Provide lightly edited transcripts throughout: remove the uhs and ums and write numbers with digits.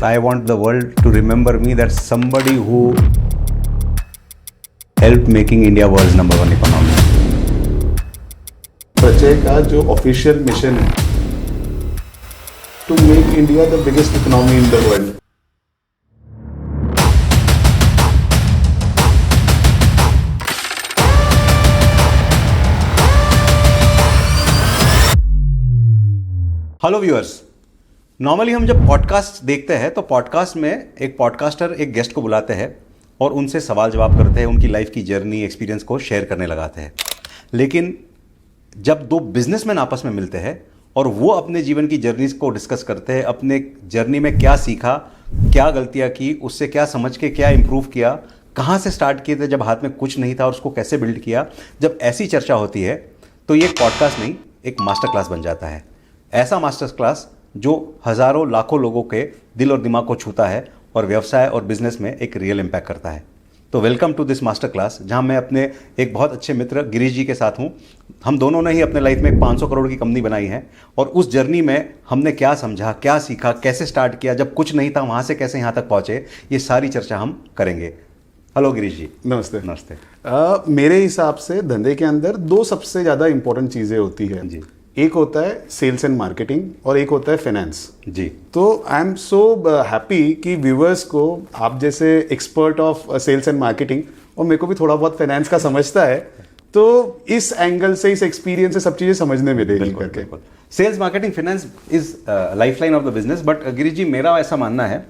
I want the world to remember me that somebody who helped making India world's #1 economy. प्रचय का जो official mission है to make India the biggest economy in the world. Hello viewers, normally हम जब podcast देखते हैं तो podcast में एक पॉडकास्टर एक गेस्ट को बुलाते हैं और उनसे सवाल जवाब करते हैं, उनकी लाइफ की जर्नी एक्सपीरियंस को शेयर करने लगाते हैं. लेकिन जब दो बिजनेसमैन आपस में मिलते हैं और वो अपने जीवन की जर्नीज को डिस्कस करते हैं, अपने जर्नी में क्या सीखा, क्या गलतियां की, उससे क्या समझ के क्या इंप्रूव किया, कहाँ से स्टार्ट किए थे जब हाथ में कुछ नहीं था और उसको कैसे बिल्ड किया, जब ऐसी चर्चा होती है तो ये पॉडकास्ट नहीं, एक मास्टर क्लास बन जाता है. ऐसा मास्टर क्लास जो हज़ारों लाखों लोगों के दिल और दिमाग को छूता है और व्यवसाय और बिजनेस में एक रियल इम्पैक्ट करता है. तो welcome to this master class, जहां मैं अपने एक बहुत अच्छे मित्र गिरीश जी के साथ हूं. हम दोनों ने ही अपने लाइफ में एक 500 करोड़ की कंपनी बनाई है और उस जर्नी में हमने क्या समझा, क्या सीखा, कैसे स्टार्ट किया, जब कुछ नहीं था वहां से कैसे यहां तक पहुंचे, ये सारी चर्चा हम करेंगे. हेलो गिरीश जी. नमस्ते. नमस्ते. मेरे हिसाब से धंधे के अंदर दो सबसे ज्यादा इंपॉर्टेंट चीजें होती है जी. एक होता है सेल्स एंड मार्केटिंग और एक होता है फाइनेंस. जी. तो आई एम सो हैप्पी कि व्यूअर्स को आप जैसे expert of sales and marketing और मेरे को भी थोड़ा बहुत फाइनेंस का समझता है, तो इस एंगल से, इस एक्सपीरियंस से सब चीजें समझने में देगी करके. Sales marketing finance is lifeline of the business. But Girish ji, मेरा ऐसा मानना है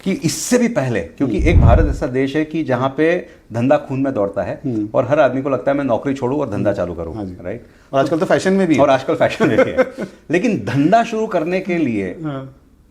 कि इससे भी पहले, क्योंकि एक भारत ऐसा देश है कि जहां पे धंधा खून में दौड़ता है और हर आदमी को लगता है मैं नौकरी छोड़ूं और धंधा चालू करूं. राइट. और आजकल तो फैशन में भी है. और आजकल फैशन में भी है. लेकिन धंधा शुरू करने के लिए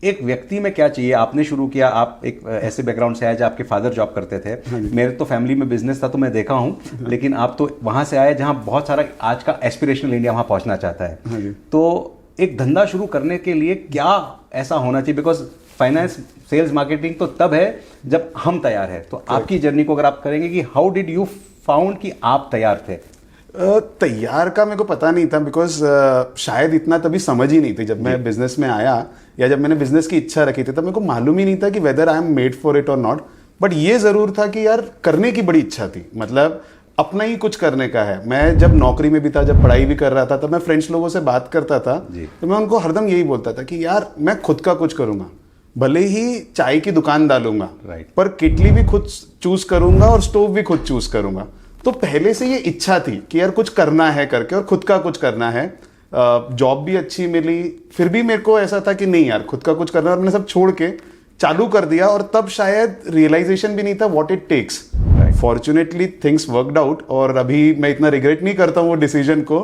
एक व्यक्ति में क्या चाहिए? आपने शुरू किया, आप एक ऐसे बैकग्राउंड से आए जहाँ आपके फादर जॉब करते थे. मेरे तो फैमिली में बिजनेस था तो मैं देखा हूँ, लेकिन आप तो वहां से आए जहाँ बहुत सारा आज का एस्पिरेशनल इंडिया वहां पहुंचना चाहता है. तो एक धंधा शुरू करने के लिए क्या ऐसा होना चाहिए? बिकॉज फाइनेंस, सेल्स, मार्केटिंग तो तब है जब हम तैयार है. तो आपकी जर्नी को अगर आप करेंगे कि हाउ डिड यू फाउंड कि आप तैयार थे? तैयार का मेरे को पता नहीं था, बिकॉज शायद इतना तभी समझ ही नहीं थी. जब मैं बिजनेस में आया या जब मैंने बिजनेस की इच्छा रखी थी तब मेरे को मालूम ही नहीं था कि whether I am made for it और नॉट. बट ये जरूर था कि यार करने की बड़ी इच्छा थी, मतलब अपना ही कुछ करने का है. मैं जब नौकरी में भी था, जब पढ़ाई भी कर रहा था, तब मैं फ्रेंड्स लोगों से बात करता था तो मैं उनको हरदम यही बोलता था कि यार मैं खुद का कुछ करूंगा, भले ही चाय की दुकान डालूंगा, पर किटली भी खुद चूज करूंगा और स्टोव भी खुद चूज करूंगा. तो पहले से ये इच्छा थी कि यार कुछ करना है करके, और खुद का कुछ करना है. जॉब भी अच्छी मिली, फिर भी मेरे को ऐसा था कि नहीं यार खुद का कुछ करना है, और मैंने सब छोड़ के चालू कर दिया. और तब शायद रियलाइजेशन भी नहीं था what it takes. Fortunately things worked out और अभी मैं इतना रिग्रेट नहीं करता हूँ वो डिसीजन को.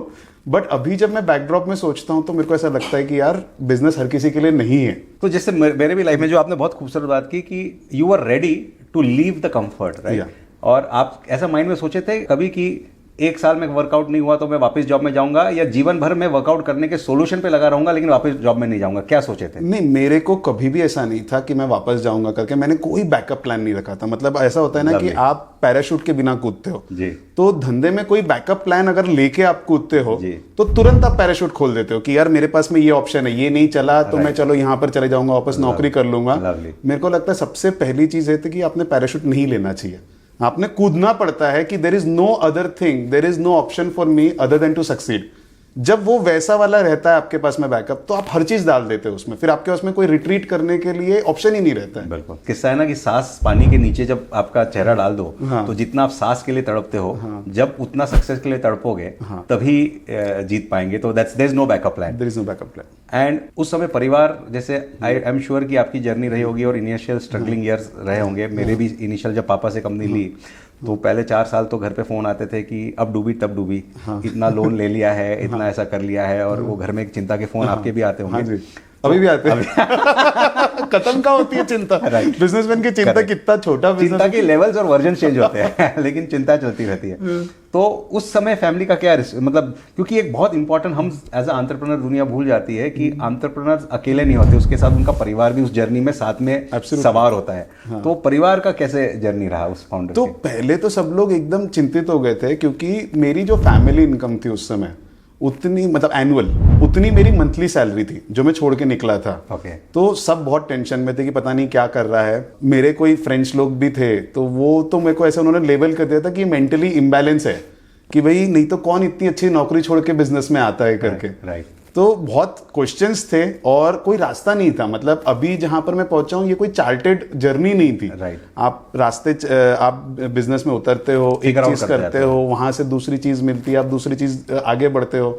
बट अभी जब मैं बैकड्रॉप में सोचता हूँ तो मेरे को ऐसा लगता है कि यार बिजनेस हर किसी के लिए नहीं है. तो जैसे मेरे भी लाइफ में जो आपने बहुत खूबसूरत बात की कि you are ready to leave the comfort, right. और आप ऐसा माइंड में सोचे थे कभी कि एक साल में वर्कआउट नहीं हुआ तो मैं वापस जॉब में जाऊंगा, या जीवन भर में वर्कआउट करने के सोल्यूशन पे लगा रहूंगा लेकिन वापस जॉब में नहीं जाऊंगा? क्या सोचे थे? नहीं, मेरे को कभी भी ऐसा नहीं था कि मैं वापस जाऊंगा करके. मैंने कोई बैकअप प्लान नहीं रखा था. मतलब ऐसा होता है ना कि आप पैराशूट के बिना कूदते हो जी. तो धंधे में कोई बैकअप प्लान अगर लेके आप कूदते हो तो तुरंत आप पैराशूट खोल देते हो कि यार मेरे पास में ये ऑप्शन है, ये नहीं चला तो मैं चलो यहाँ पर चले जाऊंगा, वापस नौकरी कर लूंगा. मेरे को लगता है सबसे पहली चीज है कि आपने पैराशूट नहीं लेना चाहिए. आपने कूदना पड़ता है कि there is no other thing, there is no option for me other than to succeed. जब वो वैसा वाला रहता है आपके पास में बैकअप, तो आप हर चीज डाल देते हो उसमें. फिर आपके पास में कोई रिट्रीट करने के लिए ऑप्शन ही नहीं रहता है. बिल्कुल. किस्सा है ना कि सांस पानी के नीचे जब आपका चेहरा डाल दो तो जितना आप सांस के लिए तड़पते हो, जब उतना सक्सेस के लिए तड़पोगे तभी जीत पाएंगे. तो there is no backup plan. There is no backup plan. And उस समय परिवार, जैसे आई एम श्योर कि आपकी जर्नी रही होगी और इनिशियल स्ट्रगलिंग ईयर्स रहे होंगे. मेरे भी इनिशियल जब पापा से कंपनी ली तो पहले 4 साल तो घर पे फोन आते थे कि अब डूबी तब डूबी, इतना लोन ले लिया है, इतना ऐसा कर लिया है. और वो घर में एक चिंता के फोन आपके भी आते होंगे. अभी भी आते हैं. खत्म का होती है चिंता. बिजनेसमैन की चिंता कितना छोटा चिंता के लेवल्स और वर्जन चेंज होते हैं लेकिन चिंता चलती रहती है. तो उस समय फैमिली का क्या मतलब, क्योंकि एक बहुत इंपॉर्टेंट, हम एज अ एंटरप्रेन्योर दुनिया भूल जाती है कि एंटरप्रेन्योर्स अकेले नहीं होते, उसके साथ उनका परिवार भी उस जर्नी में साथ में सवार होता है. तो परिवार का कैसे जर्नी रहा उस फाउंडर? तो पहले तो सब लोग एकदम चिंतित हो गए थे क्योंकि मेरी जो फैमिली इनकम थी उस समय उतनी मतलब एनुअल उतनी मेरी मंथली सैलरी थी जो मैं छोड़ के निकला था। Okay. तो सब बहुत टेंशन में थे कि पता नहीं क्या कर रहा है। मेरे कोई फ्रेंड्स लोग भी थे तो वो तो मेरे को ऐसे उन्होंने लेबल कर दिया था कि मेंटली इम्बैलेंस है, कि भाई नहीं तो कौन इतनी अच्छी नौकरी छोड़ के बिजनेस में आता है करके। राइट। तो बहुत क्वेश्चंस थे और कोई रास्ता नहीं था। मतलब अभी जहां पर मैं पहुंचा हूं ये कोई चार्टेड जर्नी नहीं थी। Right. आप रास्ते आप बिजनेस में उतरते हो, एक Figure out चीज करते करते हो, वहां से दूसरी चीज मिलती है, आप दूसरी चीज आगे बढ़ते हो।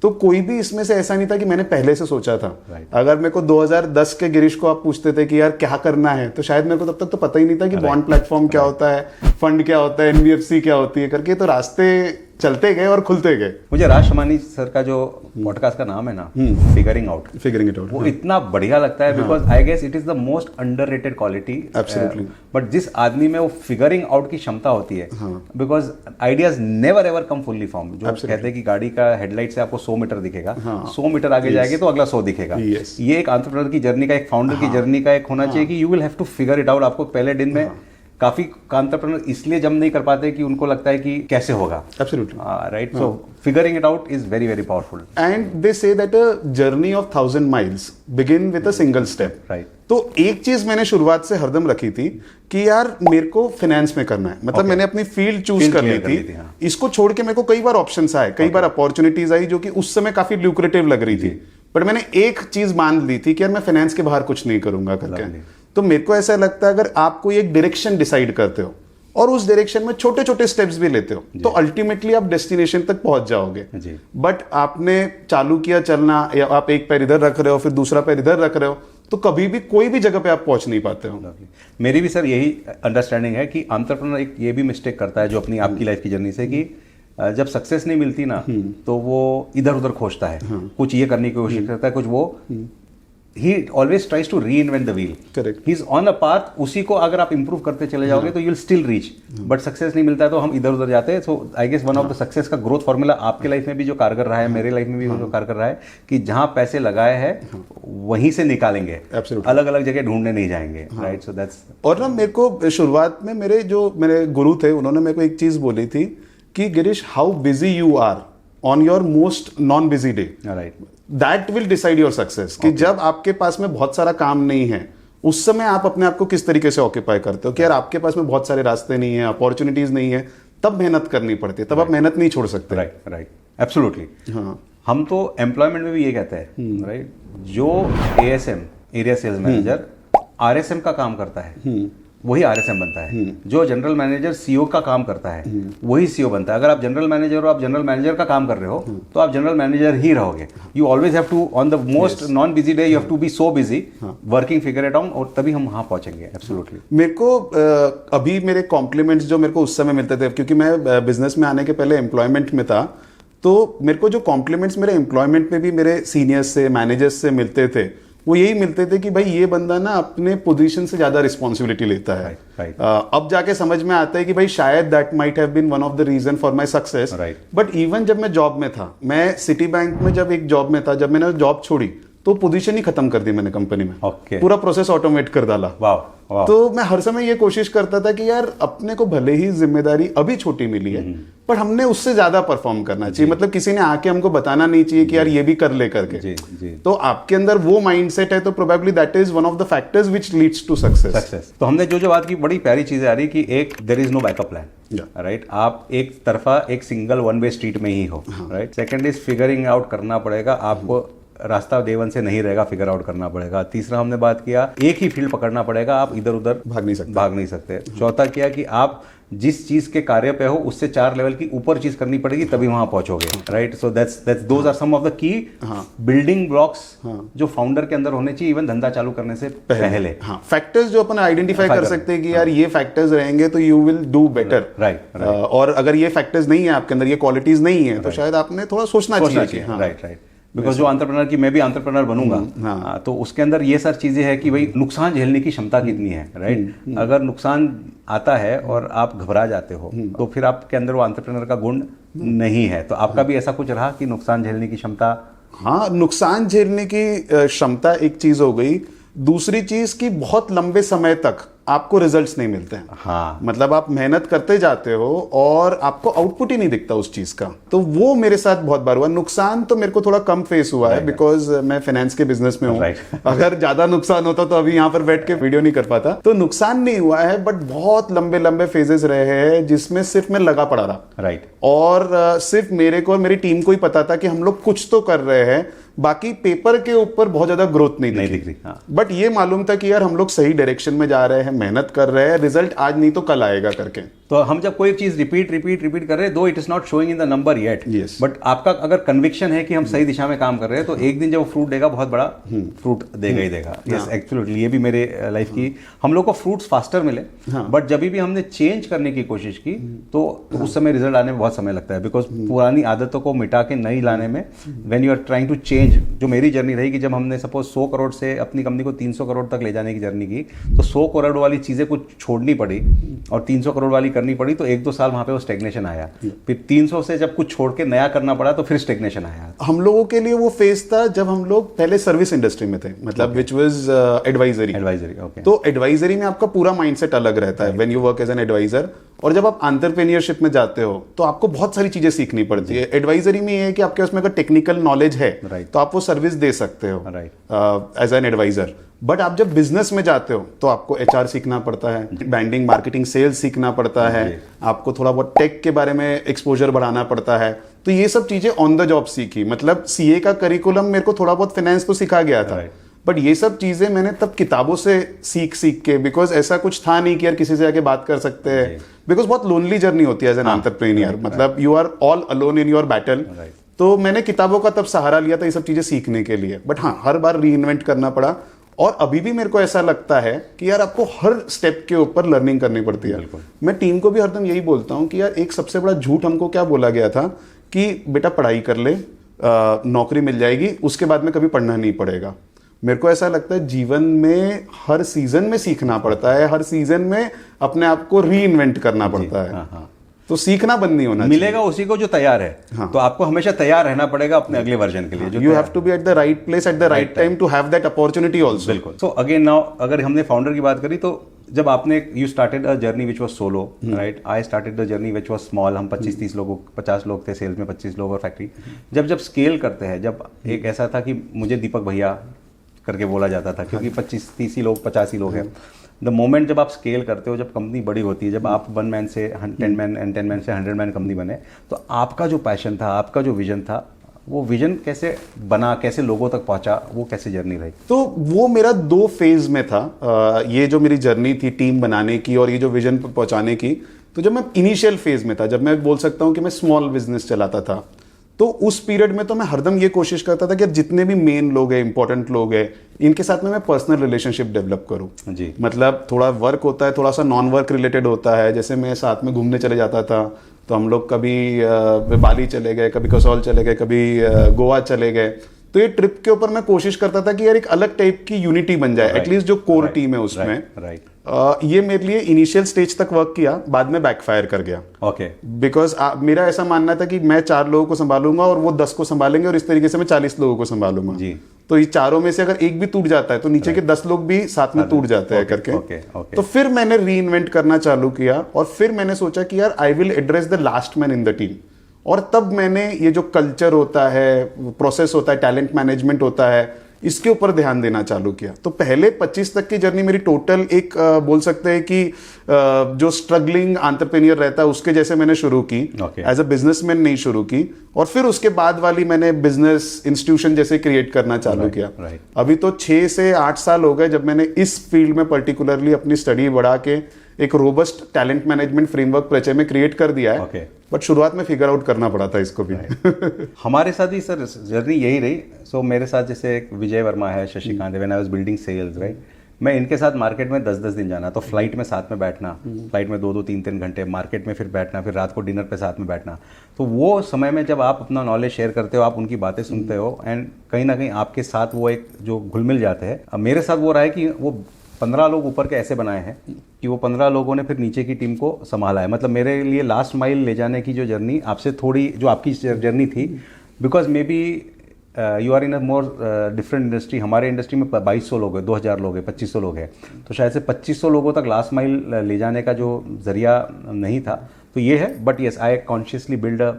तो कोई भी इसमें से ऐसा नहीं था कि मैंने पहले से सोचा था। Right. अगर मेरे को 2010 के गिरीश को आप पूछते थे कि यार क्या करना है, तो शायद मेरे को तब तक तो पता ही नहीं था कि बॉन्ड प्लेटफॉर्म क्या होता है, फंड क्या होता है, एनबीएफसी क्या होती है करके। तो रास्ते चलते गए और खुलते गए। मुझे राज शमानी सर का जो पॉडकास्ट का नाम है ना, figuring out, figuring it out, वो इतना बढ़िया लगता है because I guess it is the most underrated quality. Absolutely. But जिस आदमी में वो फिगरिंग आउट की क्षमता होती है, because ideas never ever come fully form. जो कहते हैं कि गाड़ी का हेडलाइट से आपको 100 मीटर दिखेगा, 100 मीटर आगे जाएंगे तो अगला 100 दिखेगा। ये एक एंटरप्रेन्योर की जर्नी का, एक फाउंडर की जर्नी का एक होना चाहिए कि you will have to figure it out. आपको पहले दिन में काफी एंटरप्रेन्योर इसलिए जम नहीं कर पाते कि उनको लगता है कि कैसे होगा। Absolutely right. So figuring it out is very very powerful. And they say that a journey of 1000 miles begin with a single step. Right. तो एक चीज मैंने शुरुआत से हरदम रखी थी कि यार मेरे को फाइनेंस में करना है। मतलब मैंने अपनी फील्ड चूज कर ली थी। इसको छोड़ के मेरे को कई बार ऑप्शंस आए, कई बार अपॉर्चुनिटीज आई जो कि उस समय काफी ल्यूक्रेटिव लग रही थी। बट मैंने एक चीज मान ली थी कि यार मैं फाइनेंस के बाहर कुछ नहीं करूंगा करके। तो मेरे को ऐसा लगता है अगर आप कोई एक डायरेक्शन डिसाइड करते हो और उस डायरेक्शन में छोटे छोटे स्टेप्स भी लेते हो तो अल्टीमेटली आप डेस्टिनेशन तक पहुंच जाओगे। बट आपने चालू किया चलना, या आप एक पैर इधर रख रहे हो फिर दूसरा पैर इधर रख रहे हो, तो कभी भी कोई भी जगह पे आप पहुंच नहीं पाते हो। मेरी भी सर यही अंडरस्टैंडिंग है कि एंटरप्रेन्योर एक ये भी मिस्टेक करता है जो अपनी आपकी लाइफ की जर्नी से, कि जब सक्सेस नहीं मिलती ना तो वो इधर उधर खोजता है, कुछ ये करने की कोशिश करता है, कुछ वो he always tries to reinvent the wheel. Correct. He's on a path, उसी को अगर आप improve करते चले जाओगे तो you'll still reach. But success नहीं मिलता है तो हम इधर उधर जाते हैं। So I guess one of the success का growth formula आपके लाइफ में भी जो कारगर रहा है, मेरे लाइफ में भी जो कारगर रहा है, कि जहाँ पैसे लगाए हैं वहीं से निकालेंगे, अलग अलग जगह ढूंढने नहीं जाएंगे। Right? So that's और ना मेरे को शुरुआत में मेरे गुरु थे, उन्होंने मेरे को एक चीज बोली थी कि Girish, how busy you are on your most non busy day, that will decide your success. कि जब आपके पास में बहुत सारा काम नहीं है उस समय आप अपने आप को किस तरीके से ऑक्यूपाई करते हो। कि यार आपके पास में बहुत सारे रास्ते नहीं है, अपॉर्चुनिटीज नहीं है, तब मेहनत करनी पड़ती है, तब आप मेहनत नहीं छोड़ सकते। Right, absolutely. हम तो एम्प्लॉयमेंट में भी ये कहते हैं, राइट, जो ASM area sales manager RSM का काम करता है वही आरएसएम बनता है। जो जनरल मैनेजर सीओ का काम करता है वही सीओ बनता है। अगर आप जनरल मैनेजर हो, आप जनरल मैनेजर का काम कर रहे हो तो आप जनरल मैनेजर ही रहोगे। You always have to on the most non busy day you have to be so busy working figure it out, और तभी हम वहां पहुंचेंगे। एब्सोल्युटली। मेरे को अभी मेरे कॉम्प्लीमेंट्स जो मेरे को उस समय मिलते थे, क्योंकि मैं बिजनेस में आने के पहले एम्प्लॉयमेंट में था, तो मेरे को जो कॉम्प्लीमेंट्स मेरे एम्प्लॉयमेंट में भी मेरे सीनियर्स से, मैनेजर्स से मिलते थे, वो यही मिलते थे कि भाई ये बंदा ना अपने पोजीशन से ज्यादा रिस्पॉन्सिबिलिटी लेता है। अब जाके समझ में आता है कि भाई शायद that might have been one of the reason for my success. But even जब मैं जॉब में था, मैं सिटी बैंक में जब एक जॉब में था, जब मैंने जॉब छोड़ी तो पोजीशन ही खत्म कर दी मैंने कंपनी में। पूरा प्रोसेस ऑटोमेट कर डाला। तो मैं हर समय ये कोशिश करता था कि यार अपने को भले ही जिम्मेदारी अभी छोटी मिली है पर हमने उससे ज्यादा परफॉर्म करना चाहिए। मतलब किसी ने आके हमको बताना नहीं चाहिए कि यार ये भी कर ले करके। तो आपके अंदर वो माइंडसेट है तो probably that is one of the factors which leads to success. तो हमने जो बात की, बड़ी प्यारी चीज आ रही कि एक there is no backup plan, right. आप एक तरफा एक सिंगल वन वे स्ट्रीट में ही हो, right. Second is figuring out करना पड़ेगा आपको, रास्ता डे वन से नहीं रहेगा, फिगर आउट करना पड़ेगा। तीसरा हमने बात किया एक ही फील्ड पकड़ना पड़ेगा, आप इधर उधर भाग नहीं सकते। चौथा किया कि आप जिस चीज के कार्य पे हो उससे 4 लेवल की ऊपर चीज करनी पड़ेगी तभी वहां पहुंचोगे, right. So that's those are some of the key building blocks जो फाउंडर के अंदर होने चाहिए इवन धंधा चालू करने से पहले। फैक्टर्स जो अपन आइडेंटिफाई कर सकते हैं कि यार ये फैक्टर्स रहेंगे तो you will do better, right. और अगर ये फैक्टर्स नहीं है आपके अंदर, ये क्वालिटीज नहीं है, तो शायद आपने थोड़ा सोचना चाहिए। राइट। बिकॉज जो एंटरप्रेन्योर की, मैं भी एंटरप्रेन्योर बनूंगा, तो उसके अंदर ये सारी चीजें हैं कि भाई नुकसान झेलने की क्षमता कितनी है, राइट। अगर नुकसान आता है और आप घबरा जाते हो तो फिर आपके अंदर वो एंटरप्रेन्योर का गुण नहीं है। तो आपका भी ऐसा कुछ रहा कि नुकसान झेलने की क्षमता? हाँ, नुकसान झेलने की क्षमता एक चीज हो गई। दूसरी चीज की बहुत लंबे समय तक आपको रिजल्ट्स नहीं मिलते हैं। हाँ, मतलब आप मेहनत करते जाते हो और आपको आउटपुट ही नहीं दिखता उस चीज का। तो वो मेरे साथ बहुत बार हुआ। नुकसान तो मेरे को थोड़ा कम फेस हुआ है बिकॉज मैं फाइनेंस के बिजनेस में हूँ। अगर ज्यादा नुकसान होता तो अभी यहाँ पर बैठ के वीडियो नहीं कर पाता। तो नुकसान नहीं हुआ है, बट बहुत लंबे लंबे फेजेस रहे हैं जिसमें सिर्फ मैं लगा पड़ा रहा। राइट। और सिर्फ मेरे को और मेरी टीम को ही पता था कि हम लोग कुछ तो कर रहे हैं, बाकी पेपर के ऊपर बहुत ज्यादा ग्रोथ नहीं दिख रही। हाँ। बट ये मालूम था कि यार हम लोग सही डायरेक्शन में जा रहे हैं, मेहनत कर रहे हैं, रिजल्ट आज नहीं तो कल आएगा करके। तो हम जब कोई चीज रिपीट कर रहे हैं, दो it is not showing in the number yet, but आपका अगर कन्विक्शन है कि हम सही दिशा में काम कर रहे हैं, तो एक दिन जब वो फ्रूट देगा, बहुत बड़ा फ्रूट देगा ही देगा। यस, एक्चुअली ये भी मेरे लाइफ की, हम लोग को फ्रूट्स फास्टर मिले, बट जब भी हमने चेंज करने की कोशिश की तो उस समय रिजल्ट आने में बहुत समय लगता है, बिकॉज पुरानी आदतों को मिटा के नई लाने में, when you are trying to change, जो मेरी जर्नी रही कि जब हमने सपोज 100 करोड़ से अपनी कंपनी को 300 करोड़ तक ले जाने की जर्नी की, तो 100 करोड़ वाली चीजें कुछ छोड़नी पड़ी और 300 करोड़ वाली करनी पड़ी। तो 1-2 साल वहां पे वो स्टेग्नेशन आया, फिर 300 से जब कुछ छोड़ के नया करना पड़ा तो फिर स्टेग्नेशन आया। हम लोगों के लिए वो फेज था जब हम लोग पहले सर्विस इंडस्ट्री में थे, मतलब विच वाज एडवाइजरी। ओके। तो एडवाइजरी में आपका पूरा माइंडसेट अलग रहता है when you work as an adviser. और जब आप एंटरप्रेन्योरशिप में जाते हो तो आपको बहुत सारी चीजें सीखनी पड़ती है। एडवाइजरी में ये है कि आपके उसमें अगर टेक्निकल नॉलेज है तो आप वो सर्विस दे सकते हो एज एन एडवाइजर। बट आप जब बिजनेस में जाते हो तो आपको एचआर सीखना पड़ता है, ब्रांडिंग, मार्केटिंग, सेल्स सीखना पड़ता है, आपको थोड़ा बहुत टेक के बारे में एक्सपोजर बढ़ाना पड़ता है। तो ये सब चीजें ऑन द जॉब सीखी। मतलब सीए का करिकुलम मेरे को थोड़ा बहुत फाइनेंस तो सिखा गया था, बट ये सब चीजें मैंने तब किताबों से सीख के, बिकॉज ऐसा कुछ था नहीं कि यार किसी से आके बात कर सकते हैं, बिकॉज बहुत लोनली जर्नी होती है एज एन एंटरप्रेन्योर। मतलब you are all alone in your battle. तो मैंने किताबों का तब सहारा लिया था ये सब चीजें सीखने के लिए। बट हाँ, हर बार री इन्वेंट करना पड़ा। और अभी भी मेरे को ऐसा लगता है कि यार आपको हर स्टेप के ऊपर लर्निंग करनी पड़ती है। मैं टीम को भी हरदम यही बोलता हूँ कि यार एक सबसे बड़ा झूठ हमको क्या बोला गया था कि बेटा पढ़ाई कर ले, नौकरी मिल जाएगी, उसके बाद में कभी पढ़ना नहीं पड़ेगा। मेरे को ऐसा लगता है जीवन में हर सीजन में सीखना पड़ता है, हर सीजन में अपने आप को री इन्वेंट करना पड़ता है। हाँ। तो सीखना बंद नहीं होना मिलेगा उसी को जो तैयार है। हाँ। तो आपको हमेशा तैयार रहना पड़ेगा अपने अगले वर्जन के लिए। You have to be at the right place at the right time to have that opportunity also. बिल्कुल। सो अगेन नाउ अगर हमने फाउंडर की बात करी, तो जब आपने you started a journey which was solo, right? I started the journey which was small. हम 25-30 लोगों, 50 लोग थे सेल्स में, 25 लोग और फैक्ट्री। जब स्केल करते हैं, जब एक ऐसा था कि मुझे दीपक भैया करके बोला जाता था, क्योंकि 25-30 लोग, 50 लोग हैं। द मोमेंट जब आप स्केल करते हो, जब कंपनी बड़ी होती है, जब आप 1 मैन से 10 मैन एंड 10 मैन से 100 मैन कंपनी बने, तो आपका जो पैशन था, आपका जो विजन था, वो विजन कैसे बना, कैसे लोगों तक पहुंचा, वो कैसे जर्नी रही? तो वो मेरा 2 फेज में था। ये जो मेरी जर्नी थी टीम बनाने की और ये जो विजन पहुंचाने की, तो जब मैं इनिशियल फेज में था, जब मैं बोल सकता हूं कि मैं स्मॉल बिजनेस चलाता था, तो उस पीरियड में तो मैं हरदम ये कोशिश करता था कि जितने भी मेन लोग हैं, इंपॉर्टेंट लोग हैं, इनके साथ में मैं पर्सनल रिलेशनशिप डेवलप करूं जी। मतलब थोड़ा वर्क होता है, थोड़ा सा नॉन वर्क रिलेटेड होता है। जैसे मैं साथ में घूमने चले जाता था, तो हम लोग कभी बाली चले गए, कभी कसौल चले गए, कभी गोवा चले गए। तो ये ट्रिप के ऊपर मैं कोशिश करता था कि यार एक अलग टाइप की यूनिटी बन जाए, एटलीस्ट जो कोर टीम है उसमें। ये मेरे लिए इनिशियल स्टेज तक वर्क किया, बाद में बैकफायर कर गया। ओके। बिकॉज मेरा ऐसा मानना था कि मैं 4 लोगों को संभालूंगा और वो 10 को संभालेंगे, और इस तरीके से मैं 40 लोगों को संभालूंगा जी। तो ये चारों में से अगर एक भी टूट जाता है तो नीचे के 10 लोग भी साथ में टूट जाते हैं करके। तो फिर मैंने री इन्वेंट करना चालू किया, और फिर मैंने सोचा कि यार I will address the last man in the team. और तब मैंने ये जो कल्चर होता है, प्रोसेस होता है, टैलेंट मैनेजमेंट होता है, इसके ऊपर ध्यान देना चालू किया। तो पहले 25 तक की जर्नी मेरी टोटल एक बोल सकते हैं कि जो स्ट्रगलिंग एंटरप्रेन्योर रहता है उसके जैसे मैंने शुरू की, एज अ बिजनेसमैन नहीं शुरू की। और फिर उसके बाद वाली मैंने बिजनेस इंस्टीट्यूशन जैसे क्रिएट करना चालू किया। अभी तो 6 से 8 साल हो गए जब मैंने इस फील्ड में पर्टिकुलरली अपनी स्टडी बढ़ा के एक रोबस्ट टैलेंट मैनेजमेंट फ्रेमवर्क परिचय में क्रिएट कर दिया है। बट शुरुआत में फिगर आउट करना पड़ा था इसको भी। हमारे साथ ही सर जर्नी यही रही। सो मेरे साथ जैसे एक विजय वर्मा है, Shashikant, when I was building sales, right? मैं इनके साथ मार्केट में 10-10 दिन जाना, तो फ्लाइट में साथ में बैठना, फ्लाइट में 2-2, 3-3 घंटे, मार्केट में फिर बैठना, फिर रात को डिनर पे साथ में बैठना। तो वो समय में जब आप अपना नॉलेज शेयर करते हो, आप उनकी बातें सुनते हो, एंड कहीं ना कहीं आपके साथ वो एक जो घुल मिल जाते हैं। अब मेरे साथ वो रहा है कि वो 15 लोग ऊपर के ऐसे बनाए हैं कि वो 15 लोगों ने फिर नीचे की टीम को संभाला है। मतलब मेरे लिए लास्ट माइल ले जाने की जो जर्नी आपसे थोड़ी, जो आपकी जर्नी थी, because maybe you are in a more different industry. हमारे इंडस्ट्री में 2200 लोग हैं, 2000 लोग हैं, 2500 लोग हैं, तो शायद से 2500 लोगों तक लास्ट माइल ले जाने का जो जरिया नहीं था, तो ये है। But yes, I consciously build a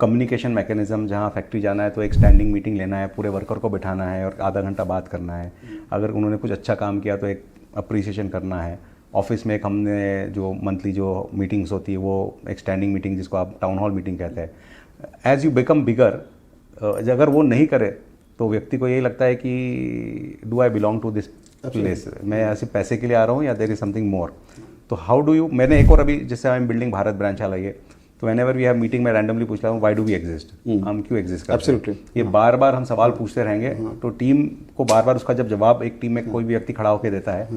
communication mechanism, जहाँ फैक्ट्री जाना है तो एक स्टैंडिंग मीटिंग लेना है, पूरे वर्कर को बिठाना है और आधा घंटा बात करना है। अगर उन्होंने कुछ अच्छा काम किया तो एक अप्रिसिएशन करना है। ऑफिस में एक हमने जो मंथली जो मीटिंग्स होती है वो एक स्टैंडिंग मीटिंग, जिसको आप टाउन हॉल मीटिंग कहते हैं। एज यू बिकम बिगर, अगर वो नहीं करे तो व्यक्ति को यही लगता है कि do I belong to this place, मैं ऐसे पैसे के लिए आ रहा हूँ या देयर इज समथिंग मोर। तो हाउ डू यू, मैंने एक और अभी जैसे I am building Bharat branch hall है, तो व्हेनेवर वी हैव मीटिंग में रैंडमली पूछ रहा हूँ व्हाई डू वी एग्जिस्ट, हम क्यों एग्जिस्ट करते हैं। ये बार बार हम सवाल पूछते रहेंगे, तो टीम को बार बार उसका जब जवाब एक टीम में कोई भी व्यक्ति खड़ा होकर देता है,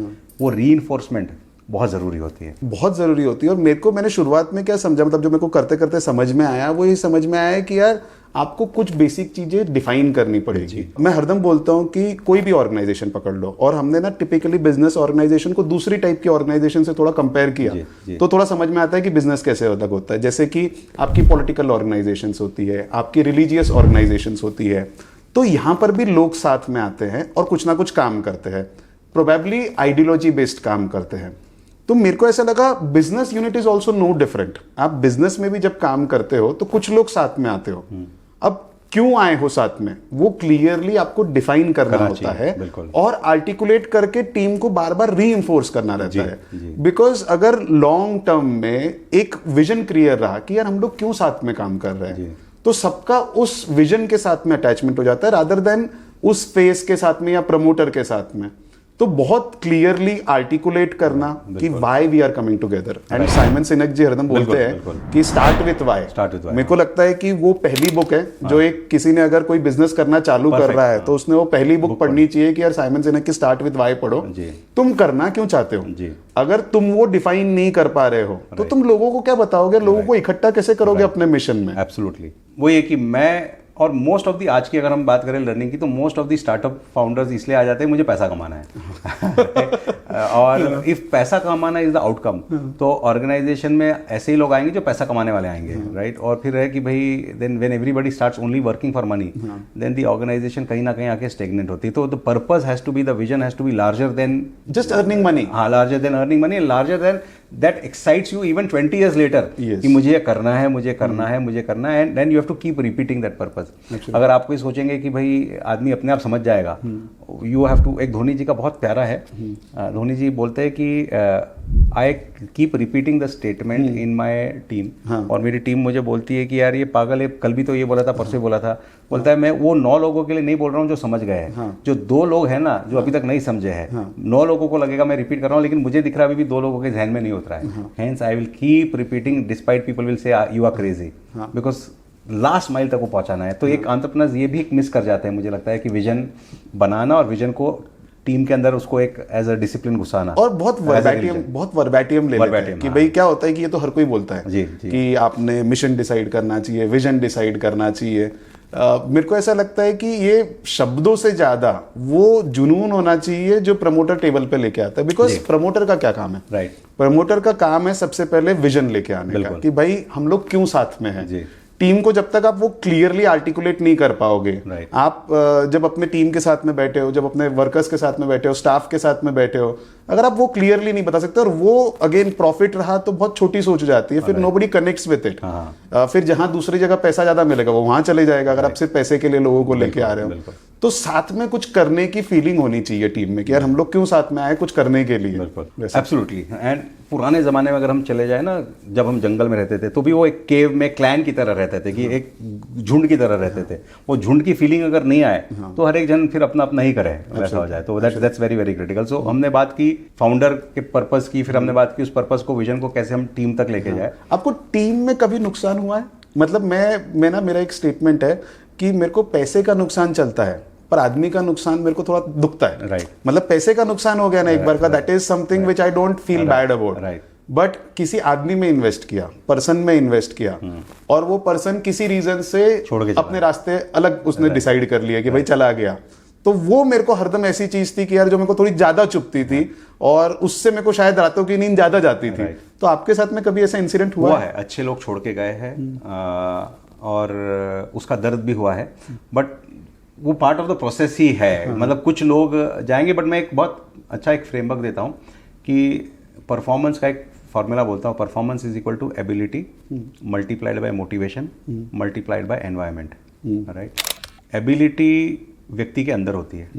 वो रीइंफोर्समेंट बहुत ज़रूरी होती है, बहुत ज़रूरी होती है। और मैंने शुरुआत में क्या समझा, मतलब जो मेरे को करते करते समझ में आया, वो ये समझ में आया कि यार आपको कुछ बेसिक चीज़ें डिफाइन करनी पड़ेगी। मैं हरदम बोलता हूँ कि कोई भी ऑर्गेनाइजेशन पकड़ लो, और हमने ना टिपिकली बिजनेस ऑर्गेनाइजेशन को दूसरी टाइप की ऑर्गेनाइजेशन से थोड़ा कंपेयर किया, तो थोड़ा समझ में आता है कि बिजनेस कैसे अलग होता है। जैसे कि आपकी पॉलिटिकल ऑर्गेनाइजेशंस होती है, आपकी रिलीजियस ऑर्गेनाइजेशंस होती है, तो यहाँ पर भी लोग साथ में आते हैं और कुछ ना कुछ काम करते हैं, प्रोबेबली आइडियोलॉजी बेस्ड काम करते हैं। तो मेरे को ऐसा लगा business unit is also no different. आप बिजनेस में भी जब काम करते हो तो कुछ लोग साथ में आते हो, अब क्यों आए हो साथ में वो क्लियरली आपको डिफाइन करना होता है, और आर्टिकुलेट करके टीम को बार बार रीइंफोर्स करना रहता है। बिकॉज अगर लॉन्ग टर्म में एक विजन क्लियर रहा कि यार हम लोग क्यों साथ में काम कर रहे हैं, तो सबका उस विजन के साथ में अटैचमेंट हो जाता है, रादर देन उस फेस के साथ में या प्रमोटर के साथ में। तो बहुत क्लियरली आर्टिकुलेट करना कि why we are coming together. And Simon Sinek ji हरदम बोलते हैं कि स्टार्ट विथ व्हाई। मेरे को लगता है कि वो पहली बुक है जो एक किसी ने अगर कोई बिजनेस करना चालू कर रहा है तो उसने वो पहली बुक पढ़नी चाहिए कि यार साइमन सिनेक की स्टार्ट विथ व्हाई पढ़ो। तुम करना क्यों चाहते हो, अगर तुम वो डिफाइन नहीं कर पा रहे हो तो तुम लोगों को क्या बताओगे, लोगों को इकट्ठा कैसे करोगे अपने मिशन में। एब्सोल्युटली वो ये कि मैं और मोस्ट ऑफ दी, आज की अगर हम बात करें लर्निंग की, तो most of the startup founders इसलिए आ जाते हैं मुझे पैसा कमाना है और इफ पैसा कमाना इज द आउटकम, तो ऑर्गेनाइजेशन में ऐसे ही लोग आएंगे जो पैसा कमाने वाले आएंगे, राइट। और फिर है कि भाई then when everybody starts only working for money, then the organisation कहीं ना कहीं आके स्टेगनेंट होती है। तो the purpose has to be, the vision has to be larger than just earning money. हाँ, larger than earning money, larger than that excites you even 20 years later कि मुझे करना है, मुझे करना है, मुझे करना है, and then you have to keep repeating that purpose. अगर आप कोई सोचेंगे कि भाई आदमी अपने आप समझ जाएगा, यू हैव टू, एक धोनी जी का बहुत प्यारा है, धोनी जी बोलते हैं कि I keep repeating the statement in my team, और मेरी टीम मुझे बोलती है कि यार ये पागल है, कल भी तो ये बोला था, परसों बोला था। बोलता है मैं वो 9 लोगों के लिए नहीं बोल रहा हूँ जो समझ गए हैं, जो 2 लोग हैं ना जो अभी तक नहीं समझे हैं, 9 लोगों को लगेगा मैं रिपीट कर रहा हूँ, लेकिन मुझे दिख रहा है अभी भी 2 लोगों के ध्यान में नहीं उतरा है। Hence I will keep repeating despite people will say you are crazy, because last mile तक वो पहुंचाना है। तो एक एंटरप्रेन्योर्स ये भी मिस कर जाते हैं, मुझे लगता है कि विजन बनाना और विजन को टीम के अंदर उसको एक एज अ डिसिप्लिन घुसाना, और बहुत वर्बैटियम ले लेते हैं कि भाई क्या होता है कि ये तो हर कोई बोलता है कि आपने मिशन डिसाइड करना चाहिए, विजन डिसाइड करना चाहिए। मेरे को ऐसा लगता है कि ये शब्दों से ज्यादा वो जुनून होना चाहिए जो प्रमोटर टेबल पे लेके आता है। बिकॉज प्रमोटर का क्या काम है, राइट, प्रमोटर का काम है सबसे पहले विजन लेके आने का कि भाई हम लोग क्यों साथ में हैं। टीम को जब तक आप वो क्लियरली आर्टिकुलेट नहीं कर पाओगे, आप जब अपने टीम के साथ में बैठे हो, जब अपने वर्कर्स के साथ में बैठे हो, स्टाफ के साथ में बैठे हो, अगर आप वो क्लियरली नहीं बता सकते, और वो अगेन प्रॉफिट रहा तो बहुत छोटी सोच हो जाती है, फिर नोबडी कनेक्ट्स विद इट। फिर जहां दूसरी जगह पैसा ज्यादा मिलेगा वो वहां चले जाएगा, अगर आप सिर्फ पैसे के लिए लोगों को लेके आ रहे हो। तो साथ में कुछ करने की फीलिंग होनी चाहिए टीम में कि यार हम लोग क्यों साथ में आए, कुछ करने के लिए। एब्सोल्युटली। एंड पुराने जमाने में अगर हम चले जाए ना, जब हम जंगल में रहते थे तो भी वो एक केव में क्लैन की तरह रहते थे, कि एक झुंड की तरह रहते थे। वो झुंड की फीलिंग अगर नहीं आए तो हर एक जन फिर अपना अपना ही करे, वैसा हो जाए। तो दैट्स वेरी वेरी क्रिटिकल। सो हमने बात की फाउंडर के पर्पस की, फिर हमने बात की उस पर्पस को, विजन को कैसे हम टीम तक लेके जाए। आपको टीम में कभी नुकसान हुआ है? मतलब मैं ना, मेरा एक स्टेटमेंट है कि मेरे को पैसे का नुकसान चलता है पर आदमी का नुकसान मेरे को थोड़ा दुखता है, राइट। मतलब पैसे का नुकसान हो गया ना एक बार का, that is something which I don't feel bad about, right. But किसी आदमी में इन्वेस्ट किया, पर्सन में इन्वेस्ट किया, और वो पर्सन किसी रीजन से अपने रास्ते अलग उसने डिसाइड कर लिया कि भाई चला गया, तो वो मेरे को हरदम ऐसी चीज थी कि यार जो मेरे को थोड़ी ज्यादा चुभती थी, और उससे मेरे को शायद रातों की नींद ज्यादा जाती थी। तो आपके साथ में कभी ऐसा इंसिडेंट हुआ है? अच्छे लोग छोड़ के गए हैं और उसका दर्द भी हुआ है, बट वो पार्ट ऑफ द प्रोसेस ही है। मतलब कुछ लोग जाएंगे, बट मैं एक बहुत अच्छा एक फ्रेमवर्क देता हूँ कि परफॉर्मेंस का एक फॉर्मूला बोलता हूँ, performance is equal to ability multiplied by motivation multiplied by environment, right. Ability व्यक्ति के अंदर होती है,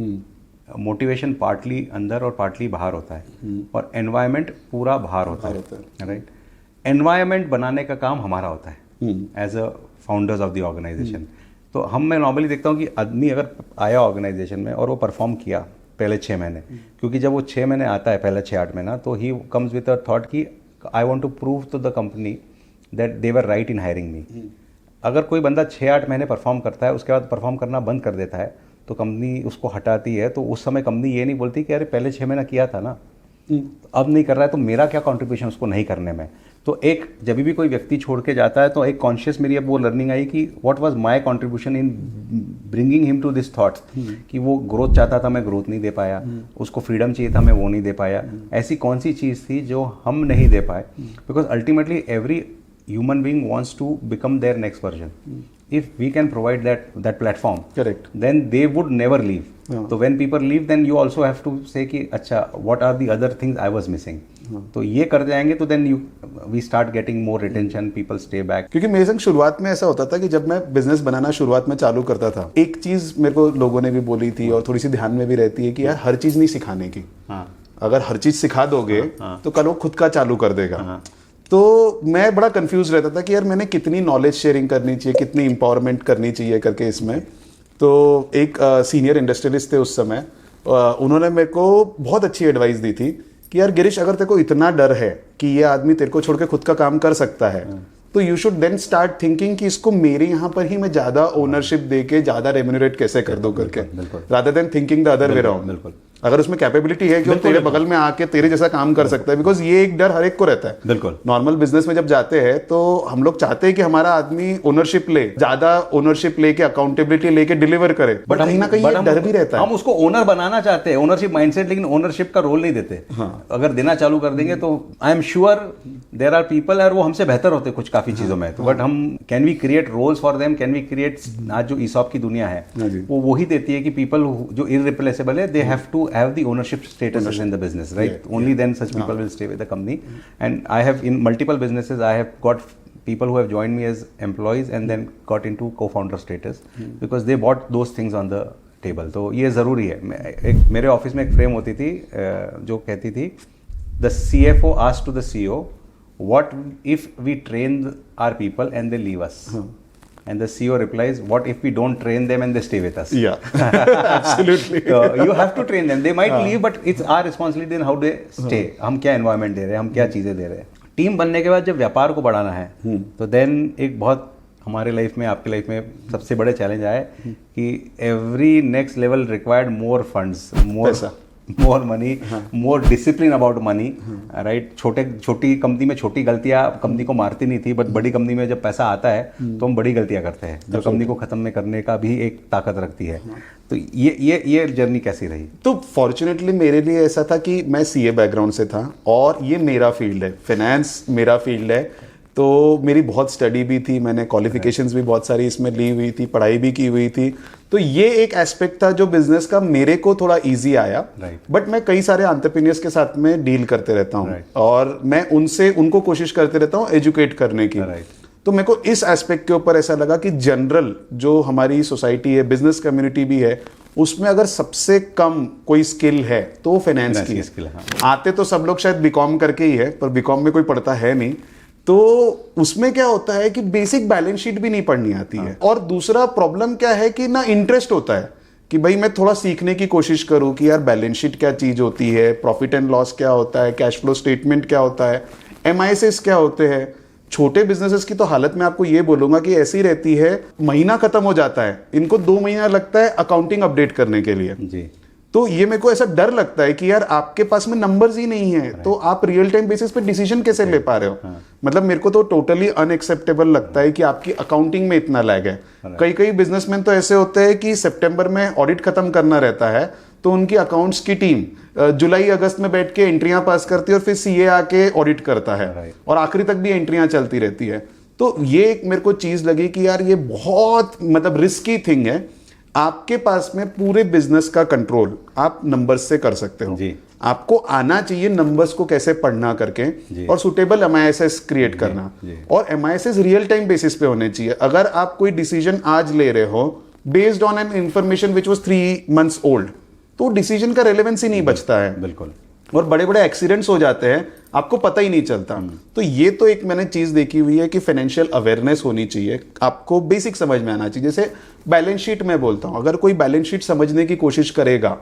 मोटिवेशन पार्टली अंदर और पार्टली बाहर होता है, और एनवायरनमेंट पूरा बाहर होता है, राइट। एनवायरनमेंट बनाने का काम हमारा होता है as a founders of the organization. तो मैं नॉर्मली देखता हूँ कि आदमी अगर आया ऑर्गेनाइजेशन में और वो परफॉर्म किया पहले 6 महीने, क्योंकि जब वो 6 महीने आता है, पहले 6-8 महीना, तो he comes with a thought कि I want to prove to the company that they were right in hiring me. अगर कोई बंदा 6-8 महीने परफॉर्म करता है, उसके बाद परफॉर्म करना बंद कर देता है, तो कंपनी उसको हटाती है। तो उस समय कंपनी ये नहीं बोलती कि अरे पहले 6 महीना किया था ना, अब नहीं कर रहा है, तो मेरा क्या कंट्रीब्यूशन उसको नहीं करने में। तो एक जब भी कोई व्यक्ति छोड़ के जाता है, तो एक कॉन्शियस मेरी अब वो लर्निंग आई कि what was my contribution in bringing him to this thought, कि वो ग्रोथ चाहता था, मैं ग्रोथ नहीं दे पाया, उसको फ्रीडम चाहिए था, मैं वो नहीं दे पाया। ऐसी कौन सी चीज़ थी जो हम नहीं दे पाए, because ultimately every human being wants to become their next version. If we can provide that platform, correct, then they would never leave. So when people leave, then you also have to say कि अच्छा what are the other things I was missing. तो ये कर जाएंगे तो then we start getting more retention, people stay back. क्योंकि मेरे संग शुरुआत में ऐसा होता था कि जब मैं बिजनेस बनाना शुरुआत में चालू करता था, एक चीज मेरे को लोगों ने भी बोली थी और थोड़ी सी ध्यान में भी रहती है कि यार हर चीज नहीं सिखाने की। अगर हर चीज सिखा दोगे तो कल वो खुद का चालू कर देगा। तो मैं बड़ा कंफ्यूज रहता था कि यार मैंने कितनी नॉलेज शेयरिंग करनी चाहिए, कितनी एम्पावरमेंट करनी चाहिए करके इसमें। तो एक सीनियर इंडस्ट्रियलिस्ट थे उस समय, उन्होंने मेरे को बहुत अच्छी एडवाइस दी थी कि यार गिरीश, अगर तेरे को इतना डर है कि ये आदमी तेरे को छोड़ के खुद का काम कर सकता है, तो you should then start thinking कि इसको मेरे यहाँ पर ही मैं ज्यादा ओनरशिप देके ज्यादा रेम्यूनरेट कैसे कर दूं करके, rather than thinking the other way round. अगर उसमें कैपेबिलिटी है कि वो तेरे बगल में आके तेरे जैसा काम कर सकता है, बिकॉज ये एक डर हर एक को रहता है। बिल्कुल। नॉर्मल बिजनेस में जब जाते हैं तो हम लोग चाहते हैं कि हमारा आदमी ओनरशिप ले, ज्यादा ओनरशिप लेके अकाउंटेबिलिटी लेके डिलीवर करे, बट कहीं ना कहीं डर भी रहता है। हम उसको ओनर बनाना चाहते हैं, ओनरशिप माइंडसेट, लेकिन ओनरशिप का रोल नहीं देते। अगर देना चालू कर देंगे तो I am sure there are people, और वो हमसे बेहतर होते कुछ काफी चीजों में, बट हम can we create roles for them, can we create, आज जो ईसॉप की दुनिया है वो वही देती है कि पीपल जो इररिप्लेसेबल है, they have to have the ownership status is in the business, right? Only then such people will stay with the company. And I have, in multiple businesses, I have got people who have joined me as employees and then got into co-founder status because they bought those things on the table. तो ये ज़रूरी है। मेरे office में एक frame होती थी जो कहती थी, the CFO asked to the CEO, what if we train our people and they leave us? And the CEO replies, what if we don't train them and they stay with us? Yeah, absolutely. So you have to train them. They might leave, but it's our responsibility in how they stay. हम क्या environment दे रहे हैं, हम क्या चीज़ें दे रहे हैं। Team बनने के बाद जब व्यापार को बढ़ाना है, तो देन एक बहुत हमारे लाइफ में, आपकी लाइफ में सबसे बड़े चैलेंज आए कि every next level required more funds, more money, more discipline about money, right. छोटी कंपनी में छोटी गलतियां कंपनी को मारती नहीं थी, बट बड़ी कंपनी में जब पैसा आता है तो हम बड़ी गलतियां करते हैं जो कंपनी को खत्म में करने का भी एक ताकत रखती है। तो ये जर्नी कैसी रही? तो फॉर्चुनेटली मेरे लिए ऐसा था कि मैं सीए बैकग्राउंड से था और ये मेरा फील्ड है, फाइनेंस मेरा फील्ड है, तो मेरी बहुत स्टडी भी थी, मैंने क्वालिफिकेशंस भी बहुत सारी इसमें ली हुई थी, पढ़ाई भी की हुई थी। तो ये एक एस्पेक्ट था जो बिजनेस का मेरे को थोड़ा इजी आया। बट मैं कई सारे एंटरप्रेन्योर्स के साथ में डील करते रहता हूँ और मैं उनको कोशिश करते रहता हूँ एजुकेट करने की। तो मेरे को इस एस्पेक्ट के ऊपर ऐसा लगा कि जनरल जो हमारी सोसाइटी है, बिजनेस कम्युनिटी भी है, उसमें अगर सबसे कम कोई स्किल है तो फाइनेंस की स्किल है। आते तो सब लोग शायद बीकॉम करके ही है, पर बीकॉम में कोई पढ़ता है नहीं। तो उसमें क्या होता है कि बेसिक बैलेंस शीट भी नहीं पढ़नी आती है। और दूसरा प्रॉब्लम क्या है कि ना इंटरेस्ट होता है कि भाई मैं थोड़ा सीखने की कोशिश करूं कि यार बैलेंस शीट क्या चीज होती है, प्रॉफिट एंड लॉस क्या होता है, कैश फ्लो स्टेटमेंट क्या होता है, एमआईएस क्या होते हैं। छोटे बिजनेसेस की तो हालत मैं आपको ये बोलूंगा कि ऐसी रहती है, महीना खत्म हो जाता है, इनको 2 महीना लगता है अकाउंटिंग अपडेट करने के लिए जी। तो ये मेरे को ऐसा डर लगता है कि यार आपके पास में नंबर्स ही नहीं है, तो आप रियल टाइम बेसिस पे डिसीजन कैसे ले पा रहे हो। मतलब मेरे को तो टोटली अनएक्सेप्टेबल लगता है कि आपकी अकाउंटिंग में इतना लैग है। कई बिजनेसमैन तो ऐसे होते हैं कि सितंबर में ऑडिट खत्म करना रहता है, तो उनकी अकाउंट्स की टीम जुलाई अगस्त में बैठ के एंट्रियां पास करती है और फिर सीए आके ऑडिट करता है और आखिरी तक भी एंट्रियां चलती रहती है। तो ये एक मेरे को चीज लगी कि यार ये बहुत मतलब रिस्की थिंग है। आपके पास में पूरे बिजनेस का कंट्रोल आप नंबर्स से कर सकते हो जी। आपको आना चाहिए नंबर्स को कैसे पढ़ना करके और सुटेबल MISs क्रिएट करना। और MISs रियल टाइम बेसिस पे होने चाहिए। अगर आप कोई डिसीजन आज ले रहे हो based on an information which was 3 months old, तो डिसीजन का रेलेवेंस ही नहीं बचता है। बिल्कुल। और बड़े बड़े एक्सीडेंट्स हो जाते हैं, आपको पता ही नहीं चलता। तो ये तो एक मैंने चीज देखी हुई है कि फाइनेंशियल अवेयरनेस होनी चाहिए, आपको बेसिक समझ में आना चाहिए। जैसे बैलेंस शीट में बोलता हूं, अगर कोई बैलेंस शीट समझने की कोशिश करेगा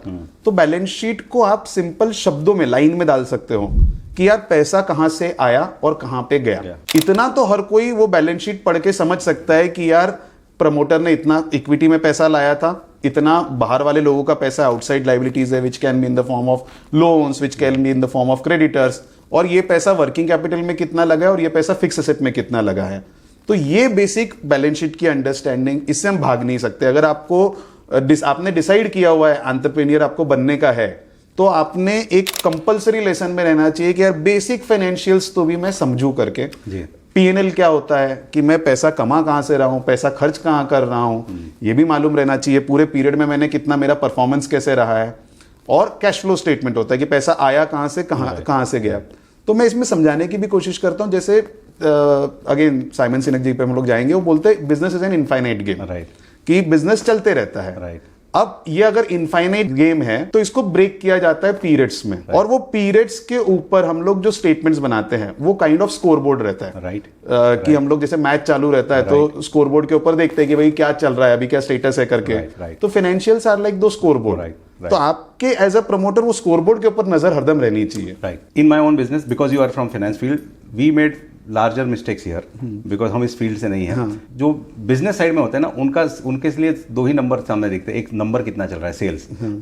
तो बैलेंस शीट को आप सिंपल शब्दों में, लाइन में डाल सकते हो कि यार पैसा कहां से आया और कहां पे गया। इतना तो हर कोई वो बैलेंस शीट पढ़ के समझ सकता है कि यार प्रमोटर ने इतना इक्विटी में पैसा लाया था, इतना बाहर वाले लोगों का पैसा आउटसाइड लाइबिलिटीज है, which can be in the form of loans, which can be in the form of creditors, और ये पैसा वर्किंग कैपिटल में कितना लगा है और ये पैसा फिक्स एसेट में कितना लगा है। तो ये बेसिक बैलेंस शीट की अंडरस्टैंडिंग, इससे हम भाग नहीं सकते। अगर आपको आपने डिसाइड किया हुआ है एंटरप्रेन्योर आपको बनने का है, तो आपने एक कंपलसरी लेसन में रहना चाहिए कि यार बेसिक फाइनेंशियल्स तो भी मैं समझू करके। P&L क्या होता है कि मैं पैसा कमा कहां से रहा हूं, पैसा खर्च कहां कर रहा हूं, ये भी मालूम रहना चाहिए। पूरे पीरियड में मैंने कितना, मेरा परफॉर्मेंस कैसे रहा है। और कैश फ्लो स्टेटमेंट होता है कि पैसा आया कहां से, कहां से गया। तो मैं इसमें समझाने की भी कोशिश करता हूं। जैसे अगेन साइमन सिनेक जी पे हम लोग जाएंगे, वो बोलते हैं business is an infinite game, कि बिजनेस चलते रहता है। अब ये अगर इनफाइनाइट गेम है तो इसको ब्रेक किया जाता है पीरियड्स में, और वो पीरियड्स के ऊपर हम लोग जो स्टेटमेंट्स बनाते हैं वो काइंड ऑफ स्कोर बोर्ड रहता है। कि हम लोग जैसे मैच चालू रहता है तो स्कोर बोर्ड के ऊपर देखते हैं कि भाई क्या चल रहा है, अभी क्या स्टेटस है करके। तो financials are like the score board. तो आपके एज अ प्रमोटर वो स्कोर बोर्ड के ऊपर नजर हरदम रहनी चाहिए। In my own business, because you are from finance field, we made larger mistakes here, because हम इस फील्ड से नहीं है। जो बिजनेस साइड में होते हैं ना, उनके लिए दो ही नंबर सामने दिखते हैं। एक नंबर कितना चल रहा है,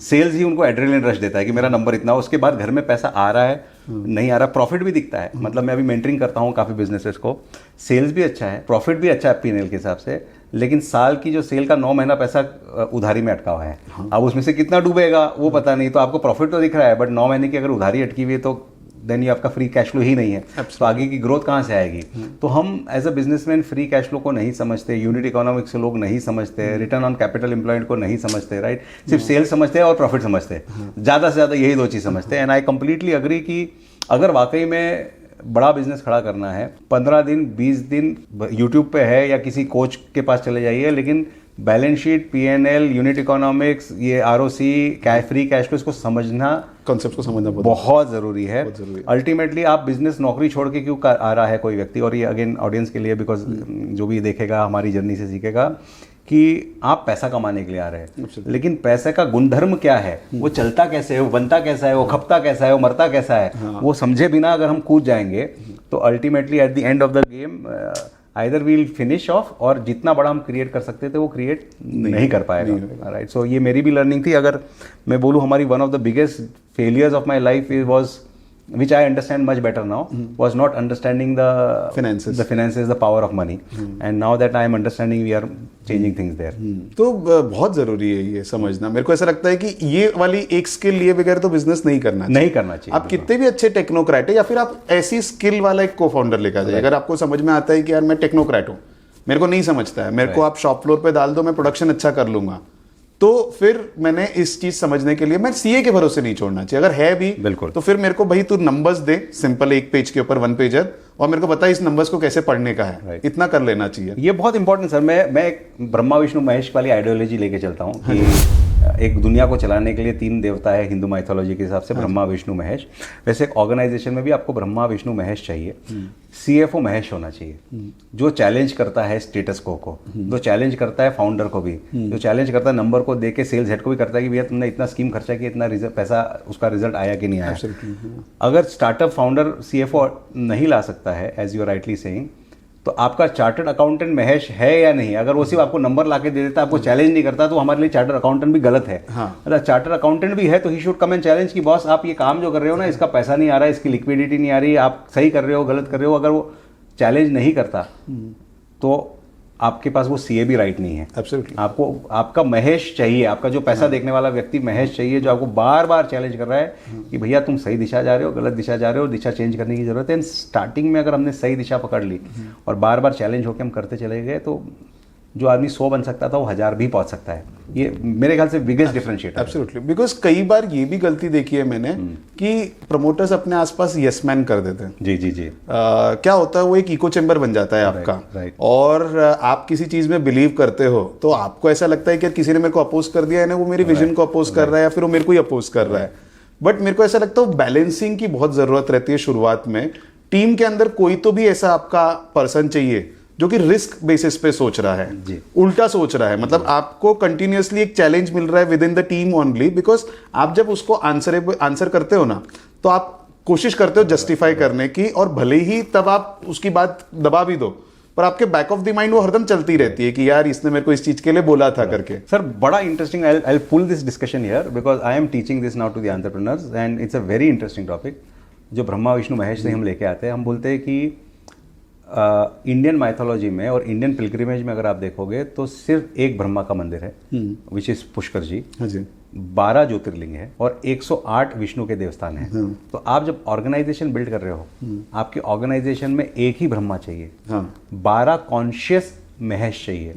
सेल्स ही उनको एड्रेनलिन रश देता है कि मेरा नंबर इतना, उसके बाद घर में पैसा आ रहा है नहीं आ रहा, प्रॉफिट भी दिखता है। मतलब मैं अभी मेंटरिंग करता हूँ काफी बिजनेसेस को, सेल्स भी अच्छा है, प्रॉफिट भी अच्छा है P&L के हिसाब से, लेकिन साल की जो सेल का 9 महीना पैसा उधारी में अटका हुआ है। अब उसमें से कितना डूबेगा वो पता नहीं। तो आपको प्रॉफिट तो दिख रहा है, बट 9 महीने की अगर उधारी अटकी हुई है तो देन ये आपका फ्री कैश फ्लो ही नहीं है। तो आगे की ग्रोथ कहाँ से आएगी। तो हम as a businessman free cash flow को नहीं समझते, यूनिट इकोनॉमिक्स को लोग नहीं समझते, रिटर्न ऑन कैपिटल एम्प्लॉयड को नहीं समझते, राइट। सिर्फ सेल्स समझते हैं और प्रॉफिट समझते हैं, ज़्यादा से ज़्यादा यही दो चीज़ समझते हैं। एंड आई कंप्लीटली अग्री कि अगर वाकई में बड़ा बिजनेस खड़ा करना है, 15 दिन 20 दिन यूट्यूब पे है या किसी कोच के पास चले जाइए, लेकिन balance sheet, P&L, unit economics, ये ROC, फ्री कैश फ्लो, इसको समझना, कॉन्सेप्ट को समझना बहुत जरूरी है। अल्टीमेटली आप बिजनेस नौकरी छोड़ के क्यों आ रहा है कोई व्यक्ति, और ये अगेन ऑडियंस के लिए, बिकॉज जो भी देखेगा हमारी जर्नी से सीखेगा कि आप पैसा कमाने के लिए आ रहे हैं, लेकिन पैसे का गुणधर्म क्या है, वो चलता कैसे है, वो बनता कैसा है, वो खपता कैसा है, वो मरता कैसा है, वो समझे बिना अगर हम कूद जाएंगे तो ultimately at the end of the game either we'll finish off, और जितना बड़ा हम क्रिएट कर सकते थे वो क्रिएट नहीं कर पाएगा, राइट। सो ये मेरी भी लर्निंग थी। अगर मैं बोलूँ हमारी one of the biggest failures of my life was, which I understand much better now, was not understanding the finances, the power of money, and now that I am understanding, we are changing things there. तो बहुत जरूरी है ये समझना। मेरे को ऐसा लगता है कि ये वाली एक स्किल लिए बगैर तो बिजनेस नहीं करना चाहिए। आप कितने भी अच्छे टेक्नोक्रेट है, या फिर आप ऐसी स्किल वाला एक को फाउंडर लेकर जाइए, अगर आपको समझ में आता है कि यार मैं टेक्नोक्रेट हूँ, मेरे को नहीं समझता है, मेरे को आप शॉप फ्लोर पे डाल दो, मैं प्रोडक्शन अच्छा कर लूंगा, तो फिर मैंने इस चीज समझने के लिए मैं सीए के भरोसे नहीं छोड़ना चाहिए। अगर है भी बिल्कुल, तो फिर मेरे को भाई तू नंबर्स दे, सिंपल एक पेज के ऊपर 1 पेजर, और मेरे को पता है इस नंबर्स को कैसे पढ़ने का है, इतना कर लेना चाहिए। ये बहुत इंपॉर्टेंट सर। मैं एक ब्रह्मा विष्णु महेश वाली आइडियोलॉजी लेके चलता हूँ कि एक दुनिया को चलाने के लिए 3 देवता है हिंदू माइथोलॉजी के हिसाब से, ब्रह्मा विष्णु महेश। वैसे एक ऑर्गेनाइजेशन में भी आपको ब्रह्मा विष्णु महेश चाहिए। CFO महेश होना चाहिए, जो चैलेंज करता है स्टेटस को, जो चैलेंज करता है फाउंडर को भी, जो चैलेंज करता है नंबर को देके सेल्स हेड को भी करता है कि भैया तुमने इतना स्कीम खर्चा किया, इतना पैसा उसका रिजल्ट आया कि नहीं आया। अगर स्टार्टअप फाउंडर CFO नहीं ला सकता है, as you are rightly saying, तो आपका चार्टर्ड अकाउंटेंट महेश है या नहीं। अगर वो सिर्फ आपको नंबर लाके दे देता, आपको चैलेंज नहीं करता, तो हमारे लिए चार्टर्ड अकाउंटेंट भी गलत है। अगर चार्टर्ड अकाउंटेंट भी है तो he should come and challenge कि बॉस आप ये काम जो कर रहे हो ना, इसका पैसा नहीं आ रहा है, इसकी लिक्विडिटी नहीं आ रही, आप सही कर रहे हो गलत कर रहे हो। अगर वो चैलेंज नहीं करता तो आपके पास वो CA भी राइट नहीं है। आपको आपका महेश चाहिए, आपका जो पैसा देखने वाला व्यक्ति महेश चाहिए, जो आपको बार बार चैलेंज कर रहा है कि भैया तुम सही दिशा जा रहे हो, गलत दिशा जा रहे हो, दिशा चेंज करने की जरूरत है। स्टार्टिंग में अगर हमने सही दिशा पकड़ ली और बार बार चैलेंज होकर हम करते चले गए, तो जो आदमी 100 बन सकता था वो 1000 भी पहुंच सकता है। ये मेरे ख्याल से बिगेस्ट डिफरेंशिएटर। एब्सोल्युटली, बिकॉज कई बार ये भी गलती देखी है मैंने कि प्रमोटर्स अपने आसपास यस मैन कर देते हैं। जी जी जी। क्या होता है, वो एक इको चेम्बर बन जाता है आपका। right. और आप किसी चीज में बिलीव करते हो तो आपको ऐसा लगता है कि किसी ने मेरे को अपोज कर दिया है ना, वो मेरी विजन को अपोज कर रहा है या फिर वो मेरे को ही अपोज कर रहा है। बट मेरे को ऐसा लगता है बैलेंसिंग की बहुत जरूरत रहती है शुरुआत में। टीम के अंदर कोई तो भी ऐसा आपका पर्सन चाहिए जो कि रिस्क बेसिस पे सोच रहा है, उल्टा सोच रहा है। मतलब आपको कंटिन्यूअसली एक चैलेंज मिल रहा है with in the team only, because आप जब उसको आंसर करते हो ना तो आप कोशिश करते हो जस्टिफाई करने की, और भले ही तब आप उसकी बात दबा भी दो पर आपके बैक ऑफ द माइंड वो हरदम चलती रहती है कि यार इसने मेरे को इस चीज के लिए बोला था करके। सर बड़ा interesting, I pull this discussion here because I am teaching this now to the entrepreneurs and it's a very interesting topic. जो ब्रह्मा विष्णु महेश से हम लेके आते हैं, हम बोलते हैं कि इंडियन माइथोलॉजी में और इंडियन पिलग्रिमेज में अगर आप देखोगे तो सिर्फ एक ब्रह्मा का मंदिर है विच इज पुष्कर जी। हाँ जी। 12 ज्योतिर्लिंग है और 108 विष्णु के देवस्थान हैं। तो आप जब ऑर्गेनाइजेशन बिल्ड कर रहे हो, आपके ऑर्गेनाइजेशन में एक ही ब्रह्मा चाहिए, 12 कॉन्शियस महेश चाहिए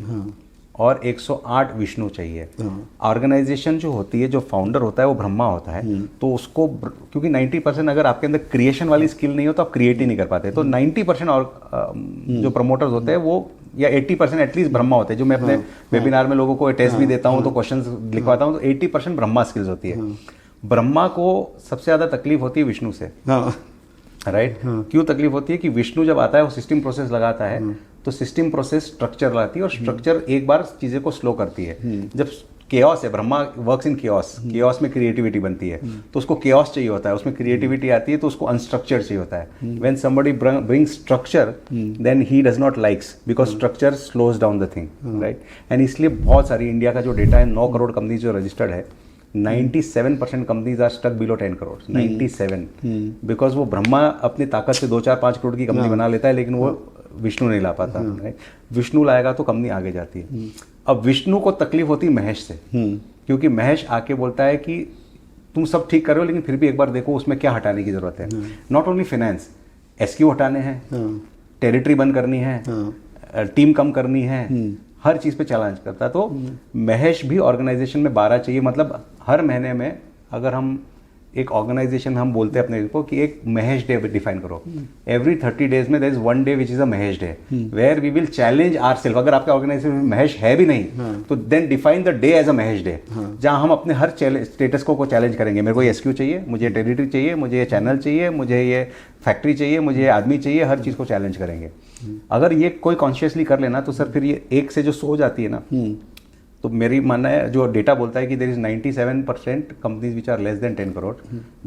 और 108 विष्णु चाहिए। ऑर्गेनाइजेशन जो होती है, जो फाउंडर होता है वो ब्रह्मा होता है। तो उसको क्योंकि 90% अगर आपके अंदर क्रिएशन वाली स्किल नहीं हो तो आप क्रिएट ही नहीं कर पाते। तो 90% और जो प्रमोटर्स होते हैं वो, या 80% एटलीस्ट ब्रह्मा होते हैं। जो मैं अपने वेबिनार में लोगों को टेस्ट भी देता हूँ तो क्वेश्चंस लिखवाता हूँ, तो 80% ब्रह्मा स्किल्स होती है। ब्रह्मा को सबसे ज्यादा तकलीफ होती है विष्णु से, राइट? क्यों तकलीफ होती है कि विष्णु जब आता है वो सिस्टम प्रोसेस लगाता है, तो सिस्टम प्रोसेस स्ट्रक्चर लाती है और स्ट्रक्चर एक बार चीजें को स्लो करती है। जब केओस है, Brahma works in chaos, chaos में क्रिएटिविटी बनती है, तो उसको केओस चाहिए होता है, उसमें क्रिएटिविटी आती है तो उसको अनस्ट्रक्चर चाहिए होता है। When somebody bring structure then he does not likes, because structure slows down the thing, right? And इसलिए बहुत सारी इंडिया का जो डेटा है, 9 करोड़ कंपनीज जो रजिस्टर्ड है, 97% companies are stuck below 10 crore. 97, because वो ब्रह्मा अपनी ताकत से 2-4-5 करोड़ की कंपनी बना लेता है, लेकिन वो विष्णु नहीं ला पाता। विष्णु लाएगा तो कंपनी आगे जाती है। अब विष्णु को तकलीफ होती है महेश से, क्योंकि महेश आके बोलता है कि तुम सब ठीक कर रहे हो लेकिन फिर भी एक बार देखो उसमें क्या हटाने की जरूरत है। नॉट ओनली फाइनेंस, एसक्यू हटाने हैं, टेरिटरी बंद करनी है, टीम कम करनी है, हर चीज पे चैलेंज करता है। तो महेश भी ऑर्गेनाइजेशन में 12 चाहिए। मतलब हर महीने में अगर हम एक ऑर्गेनाइजेशन, हम बोलते हैं अपने को कि एक महेश डे डिफाइन करो। एवरी 30 डेज में there is one day which is a Mahesh day, where we will challenge ourself. अगर आपके ऑर्गेनाइजेशन में महेश है भी नहीं तो then define the day as a Mahesh day, जहां हम अपने हर स्टेटस को चैलेंज करेंगे। मेरे को ये एसक्यू चाहिए, मुझे टेरिटरी चाहिए, मुझे ये चैनल चाहिए, मुझे ये फैक्ट्री चाहिए, मुझे ये आदमी चाहिए, हर चीज को चैलेंज करेंगे। अगर ये कोई कॉन्शियसली कर लेना तो सर फिर ये एक से जो सो जाती है ना, तो मेरी मानना है, जो डेटा बोलता है कि there is 97% companies which are less than 10 crore,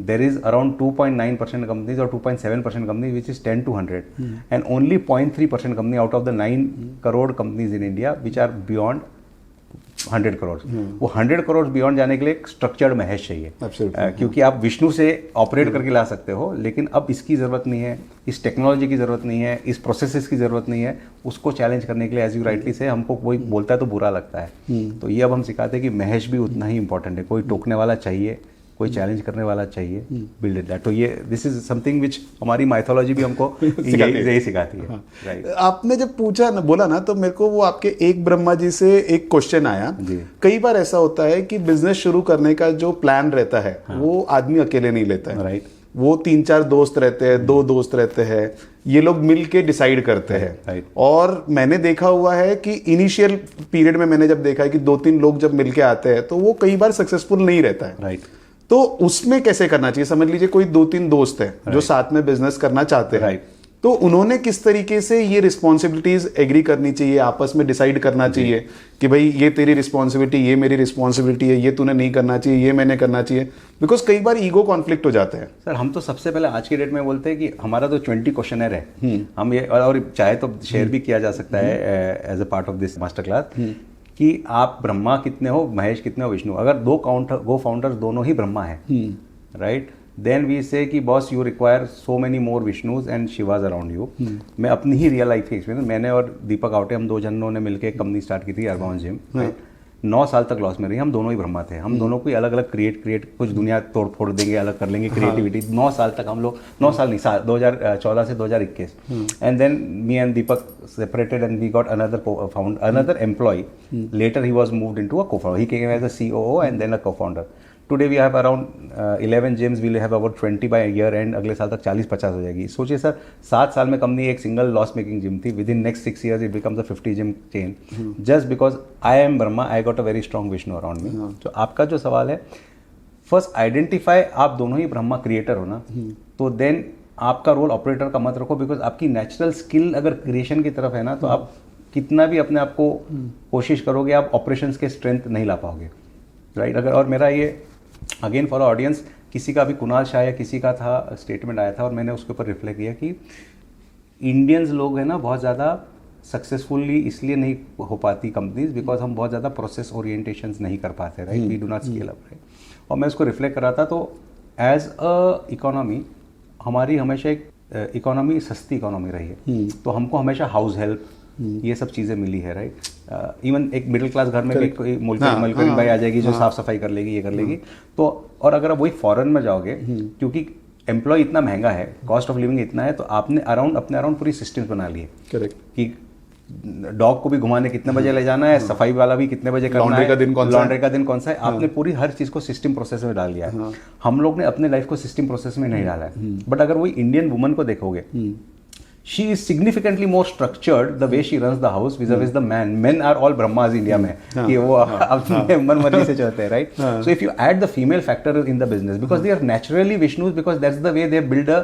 there is around 2.9% companies और 2.7% companies which is 10 to 100, and only 0.3% company out of the 9 crore companies in India which are beyond 100 crore. वो 100 करोड़ बियॉन्ड जाने के लिए एक स्ट्रक्चर्ड महेश चाहिए, क्योंकि आप विष्णु से ऑपरेट करके ला सकते हो, लेकिन अब इसकी जरूरत नहीं है, इस टेक्नोलॉजी की जरूरत नहीं है, इस प्रोसेसेस की जरूरत नहीं है। उसको चैलेंज करने के लिए, एज यू राइटली से, हमको कोई बोलता है तो बुरा लगता है। तो ये अब हम सिखाते हैं कि महेश भी उतना ही इंपॉर्टेंट है। कोई टोकने वाला चाहिए, कोई चैलेंज करने वाला चाहिए, बिल्ड इट दैट। तो ये दिस इज समथिंग विच हमारी माइथोलॉजी भी हमको यही सिखाती है। राइट। आपने जब पूछा ना, बोला ना, तो मेरे को वो आपके एक ब्रह्मा जी से एक क्वेश्चन आया। कई बार ऐसा होता है कि बिजनेस शुरू करने का जो प्लान रहता है वो आदमी अकेले नहीं लेता है, राइट? वो 3-4 दोस्त रहते हैं, 2 दोस्त रहते हैं, ये लोग मिल के डिसाइड करते हैं। और मैंने देखा हुआ है कि इनिशियल पीरियड में मैंने जब देखा है कि 2-3 लोग जब मिल के आते हैं तो वो कई बार सक्सेसफुल नहीं रहता है, राइट? तो उसमें कैसे करना चाहिए? समझ लीजिए कोई 2-3 दोस्त हैं जो साथ में बिजनेस करना चाहते हैं, तो उन्होंने किस तरीके से ये रिस्पॉन्सिबिलिटीज एग्री करनी चाहिए, आपस में डिसाइड करना चाहिए कि भाई ये तेरी रिस्पॉन्सिबिलिटी, ये मेरी रिस्पॉन्सिबिलिटी है, ये तूने नहीं करना चाहिए, ये मैंने करना चाहिए? बिकॉज कई बार ईगो कॉन्फ्लिक्ट हो जाता है। सर हम तो सबसे पहले आज की डेट में बोलते हैं कि हमारा तो 20 क्वेश्चनर है, हम ये, और चाहे तो शेयर भी किया जा सकता है as a part of this master class, कि आप ब्रह्मा कितने हो, महेश कितने हो, विष्णु। अगर दो फाउंडर्स दोनों ही ब्रह्मा है, राइट, देन वी से कि boss you require so many more Vishnus and Shivas around you. मैं अपनी ही रियल लाइफ की एक्सपीरियंस, मैंने और दीपक आवटे, हम 2 जनों ने मिलकर एक कंपनी स्टार्ट की थी, अर्बाउन जिम। 9 साल तक लॉस में रही। हम दोनों ही ब्रह्मा थे, हम दोनों को अलग अलग क्रिएट कुछ दुनिया तोड़ फोड़ देंगे, अलग कर लेंगे क्रिएटिविटी। 9 साल तक हम लोग, 9 साल नहीं, 2014 से 2021, and then me and Deepak separated and we got another employ. Later he was moved into a co-founder. He came as a COO and then a co-founder. Today we have around 11 gyms. We'll have about 20 by year end. अगले साल तक 40-50 हो जाएगी। सोचिए sir, 7 साल में company एक single loss making gym थी। With in next 6 years it becomes a 50 gym chain. Just because I am Brahma, I got a very strong Vishnu around me. तो आपका जो सवाल है, फर्स्ट आइडेंटिफाई, आप दोनों ही ब्रह्मा क्रिएटर हो ना, तो देन आपका रोल ऑपरेटर का मत रखो, बिकॉज आपकी नेचुरल स्किल अगर क्रिएशन की तरफ है ना, तो आप कितना भी अपने आप को कोशिश करोगे, आप ऑपरेशंस के स्ट्रेंथ नहीं ला पाओगे, राइट। अगर, और मेरा ये अगेन फॉर ऑडियंस, किसी का भी कुणाल शाह या किसी का था स्टेटमेंट आया था और मैंने उसके ऊपर रिफ्लेक्ट किया कि इंडियंस लोग हैं ना बहुत ज़्यादा सक्सेसफुली इसलिए नहीं हो पाती कंपनीज, बिकॉज हम बहुत ज़्यादा प्रोसेस ओरिएंटेशंस नहीं कर पाते, right, we do not scale up, right. और मैं उसको रिफ्लेक्ट कर रहा था, तो एज अ इकोनॉमी हमारी हमेशा एक इकोनॉमी सस्ती इकोनॉमी रही है, तो हमको हमेशा हाउस हेल्प ये सब चीज़ें मिली है, राइट। इवन एक मिडिल क्लास घर में भी कोई मलकरीन भाई आ जाएगी जो साफ सफाई कर लेगी, ये कर लेगी। तो और अगर आप वही फॉरेन में जाओगे, क्योंकि एम्प्लॉय इतना महंगा है, कॉस्ट ऑफ लिविंग इतना है, तो आपने अपने अराउंड पूरी सिस्टम्स बना लिए, करेक्ट, कि डॉग को भी घुमाने कितने बजे ले जाना है, सफाई वाला भी कितने बजे करना है, लॉन्ड्री का दिन कौन सा है, आपने पूरी हर चीज को सिस्टम प्रोसेस में डाल दिया है। हम लोग ने अपने लाइफ को सिस्टम प्रोसेस में नहीं डाला है। बट अगर वही इंडियन वुमन को देखोगे, she is significantly more structured the way she runs the house vis-a-vis the man. Men are all brahmas India में, कि वो अपने मन मर्जी से चलते हैं, right? So if you add the female factor in the business, because they are naturally Vishnus, because that's the way they build a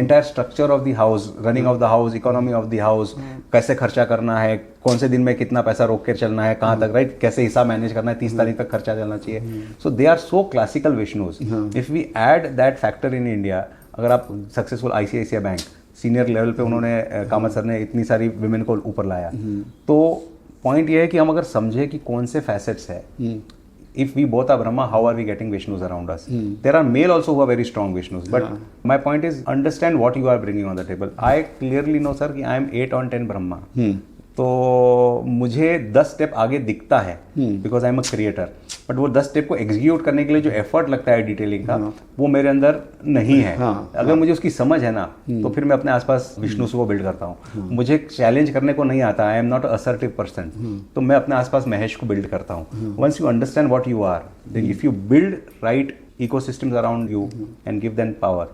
entire structure of the house, running of the house, economy of the house, कैसे खर्चा करना है, कौन से दिन में कितना पैसा रोक के चलना है, कहाँ तक, राइट, कैसे हिसाब मैनेज करना है, 30 तारीख तक खर्चा चलना चाहिए। So they are so classical Vishnus. If we add that factor in India, अगर आप successful ICICI bank senior level पे उन्होंने कामत सर ने इतनी सारी विमेन को ऊपर लाया, तो पॉइंट ये है कि हम अगर समझे कि कौन से फैसेट्स है, if we both are Brahma, how are we getting Vishnus around us? There are male also who are very strong Vishnus, but my point is understand what you are bringing on the table. I clearly know sir कि I am 8 on 10 Brahma, तो मुझे 10 step आगे दिखता है, because I am a creator, but वो 10 step को execute करने के लिए जो एफर्ट लगता है डिटेलिंग का, वो मेरे अंदर नहीं है। अगर मुझे उसकी समझ है ना, तो फिर मैं अपने आसपास विष्णु को बिल्ड करता हूँ। मुझे चैलेंज करने को नहीं आता, I am not assertive person, तो मैं अपने आसपास महेश को बिल्ड करता हूँ। Once you understand what you are, then if you build right ecosystems around you and give them power.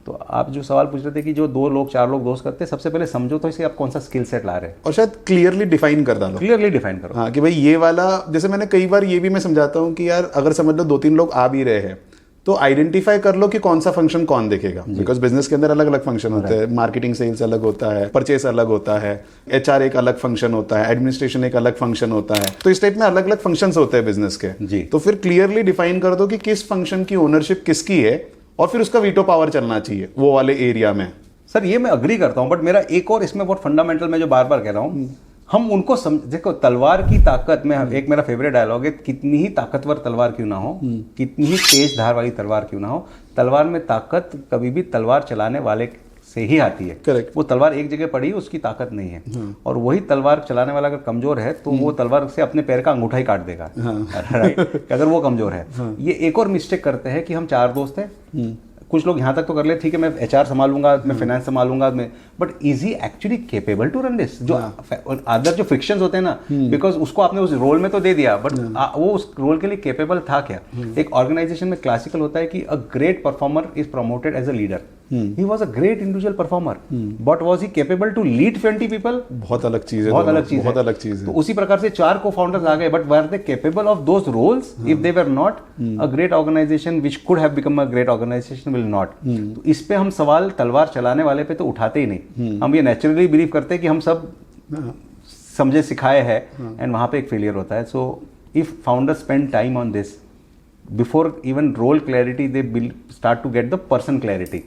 तो आप जो सवाल पूछ रहे थे कि जो 2 लोग 4 लोग दोस्त करते हैं, सबसे पहले समझो तो इसे आप कौन सा स्किल सेट ला रहे हैं, और शायद क्लियरली डिफाइन कर डालो, क्लियरली डिफाइन करो। हाँ, कि भाई ये वाला, जैसे मैंने कई बार ये भी मैं समझाता हूँ कि यार अगर समझ लो 2-3 लोग आ भी रहे हैं, तो आइडेंटिफाई कर लो कि कौन सा फंक्शन कौन देखेगा, बिकॉज बिजनेस के अंदर अलग अलग फंक्शन होते हैं, मार्केटिंग सेल्स अलग होता है, परचेस अलग होता है, HR एक अलग फंक्शन होता है, एडमिनिस्ट्रेशन एक अलग फंक्शन होता है, तो इस टाइप में अलग अलग फंक्शंस होते हैं बिजनेस के जी। तो फिर क्लियरली डिफाइन कर दो कि किस फंक्शन की ओनरशिप किसकी है, और फिर उसका वीटो पावर चलना चाहिए वो वाले एरिया में। सर ये मैं अग्री करता हूँ, बट मेरा एक और इसमें बहुत फंडामेंटल मैं जो बार बार कह रहा हूँ, हम उनको देखो, तलवार की ताकत में एक मेरा फेवरेट डायलॉग है, कितनी ही ताकतवर तलवार क्यों ना हो, कितनी ही तेज धार वाली तलवार क्यों ना हो, तलवार में ताकत कभी भी तलवार चलाने वाले से ही आती है। करेक्ट। वो तलवार एक जगह पड़ी, उसकी ताकत नहीं है, और वही तलवार चलाने वाला अगर कमजोर है, तो वो तलवार से अपने पैर का अंगूठा ही काट देगा, राइट, अगर वो कमजोर है। ये एक और मिस्टेक करते हैं कि हम 4 दोस्त हैं, कुछ लोग यहाँ तक तो कर ले, ठीक है मैं HR संभालूंगा, मैं फाइनेंस संभालूंगा, मैं, but is he actually capable to run this? जो अदर जो फ्रिक्शंस होते हैं ना, बिकॉज उसको आपने उस रोल में तो दे दिया, बट वो उस रोल के लिए केपेबल था क्या? एक ऑर्गेनाइजेशन में क्लासिकल होता है कि a great performer is promoted as a leader. He was a great individual performer, but was he capable to lead 20 people? बहुत अलग चीज है, बहुत अलग चीज है। तो उसी प्रकार से 4 co-founders आ गए, but were they capable of those roles? If they were not, a great organization which could have become a greट organization will not. तो इस पे हम सवाल तलवार चलाने वाले पे तो उठाते ही नहीं, हम ये नेचुरली बिलीव करते हैं कि हम सब समझे सिखाए हैं, एंड वहां पे एक फेलियर होता है। So if founders spend time on this, before even role clarity, they start to get the person clarity.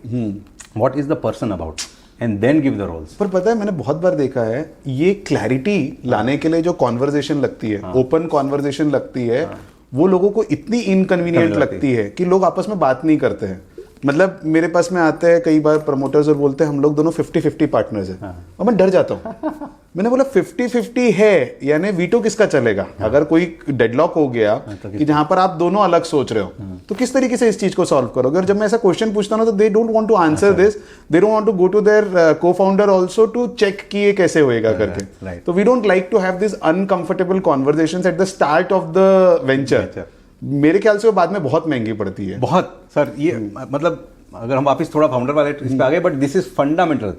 What is the person about? And then give the roles. पर पता है मैंने बहुत बार देखा है, ये क्लैरिटी लाने के लिए जो कॉन्वर्जेशन लगती है, ओपन कॉन्वर्जेशन लगती है, वो लोगों को इतनी इनकन्वीनियंट लगती है कि लोग आपस में बात नहीं करते हैं। मतलब मेरे पास में आते हैं कई बार प्रमोटर्स और बोलते हैं हम लोग दोनों 50-50 पार्टनर्स हैं, और मैं डर जाता हूँ मैंने बोला 50-50 है, यानी वीटो किसका चलेगा? अगर कोई डेडलॉक हो गया कि जहां पर आप दोनों अलग सोच रहे हो, तो किस तरीके से इस चीज को सॉल्व करोगे? और जब मैं ऐसा क्वेश्चन पूछता हूं तो they don't want to answer this, they don't want to go to their co-founder also to check कि ये कैसे होएगा करके। तो we don't like to have this uncomfortable conversations at the start of the venture. मेरे ख्याल से वो बाद में बहुत महंगी पड़ती है। बहुत सर, ये मतलब अगर हम वापस थोड़ा फाउंडर वाले इस पे आ गए, बट दिस इज फंडामेंटल।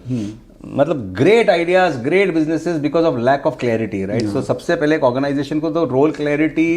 मतलब great ideas, great businesses because of lack of clarity, right? So सबसे पहले एक ऑर्गेनाइजेशन को तो role clarity,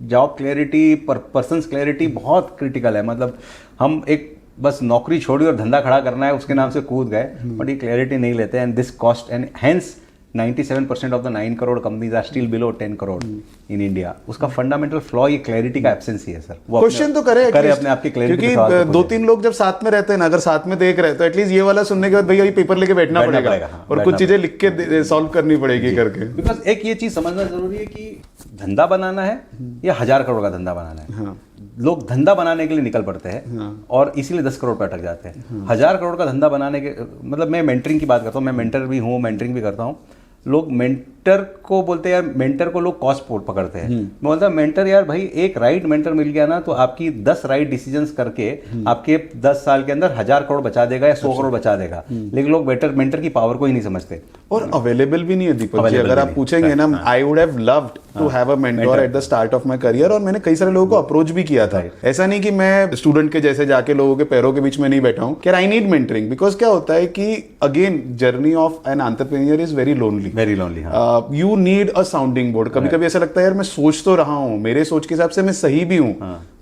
job clarity, persons clarity बहुत क्रिटिकल है। मतलब हम एक बस नौकरी छोड़ी और धंधा खड़ा करना है उसके नाम से कूद गए, बट ये क्लैरिटी नहीं लेते, and this cost, and hence 97% of the 9 crore companies are still below 10 crore in India. उसका फंडामेंटल फ्लॉ ये क्लैरिटी का एब्सेंस ही है सर। वो क्वेश्चन तो करे अपने आप की क्लैरिटी, क्योंकि 2-3 लोग जब साथ में रहते हैं ना, अगर साथ में देख रहे हैं तो एटलीस्ट ये वाला सुनने के बाद भैया ये पेपर लेके बैठना पड़ेगा और कुछ चीजें लिख के सॉल्व करनी पड़ेगी करके। बिकॉज एक ये चीज समझना जरूरी है कि धंधा बनाना है या 1000 करोड़ का धंधा बनाना है। हाँ। लोग धंधा बनाने के लिए निकल पड़ते हैं और इसीलिए 10 करोड़ पे अटक जाते हैं। 1000 करोड़ का धंधा बनाने के मतलब, मैं मेंटरिंग की बात करता हूँ, मैं मेंटर भी हूँ, मेंटरिंग भी करता हूँ। लोग मेंटर को बोलते हैं यार, मेंटर को लोग कॉस्ट पकड़ते हैं। मैं बोलता हूँ मेंटर यार भाई, एक राइट मेंटर मिल गया ना तो आपकी 10 राइट डिसीजंस करके आपके 10 साल के अंदर 1000 करोड़ बचा देगा या 100 करोड़ बचा देगा। लेकिन लोग मेंटर की पावर को ही नहीं समझते और अवेलेबल भी नहीं है दीपक जी। अगर आप पूछेंगे ना, I would have loved to have a mentor at the start of my career, और मैंने कई सारे लोगों को अप्रोच भी किया था। ऐसा नहीं कि मैं स्टूडेंट के जैसे जाके लोगों के पैरों के बीच में नहीं बैठा हूं कि आई नीड मेंटरिंग, बिकॉज क्या होता है कि again journey of an entrepreneur is very lonely, you need a sounding board. कभी कभी ऐसा लगता है यार मैं सोच तो रहा हूं, मेरे सोच के हिसाब से मैं सही भी हूं,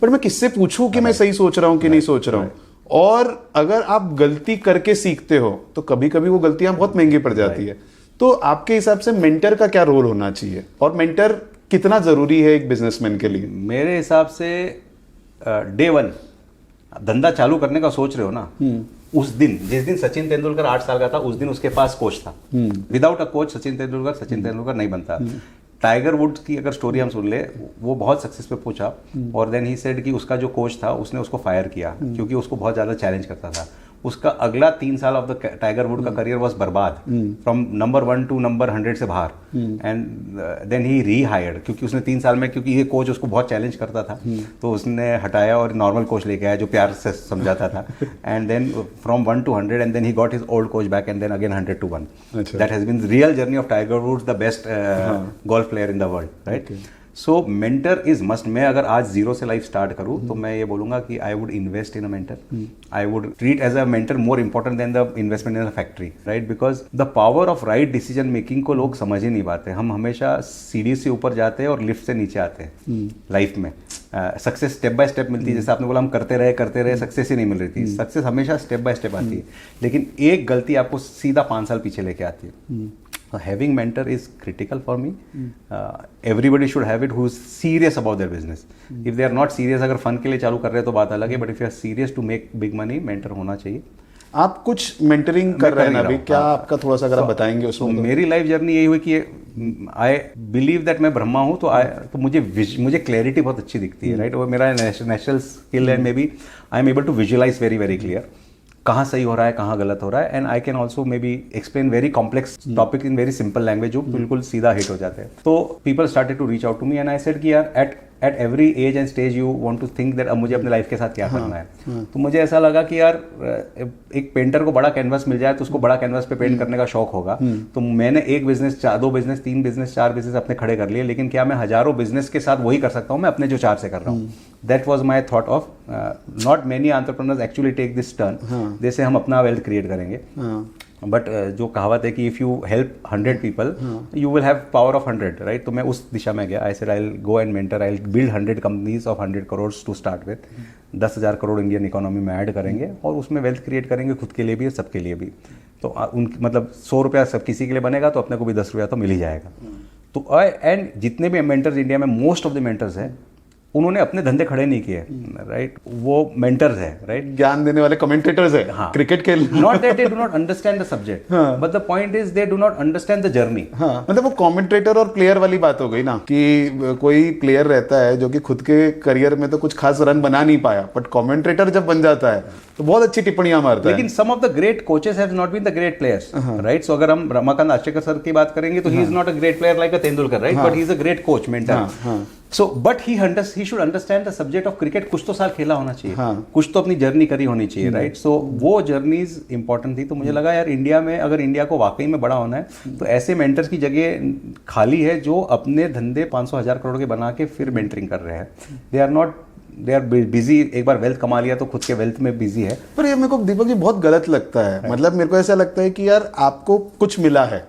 पर मैं किससे पूछूं कि मैं सही सोच रहा हूं कि नहीं सोच रहा हूं। और अगर आप गलती करके सीखते हो तो कभी कभी वो गलतियां बहुत महंगी पड़ जाती है। तो आपके हिसाब से मेंटर का क्या रोल होना चाहिए और मेंटर कितना जरूरी है एक बिजनेसमैन के लिए? मेरे हिसाब से डे 1 धंधा चालू करने का सोच रहे हो ना, उस दिन, जिस दिन सचिन तेंदुलकर 8 साल का था, उस दिन उसके पास कोच था। Without a coach Sachin Tendulkar नहीं बनता। टाइगर वुड्स की अगर स्टोरी हम सुन ले, वो बहुत सक्सेस पे पहुंचा और देन ही सेड कि उसका जो कोच था उसने उसको फायर किया क्योंकि उसको बहुत ज्यादा चैलेंज करता था। उसका अगला 3 साल ऑफ द टाइगर वुड का करियर वाज बर्बाद, फ्रॉम नंबर 1 टू नंबर 100 से बाहर। एंड देन ही रीहायर्ड, क्योंकि उसने 3 साल में, क्योंकि ये कोच उसको बहुत चैलेंज करता था, तो उसने हटाया और नॉर्मल कोच लेके आया जो प्यार से समझाता था। And then from 1 to 100 and then he got his old coach back and then again 100 to 1। That has been real journey of Tiger Woods, the best golf player in the world, right? So mentor is must. मैं अगर आज zero से life start करूं तो मैं ये बोलूंगा कि I would invest in a mentor. I would treat as a mentor more important than the investment in a factory, right? Because the power of right decision making को लोग समझ ही नहीं पाते। हम हमेशा सीढ़ी से ऊपर जाते हैं और लिफ्ट से नीचे आते हैं लाइफ में। सक्सेस स्टेप बाय स्टेप मिलती है, जैसे आपने बोला हम करते रहे सक्सेस ही नहीं मिल रही थी। सक्सेस हमेशा स्टेप बाय स्टेप आती है, लेकिन एक गलती आपको सीधा 5 साल पीछे लेके आती है। Having mentor is critical for me. Everybody should have it who is serious about their business. If they are not serious, अगर फन के लिए चालू कर रहे हैं तो बात अलग है, but if you are serious to make big money, mentor होना चाहिए। आप कुछ मेंटरिंग कर रहे हैं ना अभी, क्या आपका थोड़ा सा अगर आप बताएंगे उसमें? मेरी लाइफ जर्नी यही हुई कि आई बिलीव दैट मैं ब्रह्मा हूँ, तो मुझे क्लैरिटी बहुत अच्छी दिखती है, राइट? वो मेरा नेचुरल स्किल है। Maybe I am able to visualize very very clear कहाँ सही हो रहा है, कहाँ गलत हो रहा है, and I can also maybe explain very complex topic in very simple language जो बिल्कुल सीधा हिट हो जाते हैं। तो people started to reach out to me and I said कि यार at every age and stage you want to think that अब मुझे अपने लाइफ के साथ क्या करना है। तो मुझे ऐसा लगा कि यार एक पेंटर को बड़ा कैनवास मिल जाए तो उसको बड़ा कैनवास पे पेंट करने का शौक होगा। तो मैंने 1 बिजनेस, 2 बिजनेस, 3 बिजनेस, 4 बिजनेस अपने खड़े कर लिए, लेकिन क्या मैं हजारों बिजनेस के साथ वही कर सकता हूँ मैं अपने जो 4 से कर रहा हूँ? That was my thought of not many entrepreneurs actually take this turn, जैसे हम अपना वेल्थ क्रिएट करेंगे। बट जो कहावत है कि if you help 100 people you will have power of 100, right? तो मैं उस दिशा में गया। I said I will go and mentor, I will build 100 companies of 100 crore to start with. 10,000 crore Indian economy में ऐड करेंगे और उसमें वेल्थ क्रिएट करेंगे खुद के लिए भी और सबके लिए भी। तो उनकी मतलब 100 रुपया सब किसी के लिए बनेगा तो अपने को भी 10 रुपया तो मिल ही जाएगा। तो एंड जितने भी मेंटर्स इंडिया में, मोस्ट ऑफ द मेंटर्स हैं उन्होंने अपने धंधे खड़े नहीं किए, राइट, वो मेंटर्स है, राइट, ज्ञान देने वाले कमेंटेटर्स है, हाँ, क्रिकेट खेल, not that they do not understand the subject, but the point is they do not understand the journey. हाँ, मतलब वो कमेंटेटर और प्लेयर वाली बात हो गई ना, कि कोई प्लेयर रहता है जो कि खुद के करियर में तो कुछ खास रन बना नहीं पाया, बट कमेंटेटर जब बन जाता है तो बहुत अच्छी टिप्पणियां मारता है। लेकिन some of the great coaches have not been the great players, right, so अगर हम रमाकांत आचरेकर सर की बात करेंगे तो he is not a great player like a Tendulkar, right, but he is a great coach, mentor. So but he should understand the subject of cricket, कुछ तो साल खेला होना चाहिए, कुछ तो अपनी जर्नी करी होनी चाहिए, राइट, सो वो जर्नीज इंपॉर्टेंट थी। तो मुझे लगा यार इंडिया में, अगर इंडिया को वाकई में बड़ा होना है तो ऐसे मेंटर्स की जगह खाली है जो अपने धंधे 500,000 करोड़ के बना के फिर मेंटरिंग कर रहे हैं। दे आर बिजी, एक बार वेल्थ कमा लिया तो खुद के वेल्थ में बिजी है। पर ये मेरे को दीपक जी बहुत गलत लगता है, मतलब मेरे को ऐसा लगता है कि यार आपको कुछ मिला है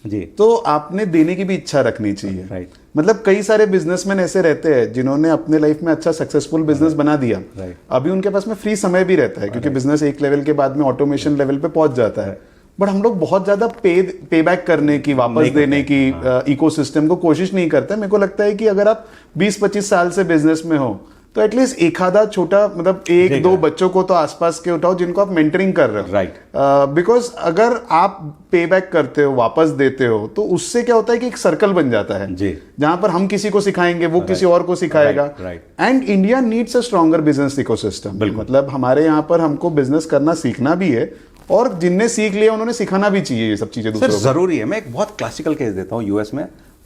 जी, तो आपने देने की भी इच्छा रखनी चाहिए, राइट। मतलब कई सारे बिजनेसमैन ऐसे रहते हैं जिन्होंने अपने लाइफ में अच्छा सक्सेसफुल बिजनेस बना दिया, राइट। अभी उनके पास में फ्री समय भी रहता है क्योंकि बिजनेस एक लेवल के बाद में ऑटोमेशन लेवल पे पहुंच जाता है, बट हम लोग बहुत ज्यादा पे बैक करने की, वापस देने की इकोसिस्टम को कोशिश नहीं करते। मेरे को लगता है कि अगर आप 20-25 साल से बिजनेस में हो तो एटलीस्ट एक आधा छोटा, मतलब एक दो बच्चों को तो आसपास के उठाओ जिनको आप मेंटरिंग कर रहे हो, राइट, बिकॉज अगर आप पे बैक करते हो, वापस देते हो, तो उससे क्या होता है कि एक सर्कल बन जाता है जी, जहां पर हम किसी को सिखाएंगे, वो किसी और को सिखाएगा, and India needs a stronger business ecosystem. मतलब हमारे यहाँ पर हमको बिजनेस करना सीखना भी है, और जिनने सीख लिया उन्होंने सिखाना भी चाहिए ये सब चीजें दूसरों को। जरूरी है। मैं एक बहुत क्लासिकल केस देता हूँ। यूएस में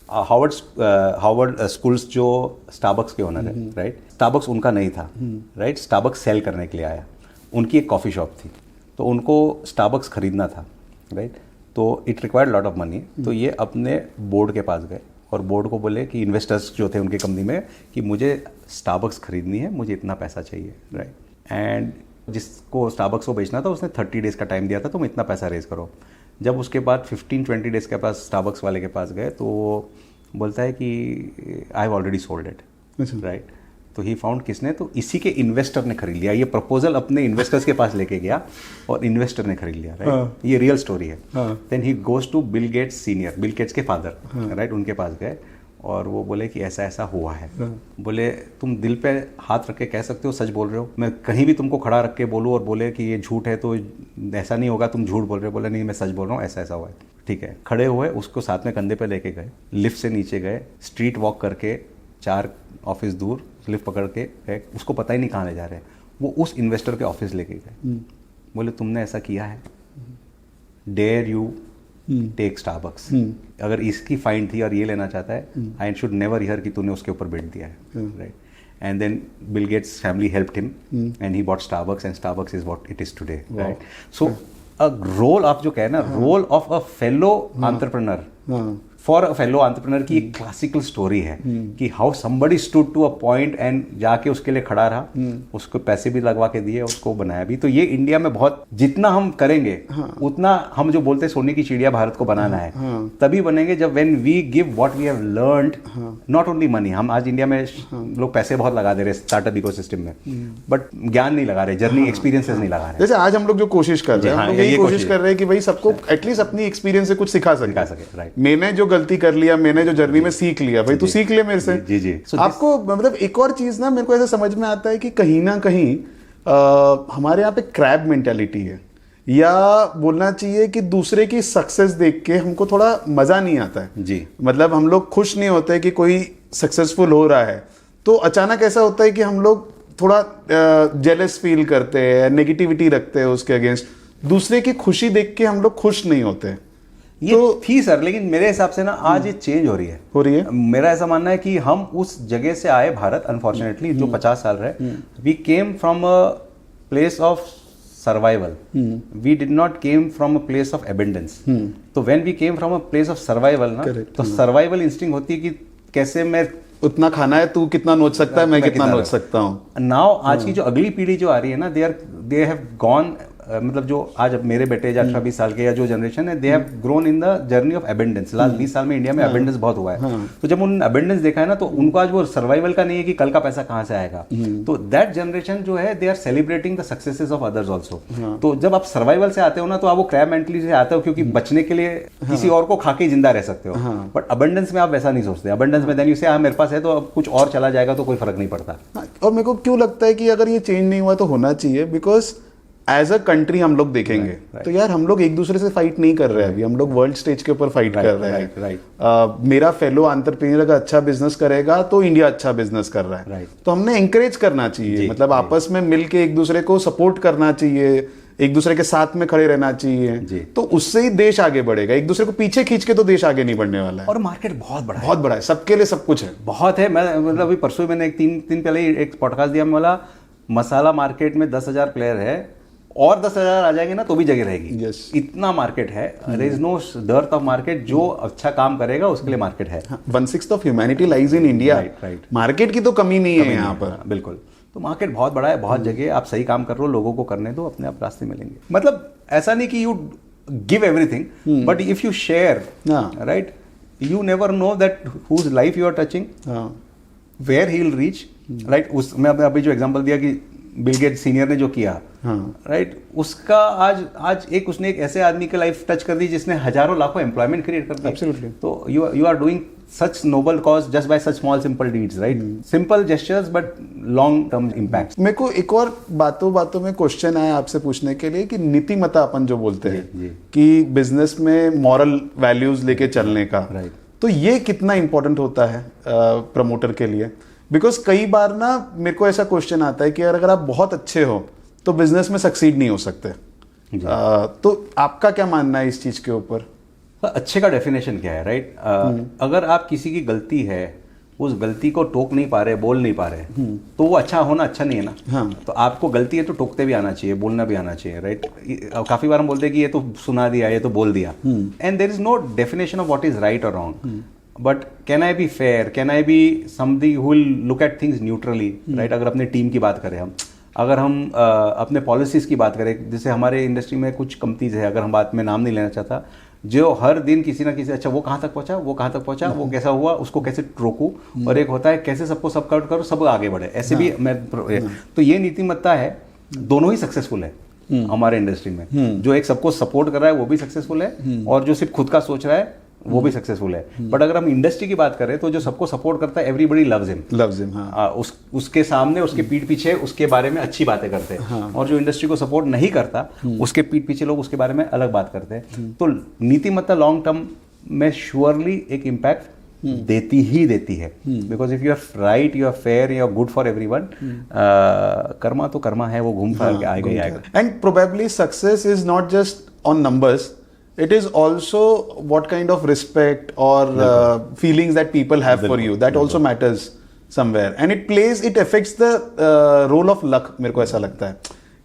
हार्वर्ड स्कूल्स जो स्टारबक्स के ओनर है, राइट, स्टारबक्स उनका नहीं था, राइट, स्टारबक्स सेल करने के लिए आया, उनकी एक कॉफ़ी शॉप थी, तो उनको स्टारबक्स खरीदना था, राइट, तो it required lot of money. तो ये अपने बोर्ड के पास गए और बोर्ड को बोले कि इन्वेस्टर्स जो थे उनकी कंपनी में कि मुझे स्टारबक्स खरीदनी है, मुझे इतना पैसा चाहिए, राइट, एंड जिसको स्टारबक्स को बेचना था उसने 30 डेज का टाइम दिया था, तुम इतना पैसा रेज करो। जब उसके बाद 15-20 डेज के पास स्टारबक्स वाले के पास गए तो वो बोलता है कि I have already sold it, right, तो ही फाउंड किसने, तो इसी के इन्वेस्टर ने खरीद लिया। ये प्रपोजल अपने इन्वेस्टर्स के पास लेके गया और इन्वेस्टर ने खरीद लिया, राइट, ये रियल स्टोरी है। Then he goes to Bill Gates senior, Bill Gates के फादर, राइट, उनके पास गए और वो बोले कि ऐसा ऐसा हुआ है। बोले तुम दिल पे हाथ रख के कह सकते हो सच बोल रहे हो, मैं कहीं भी तुमको खड़ा रख के बोलूँ और बोले कि ये झूठ है तो ऐसा नहीं होगा, तुम झूठ बोल रहे हो। बोले नहीं, मैं सच बोल रहा हूँ, ऐसा ऐसा हुआ है। ठीक है, खड़े हुए, उसको साथ में कंधे पे लेके गए, लिफ्ट से नीचे गए, स्ट्रीट वॉक करके 4 ऑफिस दूर लिफ्ट पकड़ के गए, उसको पता ही नहीं कहाँ ले जा रहे, वो उस इन्वेस्टर के ऑफिस लेके गए। बोले तुमने ऐसा किया है, डेयर यू टेक स्टारबक्स, अगर इसकी फाइन थी और ये लेना चाहता है, आई शुड नेवर हियर कि तूने उसके ऊपर बिड दिया है, right. And then Bill Gates family helped him and he bought Starbucks and Starbucks is what it is today, right. So a role, आप जो कहे ना, role of a fellow entrepreneur for a fellow entrepreneur की एक classical story है कि how somebody stood to a point and जाके उसके लिए खड़ा रहा, उसको पैसे भी लगवा के दिए, उसको बनाया भी। तो ये इंडिया में बहुत, जितना हम करेंगे उतना, हम जो बोलते हैं सोने की चिड़िया भारत को बनाना है, तभी बनेंगे जब when we give what we have learned, not only money. हम आज इंडिया में लोग पैसे बहुत लगा दे रहे स्टार्टअप इकोसिस्टम में, बट ज्ञान नहीं लगा रहे, जर्नी एक्सपीरियंसेस नहीं लगा रहे। जैसे आज हम लोग जो कोशिश कर रहे हैं, हम लोग यही कोशिश कर रहे हैं कि भाई सबको एटलीस्ट अपनी एक्सपीरियंस से कुछ सिखा सके, राइट। मैंने जो गलती कर लिया, मैंने जो जर्नी में सीख लिया, भाई तू सीख ले मेरे से। जी जी। आपको मतलब एक और चीज ना मेरे को ऐसा समझ में आता है कि कहीं ना कहीं हमारे यहाँ पे क्रैब मेंटालिटी है, या बोलना चाहिए कि दूसरे की सक्सेस देख के हमको थोड़ा मजा नहीं आता है जी। मतलब हम लोग खुश नहीं होते कि कोई सक्सेसफुल हो रहा है, तो अचानक ऐसा होता है कि हम लोग थोड़ा जेलस फील करते हैं, नेगेटिविटी रखते हैं उसके अगेंस्ट। दूसरे की खुशी देख के हम लोग खुश नहीं होते। ये तो थी सर, लेकिन मेरे हिसाब से ना आज ये चेंज हो रही है। मेरा ऐसा मानना है कि हम उस जगह से आए, भारत, अनफॉर्चुनेटली जो 50 साल रहे, we came from a place of survival, we did not came from a place of abundance. तो when we came from a place of survival ना, तो सर्वाइवल इंस्टिंक्ट होती है कि कैसे मैं, उतना खाना है, तू कितना नोच सकता है, मैं कितना नोच सकता हूँ। नाउ आज की जो अगली पीढ़ी जो आ रही है ना, दे हैव गॉन मतलब जो आज अब मेरे बेटे जो 18-20 साल के या जो जनरेशन है, they have grown in the journey of abundance. Last 20 साल में इंडिया में एबेंडेंस बहुत हुआ है। तो जब उन्होंने एबेंडेंस देखा है ना, तो उनको आज वो सर्वाइवल का नहीं है कि कल का पैसा कहाँ से आएगा। तो दैट जनरेशन जो है, they are celebrating the successes of others also. तो जब आप सर्वाइवल से आते हो ना, तो आप वो क्रैब मेंटलिटी से आते हो, क्योंकि बचने के लिए किसी और को खा के जिंदा रह सकते हो। बट अबंडेंस में आप वैसा नहीं सोचते। अबंडेंस में देन यू से हाँ मेरे पास है, तो अब कुछ और चला जाएगा तो कोई फर्क नहीं पड़ता। और मेरे को क्यों लगता है कि अगर ये चेंज नहीं हुआ तो होना चाहिए, बिकॉज एज अ कंट्री हम लोग देखेंगे तो यार हम लोग एक दूसरे से फाइट नहीं कर रहे हैं अभी, हम लोग वर्ल्ड स्टेज के ऊपर फाइट कर रहे हैं। मेरा फेलो एंटरप्रेन्योर अगर अच्छा बिजनेस करेगा तो इंडिया अच्छा बिजनेस कर रहा है, तो हमने एंकरेज करना चाहिए, मतलब आपस में मिलके एक दूसरे को सपोर्ट करना चाहिए, एक दूसरे के साथ में खड़े रहना चाहिए, तो उससे ही देश आगे बढ़ेगा। एक दूसरे को पीछे खींच के तो देश आगे नहीं बढ़ने वाला है। और मार्केट बहुत बड़ा है, बहुत बड़ा है, सबके लिए सब कुछ है, बहुत है। मैं मतलब अभी परसों मैंने एक 3 दिन पहले एक पॉडकास्ट दिया, मैं बोला मसाला मार्केट में 10,000 प्लेयर है और 10,000 आ जाएंगे ना तो भी जगह रहेगी। इतना मार्केट है, there is no dearth of market. जो अच्छा काम करेगा उसके लिए मार्केट है। 1/6 of humanity lies in India. Market की तो कमी नहीं है यहाँ पर, बिल्कुल। तो मार्केट बहुत बड़ा है, बहुत जगह। आप सही काम कर रहे हो, लोगों को करने दो, अपने आप रास्ते मिलेंगे। मतलब ऐसा नहीं कि you give everything, but if you share, right, you never know that whose life you are touching, where he will reach, right. मैं अभी जो एग्जांपल दिया कि बिल गेट्स सीनियर ने जो किया, राइट, उसका आज उसने एक ऐसे आदमी की लाइफ टच कर दी जिसने हजारों लाखों एम्प्लॉयमेंट क्रिएट कर दी। एब्सोल्युटली। तो you are doing such noble cause just by such small simple deeds, right? Simple gestures but long term impacts. मेरे को एक और बातों में क्वेश्चन आया आपसे पूछने के लिए कि नीतिमत्ता अपन जो बोलते हैं कि बिजनेस में मॉरल वैल्यूज लेके चलने का, तो ये कितना इंपॉर्टेंट होता है प्रमोटर के लिए? बिकॉज कई बार ना मेरे को ऐसा क्वेश्चन आता है कि अगर आप बहुत अच्छे हो तो बिजनेस में सक्सीड नहीं हो सकते। तो आपका क्या मानना है इस चीज के ऊपर? अच्छे का डेफिनेशन क्या है, राइट? अगर आप किसी की गलती है, उस गलती को टोक नहीं पा रहे, बोल नहीं पा रहे, तो वो अच्छा होना अच्छा नहीं है ना। तो आपको गलती है तो टोकते भी आना चाहिए, बोलना भी आना चाहिए, राइट? काफी बार हम बोलते हैं कि ये तो सुना दिया, ये तो बोल दिया, and there is no definition of what is right और wrong. But can I be fair, can I be somebody who will look at things neutrally, right? अगर अपने टीम की बात करें, अगर हम अपने पॉलिसीज की बात करें, जैसे हमारे इंडस्ट्री में कुछ कंपनीज है, अगर हम बात में नाम नहीं लेना चाहता, जो हर दिन किसी ना किसी, अच्छा वो कहाँ तक पहुंचा, वो कहाँ तक पहुंचा, वो कैसा हुआ, उसको कैसे रोकूं, और एक होता है कैसे सबको सब कट करो, सब आगे बढ़े, ऐसे भी मैं। तो ये नीतिमत्ता है, दोनों ही सक्सेसफुल है हमारे इंडस्ट्री में। जो एक सबको सपोर्ट कर रहा है वो भी सक्सेसफुल है, और जो सिर्फ खुद का सोच रहा है वो भी सक्सेसफुल है। बट अगर हम इंडस्ट्री की बात करें तो जो सबको सपोर्ट करता है, एवरीबडी लव्स हिम। उसके सामने, उसके पीठ पीछे उसके बारे में अच्छी बातें करते हैं, और जो इंडस्ट्री को सपोर्ट नहीं करता उसके पीठ पीछे लोग उसके बारे में अलग बात करते हैं। तो नीतिमत्ता लॉन्ग टर्म में श्योरली एक इम्पैक्ट देती है, because if you are right, you are fair, you are good for everyone, karma तो कर्मा है, वो घूम फिर के आएगा ही आएगा। And probably success is not just on numbers, it is also what kind of respect or feelings that people have for you, that also matters somewhere, and it affects the role of luck। मेरे को ऐसा लगता है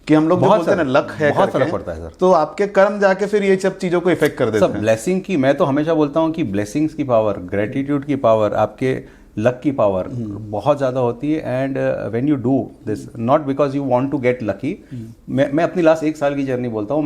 कि हम लोग जो बोलते हैं ना लक है, बहुत फर्क पड़ता है सर। तो आपके कर्म जाके फिर ये सब चीजों को इफेक्ट कर देते हैं। ब्लेसिंग की, मैं तो हमेशा बोलता हूँ कि ब्लेसिंग्स की पावर, ग्रेटिट्यूड की पावर, आपके लक की पावर बहुत ज़्यादा होती है। And when you do this not because you want to get lucky, मैं अपनी लास्ट 1 साल की जर्नी बोलता हूँ,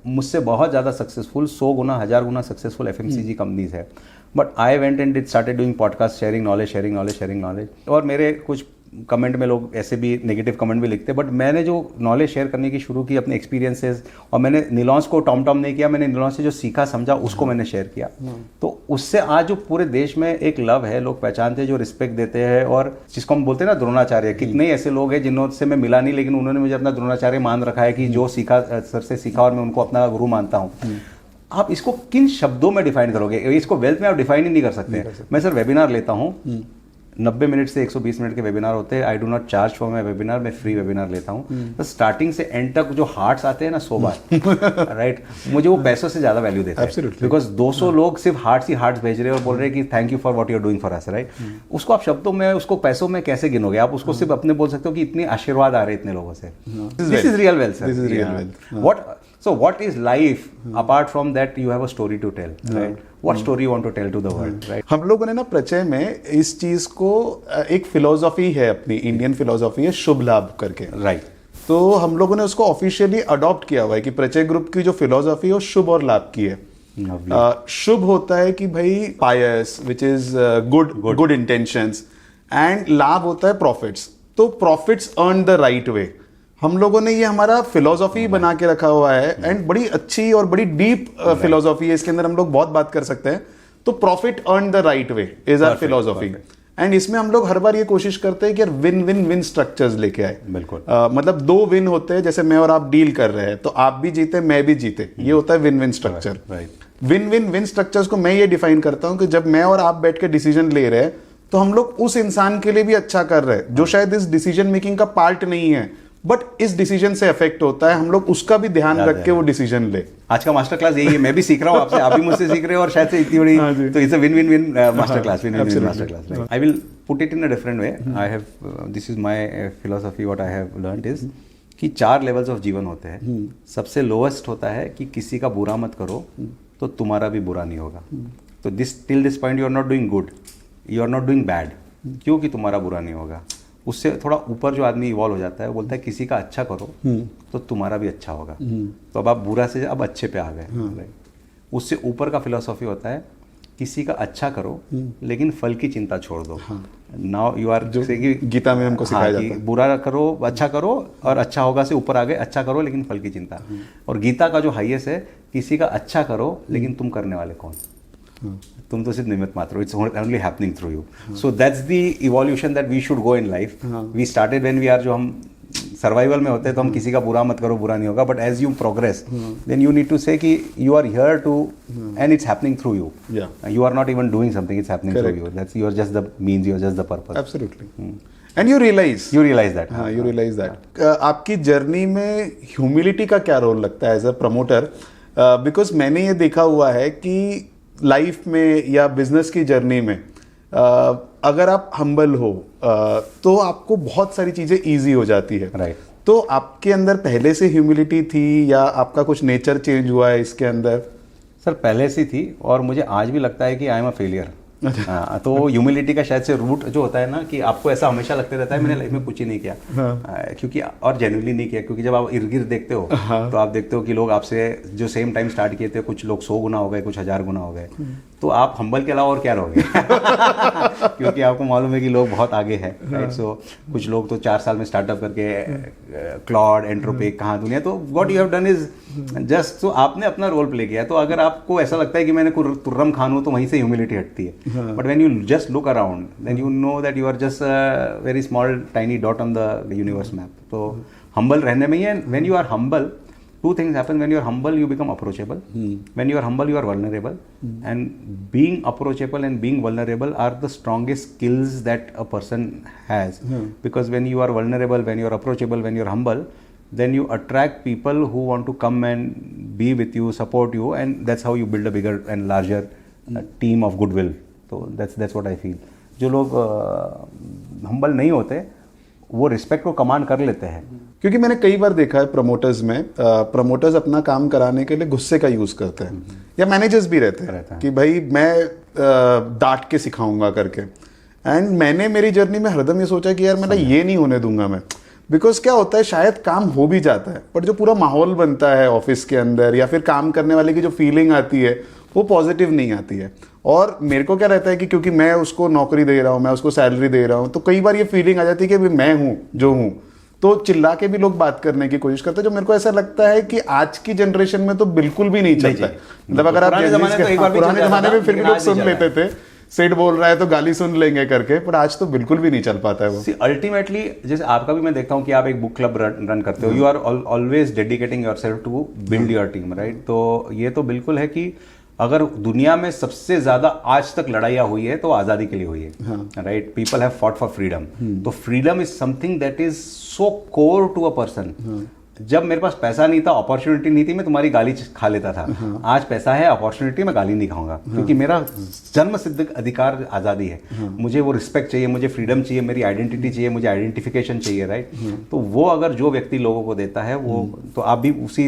मुझसे बहुत ज़्यादा सक्सेसफुल, 100 गुना 1000 गुना सक्सेसफुल FMCG कंपनीज है। But I went and started doing podcast, sharing knowledge. और मेरे कुछ कमेंट में लोग ऐसे भी नेगेटिव कमेंट भी लिखते हैं, बट मैंने जो नॉलेज शेयर करने की शुरू की, अपने एक्सपीरियंसेस, और मैंने नीलॉन्स को टॉम नहीं किया, मैंने नीलॉन्स से जो सीखा समझा उसको मैंने शेयर किया। तो उससे आज जो पूरे देश में एक लव है, लोग पहचानते हैं, जो रिस्पेक्ट देते हैं, और जिसको हम बोलते हैं ना द्रोणाचार्य, कितने ऐसे लोग हैं जिनसे मैं मिला नहीं, लेकिन उन्होंने मुझे अपना द्रोणाचार्य मान रखा है कि जो सीखा सर से सीखा, और मैं उनको अपना गुरु मानता हूँ। आप इसको किन शब्दों में डिफाइन करोगे? इसको वेल्थ में आप डिफाइन ही नहीं कर सकते। मैं सर वेबिनार लेता हूँ, 90 मिनट से 120 मिनट के वेबिनार होते हैं। I do not charge for my webinar, मैं फ्री वेबिनार लेता हूँ। तो स्टार्टिंग से एंड तक जो हार्ट्स आते हैं ना 100 बार, राइट, मुझे वो पैसों से ज्यादा वैल्यू देता है, बिकॉज 200 लोग सिर्फ हार्ट्स भेज रहे हैं और बोल रहे हैं कि thank you for what you are doing for us, right. उसको आप शब्दों में, उसको पैसों में कैसे गिनोगे? आप उसको सिर्फ अपने बोल सकते हो कि इतने आशीर्वाद आ रहे हैं इतने लोगों से। This is real wealth sir. So what is life apart from that? You have a story to tell, right? What story you want to tell to the world, right? हम लोगों ने ना प्रचय में इस चीज को, एक फिलोसॉफी है अपनी, इंडियन फिलोसॉफी है शुभ लाभ करके, राइट। तो हम लोगों ने उसको ऑफिशियली अडॉप्ट किया हुआ है कि प्रचय ग्रुप की जो फिलोसॉफी है वो शुभ और लाभ की है। शुभ होता है कि भाई पायस, which is good intentions, and लाभ होता है प्रॉफिट्स। तो profits earn the right way. हम लोगों ने ये हमारा फिलोसॉफी बना के रखा हुआ है, एंड बड़ी अच्छी और बड़ी डीप फिलोसॉफी है, इसके अंदर हम लोग बहुत बात कर सकते हैं। तो profit earn the right way is our philosophy, and इसमें हम लोग हर बार ये कोशिश करते हैं कि यार विन विन विन स्ट्रक्चर्स लेके आए। बिल्कुल। मतलब 2 विन होते हैं, जैसे मैं और आप डील कर रहे हैं तो आप भी जीते मैं भी जीते, ये होता है win win structure. Win win win structures को मैं ये डिफाइन करता हूं कि जब मैं और आप बैठ के डिसीजन ले रहे हैं तो हम लोग उस इंसान के लिए भी अच्छा कर रहे हैं जो शायद इस डिसीजन मेकिंग का पार्ट नहीं है, बट इस डिसीजन से अफेक्ट होता है। हम लोग उसका भी ध्यान रख के वो डिसीजन ले। आज का मास्टर क्लास यही है, मैं भी सीख रहा हूँ आपसे, आप भी मुझसे सीख रहे हो, और शायद से इतनी बड़ी, तो it's a win win win master class, win win win master class. I will put it in a different way. I have, this is my philosophy, what I have learned is कि 4 levels of जीवन होते हैं। सबसे lowest होता है कि किसी का बुरा मत करो तो तुम्हारा भी बुरा नहीं होगा। तो this till this point you are not doing good, you are not doing bad, क्योंकि तुम्हारा बुरा नहीं होगा। उससे थोड़ा ऊपर जो आदमी इवॉल्व हो जाता है, बोलता है किसी का अच्छा करो तो तुम्हारा भी अच्छा होगा। तो अब आप बुरा से अब अच्छे पे आ गए। उससे ऊपर का फिलोसॉफी होता है किसी का अच्छा करो लेकिन फल की चिंता छोड़ दो। नाउ यू आर, जैसे कि गीता में हमको सिखाया जाता है, बुरा करो, अच्छा करो और अच्छा होगा से ऊपर आ गए, अच्छा करो लेकिन फल की चिंता। और गीता का जो हाईएस्ट है, किसी का अच्छा करो लेकिन तुम करने वाले कौन, तुम तो सिर्फ निमित्त मात्र हो, it's only happening through you. So that's the evolution that we should go in life. We started when we are, जो हम सर्वाइवल में होते हैं तो हम किसी का बुरा मत करो, बुरा नहीं होगा, but as you progress then you need to say कि you are here to, and it's happening through you. You are not even doing something, it's happening through you. That's, you are just the means, you are just the purpose. Absolutely. And you realise that. हाँ, you realise that. आपकी journey में humility का क्या role लगता है as a promoter? Because मैंने ये देखा हुआ है कि लाइफ में या बिजनेस की जर्नी में अगर आप हम्बल हो तो आपको बहुत सारी चीजें इजी हो जाती है। राइट। तो आपके अंदर पहले से ह्यूमिलिटी थी या आपका कुछ नेचर चेंज हुआ है इसके अंदर? सर पहले से थी, और मुझे आज भी लगता है कि आई एम अ फेलियर। हाँ, तो ह्यूमिलिटी का शायद से रूट जो होता है ना, कि आपको ऐसा हमेशा लगते रहता है मैंने लाइफ में कुछ ही नहीं किया। क्योंकि, और जेन्युइनली नहीं किया, क्योंकि जब आप इर्द गिर्द देखते हो तो आप देखते हो कि लोग आपसे जो सेम टाइम स्टार्ट किए थे, कुछ लोग 100 गुना हो गए, कुछ 1000 गुना हो गए। तो आप हम्बल के अलावा और क्या रहोगे? क्योंकि आपको मालूम है कि लोग बहुत आगे हैं, राइट? सो कुछ लोग तो 4 साल में स्टार्टअप करके क्लॉड, एंट्रोपिक, कहाँ दुनिया। तो what you have done is just, तो आपने अपना रोल प्ले किया। तो अगर आपको ऐसा लगता है कि मैंने तुर्रम खान हूँ, तो वहीं से ह्यूमिलिटी हटती है। But when you just look around then you know that you are just very small tiny dot on the universe map. तो हम्बल रहने में ही है। When you are humble, two things happen. When you are humble, you become approachable. When you are humble, you are vulnerable. And being approachable and being vulnerable are the strongest skills that a person has. Because when you are vulnerable, when you are approachable, when you are humble, then you attract people who want to come and be with you, support you, and that's how you build a bigger and larger team of goodwill. So that's what I feel. जो लोग humble नहीं होते, वो respect को command कर लेते हैं। क्योंकि मैंने कई बार देखा है प्रमोटर्स में, प्रमोटर्स अपना काम कराने के लिए गुस्से का यूज करते हैं, या मैनेजर्स भी रहते हैं कि भाई मैं डांट के सिखाऊंगा करके। एंड मैंने मेरी जर्नी में हरदम ये सोचा कि यार मैं ये नहीं होने दूंगा मैं। बिकॉज क्या होता है, शायद काम हो भी जाता है, बट जो पूरा माहौल बनता है ऑफिस के अंदर या फिर काम करने वाले की जो फीलिंग आती है वो पॉजिटिव नहीं आती है। और मेरे को क्या रहता है कि क्योंकि मैं उसको नौकरी दे रहा हूँ, मैं उसको सैलरी दे रहा हूँ, तो कई बार ये फीलिंग आ जाती है कि मैं हूँ जो हूँ। तो चिल्ला के भी लोग बात करने की कोशिश करते हैं, जो मेरे को ऐसा लगता है कि आज की जनरेशन में तो बिल्कुल भी नहीं चलता। मतलब अगर आप पुराने जमाने में फिर भी लोग सुन लेते थे, सेठ बोल रहा है तो गाली सुन लेंगे करके, पर आज तो बिल्कुल भी नहीं चल पाता है वो। अल्टीमेटली जैसे आपका भी मैं देखता हूँ कि आप एक बुक क्लब रन करते हो, you are always dedicating yourself to build your team, right? तो ये तो बिल्कुल है कि अगर दुनिया में सबसे ज्यादा आज तक लड़ाइयाँ हुई है तो आज़ादी के लिए हुई है, right? People have fought for freedom. तो freedom is something that is so core to a person. जब मेरे पास पैसा नहीं था, अपॉर्चुनिटी नहीं थी, मैं तुम्हारी गाली खा लेता था। आज पैसा है, अपॉर्चुनिटी, मैं गाली नहीं खाऊंगा, क्योंकि मेरा जन्म सिद्ध अधिकार आज़ादी है। मुझे वो रिस्पेक्ट चाहिए, मुझे फ्रीडम चाहिए, मेरी आइडेंटिटी चाहिए, मुझे आइडेंटिफिकेशन चाहिए, राइट? तो वो अगर जो व्यक्ति लोगों को देता है वो, तो आप भी उसी,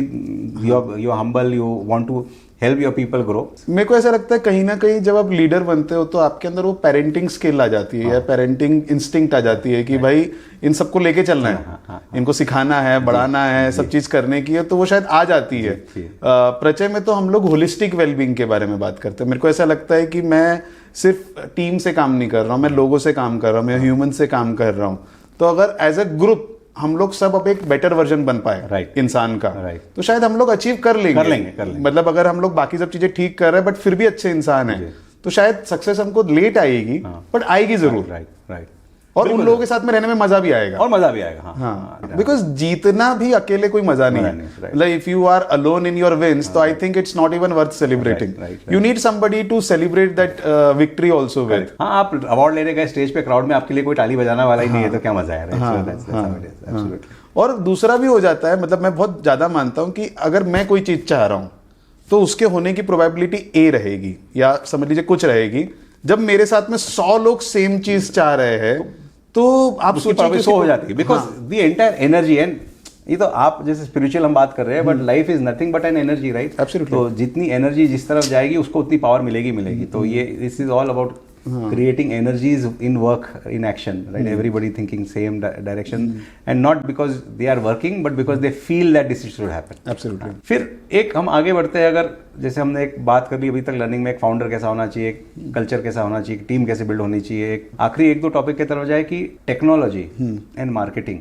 you are humble, you want to help your people grow. मेरे को ऐसा लगता है कहीं ना कहीं जब आप लीडर बनते हो तो आपके अंदर वो पेरेंटिंग स्किल आ जाती है या पेरेंटिंग इंस्टिंक्ट आ जाती है कि भाई इन सबको लेके चलना है, इनको सिखाना है, बढ़ाना है, सब चीज करने की है, तो वो शायद आ जाती है। प्रचय में तो हम लोग होलिस्टिक वेलबींग के बारे में बात करते हैं। मेरे को ऐसा लगता है कि मैं सिर्फ टीम से काम नहीं कर रहा हूँ, मैं लोगों से काम कर रहा हूँ, मैं ह्यूमन से काम कर रहा हूँ। तो अगर एज अ ग्रुप हम लोग सब अब एक बेटर वर्जन बन पाए इंसान का, तो शायद हम लोग अचीव कर लेंगे। मतलब अगर हम लोग बाकी सब चीजें ठीक कर रहे हैं बट फिर भी अच्छे इंसान है, तो शायद सक्सेस हमको लेट आएगी बट आएगी जरूर। और उन लोगों के साथ में रहने में मजा भी आएगा। हाँ, बिकॉज जीतना भी अकेले कोई मजा नहीं है। Like if you are alone in your wins, तो I think it's not even worth celebrating. You need somebody to celebrate that victory also with. हाँ, आप अवार्ड लेने गए स्टेज पे, क्राउड में आपके लिए कोई ताली बजाना वाला ही नहीं है, तो क्या मजा है। और दूसरा भी हो जाता है, मतलब मैं बहुत ज्यादा मानता हूँ कि अगर मैं कोई चीज चाह रहा हूँ तो उसके होने की प्रोबेबिलिटी ए रहेगी, या समझ लीजिए कुछ रहेगी। जब मेरे साथ में 100 लोग सेम चीज चाह रहे हैं तो आप सोचिए हो जाती है, because the entire energy. And ये तो आप जैसे स्पिरिचुअल हम बात कर रहे हैं, but life is nothing but an energy, right? तो जितनी एनर्जी जिस तरफ जाएगी उसको उतनी पावर मिलेगी। तो ये this is all about creating energies in work, in action, right? Everybody thinking same direction, and not because they are working but because they feel that this should happen. Absolutely. फिर एक हम आगे बढ़ते हैं, अगर जैसे हमने एक बात कर ली अभी तक लर्निंग में, एक फाउंडर कैसा होना चाहिए, एक कल्चर कैसा होना चाहिए, टीम कैसे बिल्ड होनी चाहिए, एक आखिरी 1-2 टॉपिक की तरफ जाए कि technology and marketing,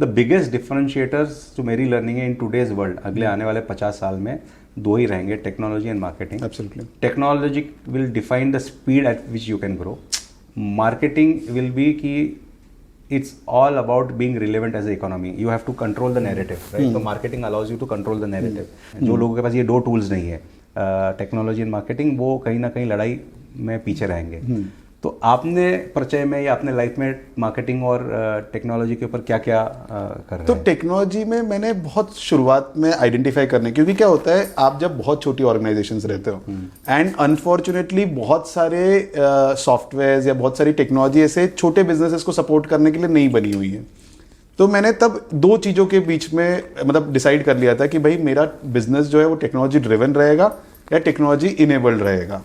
the biggest differentiators जो मेरी लर्निंग है इन टूडेज वर्ल्ड, अगले आने वाले 50 साल में 2 ही रहेंगे, technology and marketing. Absolutely. Technology will define the speed at which you can grow. Marketing will be कि it's all about being relevant as an economy. You have to control the narrative, right? So marketing allows you to control the narrative. जो लोगों के पास ये 2 tools नहीं है, technology and marketing, वो कहीं ना कहीं लड़ाई में पीछे रहेंगे। तो आपने परिचय में या अपने लाइफ में मार्केटिंग और टेक्नोलॉजी के ऊपर क्या क्या कर रहे हैं? तो टेक्नोलॉजी में मैंने बहुत शुरुआत में आइडेंटिफाई करने, क्योंकि क्या होता है, आप जब बहुत छोटी ऑर्गेनाइजेशंस रहते हो एंड अनफॉर्चुनेटली बहुत सारे सॉफ्टवेयर या बहुत सारी टेक्नोलॉजी ऐसे छोटे बिजनेसेस को सपोर्ट करने के लिए नहीं बनी हुई है। तो मैंने तब 2 चीज़ों के बीच में मतलब डिसाइड कर लिया था कि भाई मेरा बिजनेस जो है वो टेक्नोलॉजी ड्रिवन रहेगा या टेक्नोलॉजी इनेबल्ड रहेगा।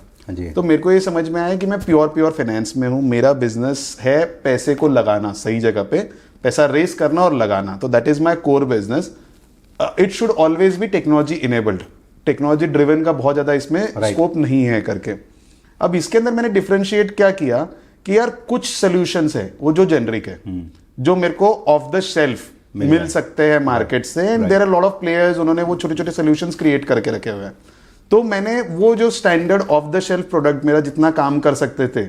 तो मेरे को ये समझ में आया कि मैं प्योर फाइनेंस में हूँ, मेरा बिजनेस है पैसे को लगाना, सही जगह पे पैसा रेस करना और लगाना, तो that is my core business. It should always be technology enabled, technology driven का बहुत ज्यादा इसमें स्कोप नहीं है करके। अब इसके अंदर मैंने डिफरेंशिएट क्या किया कि यार कुछ सोल्यूशंस है वो जो जेनरिक है, जो मेरे को ऑफ द शेल्फ मिल सकते हैं मार्केट से, and there are lot of players, उन्होंने वो छोटे छोटे सोल्यूशंस क्रिएट करके रखे हुए हैं। तो मैंने वो जो standard of the shelf product मेरा जितना काम कर सकते थे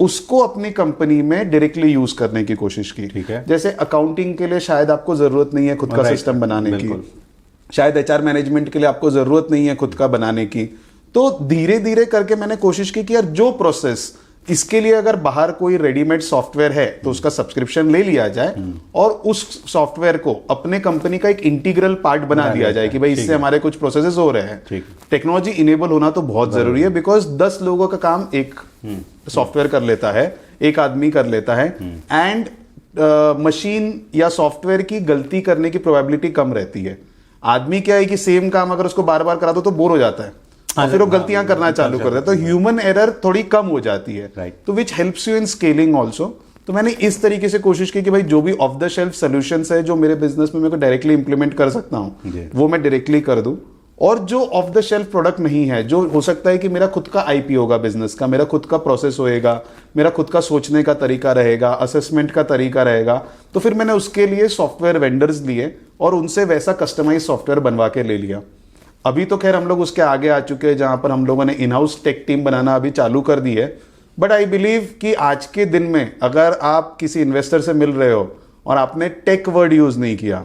उसको अपनी कंपनी में डायरेक्टली यूज करने की कोशिश की। ठीक है। जैसे अकाउंटिंग के लिए शायद आपको जरूरत नहीं है खुद का सिस्टम बनाने की, शायद एचआर मैनेजमेंट के लिए आपको जरूरत नहीं है खुद का बनाने की। तो धीरे धीरे करके मैंने कोशिश की कि यार जो प्रोसेस, इसके लिए अगर बाहर कोई रेडीमेड सॉफ्टवेयर है तो उसका सब्सक्रिप्शन ले लिया जाए और उस सॉफ्टवेयर को अपने कंपनी का एक इंटीग्रल पार्ट बना दिया जाए कि भाई इससे हमारे कुछ प्रोसेसेस हो रहे हैं। टेक्नोलॉजी इनेबल होना तो बहुत जरूरी है, बिकॉज 10 लोगों का काम एक सॉफ्टवेयर कर लेता है, एक आदमी कर लेता है, एंड मशीन या सॉफ्टवेयर की गलती करने की प्रोबेबिलिटी कम रहती है। आदमी क्या है कि सेम काम अगर उसको बार बार करा दो तो बोर हो जाता है और फिर वो गलतियां करना चालू कर देता है, तो ह्यूमन एरर थोड़ी कम हो जाती है, तो which helps you in scaling also. तो मैंने इस तरीके से कोशिश की कि भाई जो भी ऑफ द शेल्फ सोल्यूशंस है जो मेरे बिजनेस में मेरे को डायरेक्टली इंप्लीमेंट कर सकता हूं वो मैं डायरेक्टली कर दूं, और जो ऑफ द शेल्फ प्रोडक्ट नहीं है, जो हो सकता है कि मेरा खुद का आईपी होगा बिजनेस का, मेरा खुद का प्रोसेस होएगा, मेरा खुद का सोचने का तरीका रहेगा, असेसमेंट का तरीका रहेगा, तो फिर मैंने उसके लिए सॉफ्टवेयर वेंडर्स लिए और उनसे वैसा कस्टमाइज सॉफ्टवेयर बनवा के ले लिया। अभी तो खैर हम लोग उसके आगे आ चुके हैं जहां पर हम लोगों ने इन हाउस टेक टीम बनाना अभी चालू कर दी है। बट आई बिलीव कि आज के दिन में अगर आप किसी इन्वेस्टर से मिल रहे हो और आपने टेक वर्ड यूज नहीं किया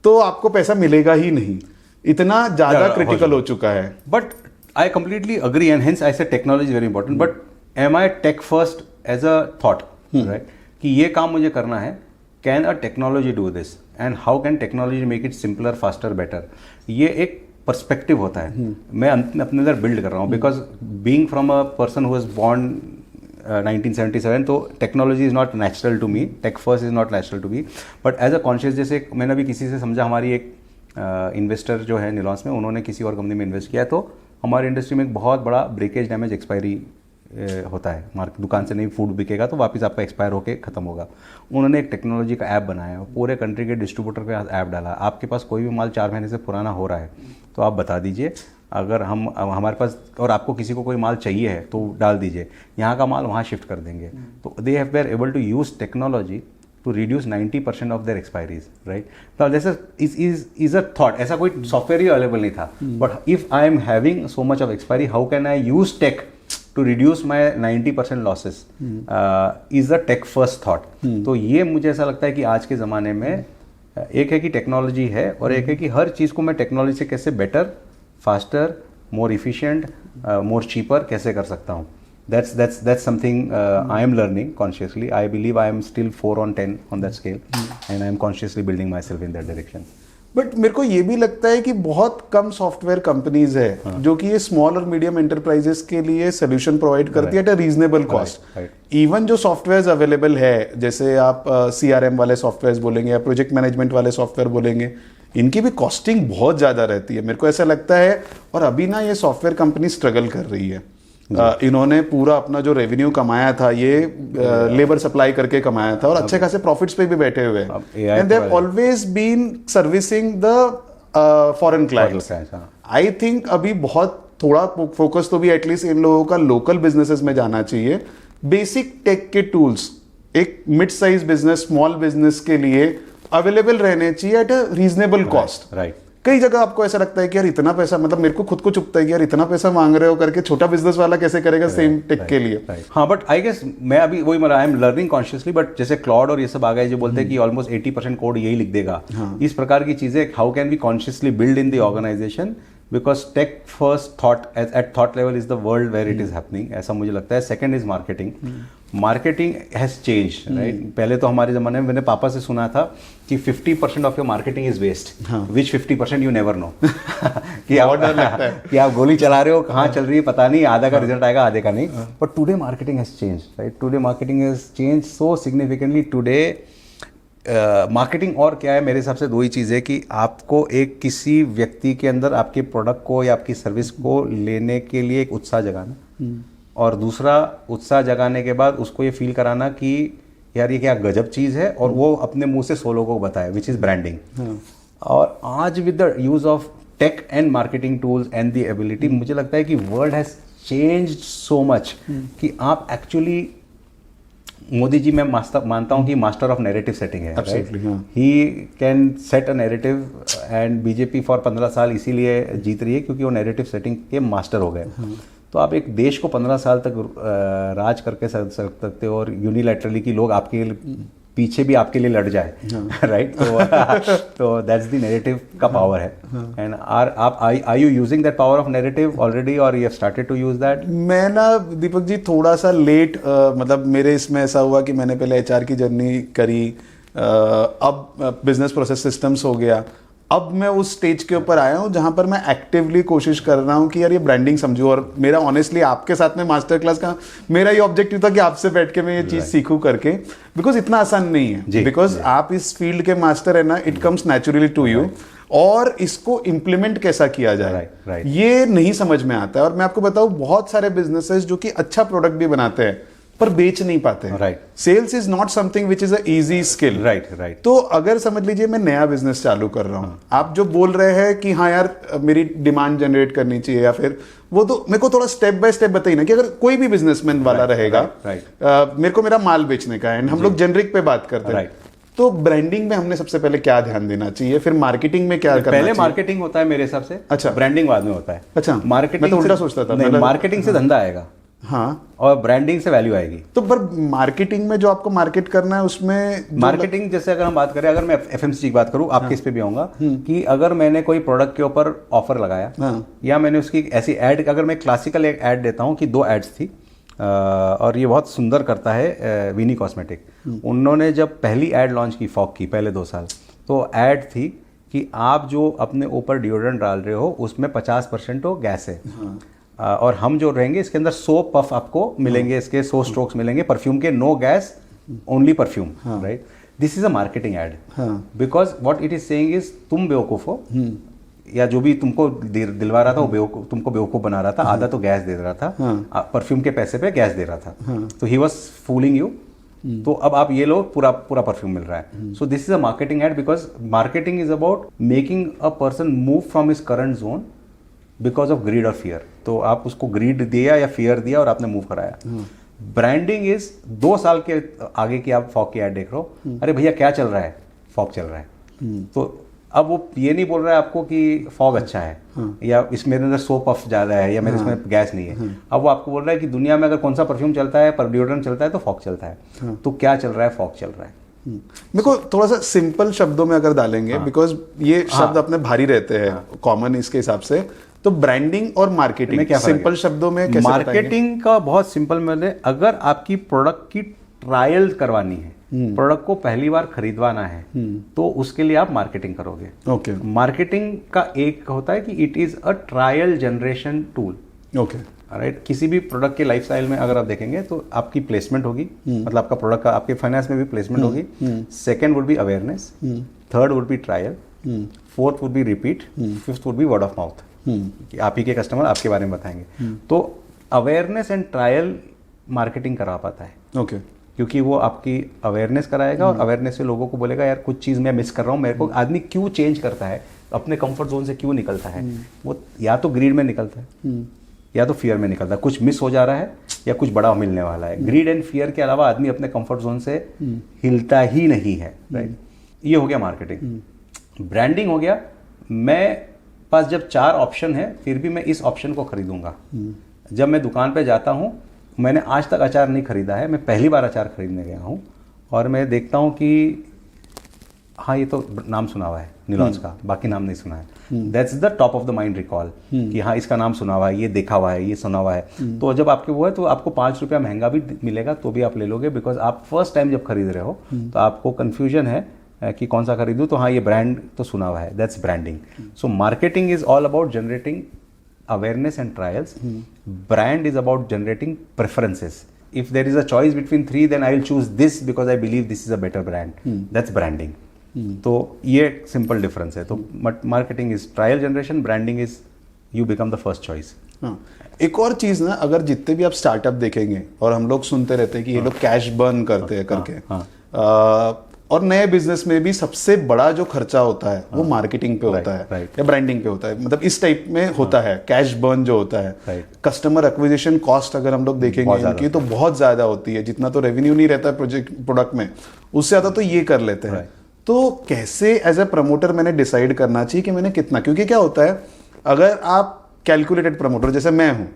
तो आपको पैसा मिलेगा ही नहीं, इतना ज्यादा क्रिटिकल हो चुका है। But I completely agree and hence I say technology very important, but am I tech first as a thought, right, कि ये काम मुझे करना है, can a technology do this and how can technology make it simpler, faster, better. ये एक perspective होता है, मैं अपने अंदर बिल्ड कर रहा हूँ, because being from a person who was born 1977, तो technology is not natural to me, tech first is not natural to me, but as a conscious, जैसे मैंने अभी किसी से समझा, हमारी एक इन्वेस्टर जो है निलॉन्स में, उन्होंने किसी और कंपनी में इन्वेस्ट किया है, तो हमारी इंडस्ट्री में एक बहुत बड़ा ब्रेकेज डैमेज एक्सपायरी होता है। मार्केट दुकान से नहीं फूड बिकेगा तो वापस आपका एक्सपायर होके ख़त्म होगा। उन्होंने एक टेक्नोलॉजी का ऐप बनाया और पूरे कंट्री के डिस्ट्रीब्यूटर के पास ऐप डाला। आपके पास कोई भी माल 4 महीने से पुराना हो रहा है तो आप बता दीजिए, अगर हम हमारे पास और आपको किसी को कोई माल चाहिए है तो डाल दीजिए, यहाँ का माल वहाँ शिफ्ट कर देंगे। तो they have were able to use technology to reduce 90% of their expiries, right? Now this is a thought. ऐसा कोई सॉफ्टवेयर ही अवेलेबल नहीं था, but if I am having so much of expiry, how can I use tech to reduce my 90% losses? Is the tech first thought. तो ये मुझे ऐसा लगता है कि आज के ज़माने में एक है कि टेक्नोलॉजी है और एक है कि हर चीज़ को मैं टेक्नोलॉजी से कैसे बेटर, फास्टर, मोर इफिशिएंट, मोर चीपर कैसे कर सकता हूँ। That's something I am learning consciously. I believe I am still 4 on 10 on that scale, and I am consciously building myself in that direction. But मेरे को ये भी लगता है कि बहुत कम सॉफ्टवेयर कंपनीज है जो कि ये स्मॉल और मीडियम एंटरप्राइजेस के लिए सोल्यूशन प्रोवाइड करती है at a reasonable cost. Even जो सॉफ्टवेयर अवेलेबल है, जैसे आप CRM वाले सॉफ्टवेयर बोलेंगे या प्रोजेक्ट मैनेजमेंट वाले सॉफ्टवेयर बोलेंगे, इनकी भी कॉस्टिंग बहुत ज़्यादा रहती है, मेरे को ऐसा लगता है। और अभी ना ये सॉफ्टवेयर कंपनी स्ट्रगल कर रही है। इन्होंने पूरा अपना जो रेवेन्यू कमाया था ये लेबर सप्लाई करके कमाया था और अच्छे खासे प्रॉफिट्स पे भी बैठे हुए हैं। And they have always been servicing the foreign clients. I think अभी बहुत थोड़ा फोकस तो भी एटलीस्ट इन लोगों का लोकल बिजनेसेस में जाना चाहिए। बेसिक टेक के टूल्स एक mid size business, small business के लिए अवेलेबल रहने चाहिए at a reasonable cost. Right. कई जगह आपको ऐसा लगता है कि यार इतना पैसा, मतलब मेरे को खुद को चुभता है कि यार इतना पैसा मांग रहे हो करके छोटा बिजनेस वाला कैसे करेगा सेम टेक के लिए। हाँ, बट आई गेस मैं अभी वही I am learning consciously, but जैसे क्लॉड और ये सब आ गए जो बोलते हैं कि ऑलमोस्ट 80% कोड यही लिख देगा। इस प्रकार की चीजें how can we consciously build in the organisation, because tech first thought at thought level is the world where it is happening, ऐसा मुझे लगता है। Second is marketing. Marketing has change, right. पहले तो हमारे ज़माने में मैंने पापा से सुना था कि 50% of your marketing is waste, which 50% you never know. कि आप गोली चला रहे हो, कहाँ चल रही है पता नहीं, आधा का रिजल्ट आएगा आधे का नहीं। But today marketing has change, right. Today marketing has change so significantly. Today marketing और क्या है, मेरे हिसाब से दो ही चीज़ है कि आपको एक किसी व्यक्ति के अंदर आपके प्रोडक्ट को या आपकी सर्विस को लेने के लिए एक उत्साह जगाना, और दूसरा उत्साह जगाने के बाद उसको ये फील कराना कि यार ये क्या गजब चीज़ है, और वो अपने मुंह से 100 लोगों को बताए, विच इज़ ब्रांडिंग। और आज with the use of tech and marketing tools and the ability, मुझे लगता है कि world has changed so much कि आप एक्चुअली, मोदी जी मैं मानता हूँ कि मास्टर ऑफ नैरेटिव सेटिंग है। He can set a narrative, and BJP for 15 साल इसीलिए जीत रही है क्योंकि वो नैरेटिव सेटिंग के मास्टर हो गए। तो आप एक देश को 15 साल तक राज करके सकते हो और यूनिलैटरली कि लोग आपके पीछे भी आपके लिए लड़ जाए, राइट। तो दैट्स द नैरेटिव का पावर है। And are you using that power of narrative already, और you have started to use that? मैं ना दीपक जी थोड़ा सा लेट, मतलब मेरे इसमें ऐसा हुआ कि मैंने पहले HR की जर्नी करी, अब बिजनेस प्रोसेस सिस्टम्स हो गया, अब मैं उस स्टेज के ऊपर आया हूँ जहां पर मैं एक्टिवली कोशिश कर रहा हूँ कि यार ये ब्रांडिंग समझूं। और मेरा ऑनेस्टली आपके साथ में मास्टर क्लास का मेरा ये ऑब्जेक्टिव था कि आपसे बैठ के मैं ये चीज सीखूं करके, बिकॉज इतना आसान नहीं है, बिकॉज आप इस फील्ड के मास्टर है ना, it comes naturally to you. और इसको इम्प्लीमेंट कैसा किया जाए ये नहीं समझ में आता है। और मैं आपको बताऊं, बहुत सारे बिजनेसेस जो कि अच्छा प्रोडक्ट भी बनाते हैं पर बेच नहीं पाते हैं। Right. Sales is not something which is a easy skill. Right. तो अगर समझ लीजिए मैं नया बिजनेस चालू कर रहा हूँ, आप जो बोल रहे हैं कि हाँ यार मेरी डिमांड जनरेट करनी चाहिए, या फिर वो तो मेरे को थोड़ा स्टेप बाय स्टेप बताइए ना कि अगर कोई भी बिजनेसमैन वाला रहेगा, मेरे को मेरा माल बेचने का है, एंड हम लोग जेनरिक पे बात करते हैं, तो ब्रांडिंग में हमने सबसे पहले क्या ध्यान देना चाहिए, फिर मार्केटिंग में क्या करना चाहिए? पहले मार्केटिंग होता है मेरे हिसाब से। अच्छा। ब्रांडिंग बाद में होता है। अच्छा। मार्केटिंग मैं तो उल्टा सोचता था। मार्केटिंग से धंधा आएगा, हाँ, और ब्रांडिंग से वैल्यू आएगी। तो पर मार्केटिंग में जो आपको मार्केट करना है उसमें मार्केटिंग जैसे अगर हम बात करें, अगर मैं FMCG की बात करूं, आपके इस पे भी आऊंगा कि अगर मैंने कोई प्रोडक्ट के ऊपर ऑफर लगाया, या मैंने उसकी ऐसी ऐड, अगर मैं क्लासिकल एक ऐड देता हूं कि 2 एड्स थी, और ये बहुत सुंदर करता है विनी कॉस्मेटिक। उन्होंने जब पहली ऐड लॉन्च की फॉग की पहले 2 साल, तो ऐड थी कि आप जो अपने ऊपर डिओड्रेंट डाल रहे हो उसमें 50% तो गैस है, और हम जो रहेंगे इसके अंदर 100 पफ आपको मिलेंगे, इसके 100 स्ट्रोक्स मिलेंगे परफ्यूम के, no gas only perfume, right. This is a marketing ad, because what it is saying is तुम बेवकूफ हो, या जो भी तुमको दिलवा रहा था वो तुमको बेवकूफ बना रहा था, आधा तो गैस दे रहा था, परफ्यूम के पैसे पे गैस दे रहा था, तो ही वॉज फूलिंग यू। तो अब आप ये लो, पूरा पूरा परफ्यूम मिल रहा है। So this is a marketing ad, because marketing is about making a person move from his current zone because of greed और फियर। तो आप उसको ग्रीड दिया या फियर दिया और आपने मूव कराया। ब्रांडिंग इज 2 साल के आगे की आप फॉग की एड देख रहे हो, अरे भैया क्या चल रहा है, फॉग चल रहा है। तो अब वो ये नहीं बोल रहा है आपको कि फॉग अच्छा है, या इसमें अंदर सोप ऑफ ज़्यादा है, या मेरे इसमें गैस नहीं है। अब वो आपको बोल रहा है कि दुनिया में अगर कौन सा परफ्यूम चलता है, पर डिओड्रेंट चलता है, तो फॉग चलता है। तो क्या चल रहा है, फॉग चल रहा है। मेरे को थोड़ा सा सिंपल शब्दों में अगर डालेंगे, बिकॉज ये शब्द अपने भारी रहते हैं कॉमन इसके हिसाब से, तो ब्रांडिंग और मार्केटिंग सिंपल शब्दों में कैसे मार्केटिंग का बहुत सिंपल मतलब, अगर आपकी प्रोडक्ट की ट्रायल करवानी है, प्रोडक्ट को पहली बार खरीदवाना है, तो उसके लिए आप मार्केटिंग करोगे। ओके। मार्केटिंग का एक होता है कि it is a trial generation tool. Okay, right. किसी भी प्रोडक्ट के लाइफ स्टाइल में अगर आप देखेंगे तो आपकी प्लेसमेंट होगी, मतलब आपका प्रोडक्ट का आपके फाइनेंस में भी प्लेसमेंट होगी। Second would be awareness, third would be trial, fourth would be repeat, fifth would be word of mouth, कि आप ही के कस्टमर आपके बारे में बताएंगे। तो अवेयरनेस एंड ट्रायल मार्केटिंग करा पाता है। ओके। क्योंकि वो आपकी अवेयरनेस कराएगा, और अवेयरनेस से लोगों को बोलेगा यार कुछ चीज़ मैं मिस कर रहा हूँ, मेरे को आदमी क्यों चेंज करता है, अपने कंफर्ट जोन से क्यों निकलता है। वो या तो ग्रीड में निकलता है या तो फियर में निकलता है, कुछ मिस हो जा रहा है या कुछ बड़ा मिलने वाला है। ग्रीड एंड फियर के अलावा आदमी अपने कंफर्ट जोन से हिलता ही नहीं है। राइट। ये हो गया मार्केटिंग। ब्रांडिंग हो गया, मैं पास जब 4 ऑप्शन है फिर भी मैं इस ऑप्शन को खरीदूंगा। जब मैं दुकान पे जाता हूँ, मैंने आज तक अचार नहीं खरीदा है, मैं पहली बार अचार खरीदने गया हूँ, और मैं देखता हूँ कि हाँ ये तो नाम सुना हुआ है निलॉन्स का, बाकी नाम नहीं सुना है। That's the top of the mind recall, कि हाँ इसका नाम सुना हुआ है, ये देखा हुआ है, ये सुना हुआ है। तो जब आपके वो है तो आपको 5 रुपया महंगा भी मिलेगा तो भी आप ले लोगे, बिकॉज आप फर्स्ट टाइम जब खरीद रहे हो तो आपको कन्फ्यूजन है कि कौन सा खरीदूं, तो हाँ ये ब्रांड तो सुना हुआ है। That's branding. So marketing is all about generating awareness and trials. Brand is about generating preferences. If there is a choice between 3, then I will choose this because I believe this is a better brand. That's branding. तो ये simple difference है। तो marketing is trial generation, branding is you become the first choice. हाँ, एक और चीज ना, अगर जितने भी आप स्टार्टअप देखेंगे और हम लोग सुनते रहते हैं कि ये लोग कैश बर्न करते हैं करके, और नए बिजनेस में भी सबसे बड़ा जो खर्चा होता है वो मार्केटिंग पे होता है या ब्रांडिंग पे होता है, मतलब इस टाइप में होता है। कैश बर्न जो होता है, कस्टमर एक्विजिशन कॉस्ट अगर हम लोग देखेंगे इनकी तो बहुत ज्यादा होती है। जितना तो रेवेन्यू नहीं रहता है प्रोडक्ट में, उससे ज्यादा तो ये कर लेते हैं। तो कैसे एज ए प्रमोटर मैंने डिसाइड करना चाहिए कि मैंने कितना, क्योंकि क्या होता है अगर आप कैलकुलेटेड प्रमोटर जैसे मैं हूं,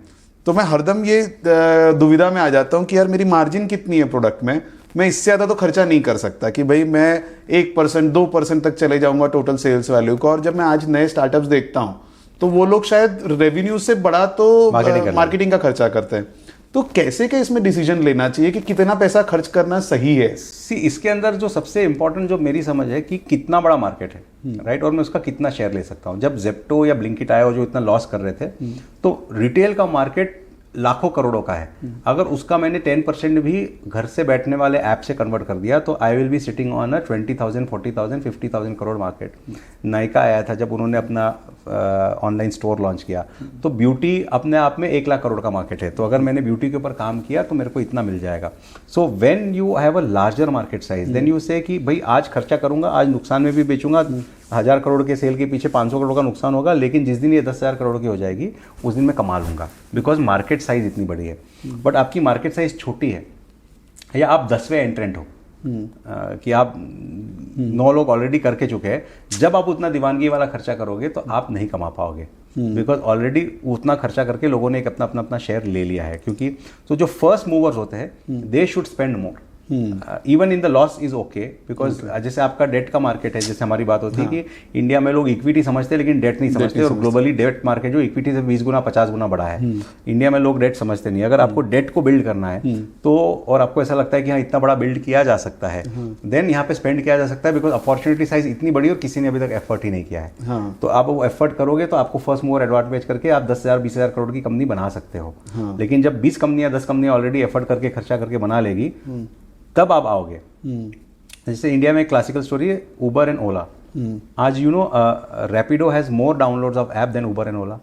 तो मैं हरदम ये दुविधा में आ जाता हूं कि यार मेरी मार्जिन कितनी है प्रोडक्ट में, मैं इससे ज़्यादा तो खर्चा नहीं कर सकता कि भाई मैं 1% 2% तक चले जाऊंगा टोटल सेल्स वैल्यू को। और जब मैं आज नए स्टार्टअप्स देखता हूं तो वो लोग शायद रेवेन्यू से बड़ा तो मार्केटिंग का खर्चा करते हैं। तो कैसे क्या इसमें डिसीजन लेना चाहिए कि कितना पैसा खर्च करना सही है? इसके अंदर जो सबसे इंपॉर्टेंट जो मेरी समझ है कि कितना बड़ा मार्केट है, राइट, और मैं उसका कितना शेयर ले सकता हूँ। जब जेप्टो या ब्लिंकिट आया जो इतना लॉस कर रहे थे, तो रिटेल का मार्केट लाखों करोड़ों का है। अगर उसका मैंने 10% भी घर से बैठने वाले ऐप से कन्वर्ट कर दिया तो I will be sitting on a 20,000, 40,000, 50,000 crore market. Nykaa आया था जब उन्होंने अपना ऑनलाइन स्टोर लॉन्च किया, तो ब्यूटी अपने आप में 1 लाख करोड़ का मार्केट है। तो अगर मैंने ब्यूटी के ऊपर काम किया तो मेरे को इतना मिल जाएगा। So when you have a larger market size then you say कि भाई आज खर्चा करूंगा, आज नुकसान में भी बेचूंगा, 1000 करोड़ के सेल के पीछे 500 करोड़ का नुकसान होगा, लेकिन जिस दिन ये 10,000 करोड़ की हो जाएगी उस दिन मैं कमा लूंगा, बिकॉज मार्केट साइज इतनी बड़ी है। बट आपकी मार्केट साइज छोटी है या आप 10वें एंट्रेंट हो, कि आप 9 लोग ऑलरेडी करके चुके हैं, जब आप उतना दीवानगी वाला खर्चा करोगे तो आप नहीं कमा पाओगे, बिकॉज ऑलरेडी उतना खर्चा करके लोगों ने एक अपना शेयर ले लिया है। क्योंकि तो जो फर्स्ट मूवर्स होते हैं they should spend more, even in the loss is okay, because जैसे आपका डेट का मार्केट है, जैसे हमारी बात होती है कि इंडिया में लोग इक्विटी समझते हैं लेकिन डेट नहीं समझते, और ग्लोबली डेट मार्केट जो इक्विटी से 20 गुना 50 गुना बड़ा है, इंडिया में लोग डेट समझते नहीं। अगर आपको डेट को बिल्ड करना है तो, और आपको ऐसा लगता है कि हाँ इतना बड़ा बिल्ड किया जा सकता है, देन यहाँ पे स्पेंड किया जा सकता है, बिकॉज अपॉर्चुनिटी साइज इतनी बड़ी और किसी ने अभी तक एफर्ट ही नहीं किया है। तो आप वो एफर्ट करोगे तो आपको फर्स्ट मूवर एडवांटेज करके आप 10,000 20,000 करोड़ की कंपनी बना सकते हो। लेकिन जब 20 कंपनियां 10 कंपनियां ऑलरेडी एफर्ट करके खर्चा करके बना लेगी, तब आप आओगे। जैसे इंडिया में एक क्लासिकल स्टोरी है उबर एंड ओला। आज you know Rapido has more downloads of app than Uber and Ola,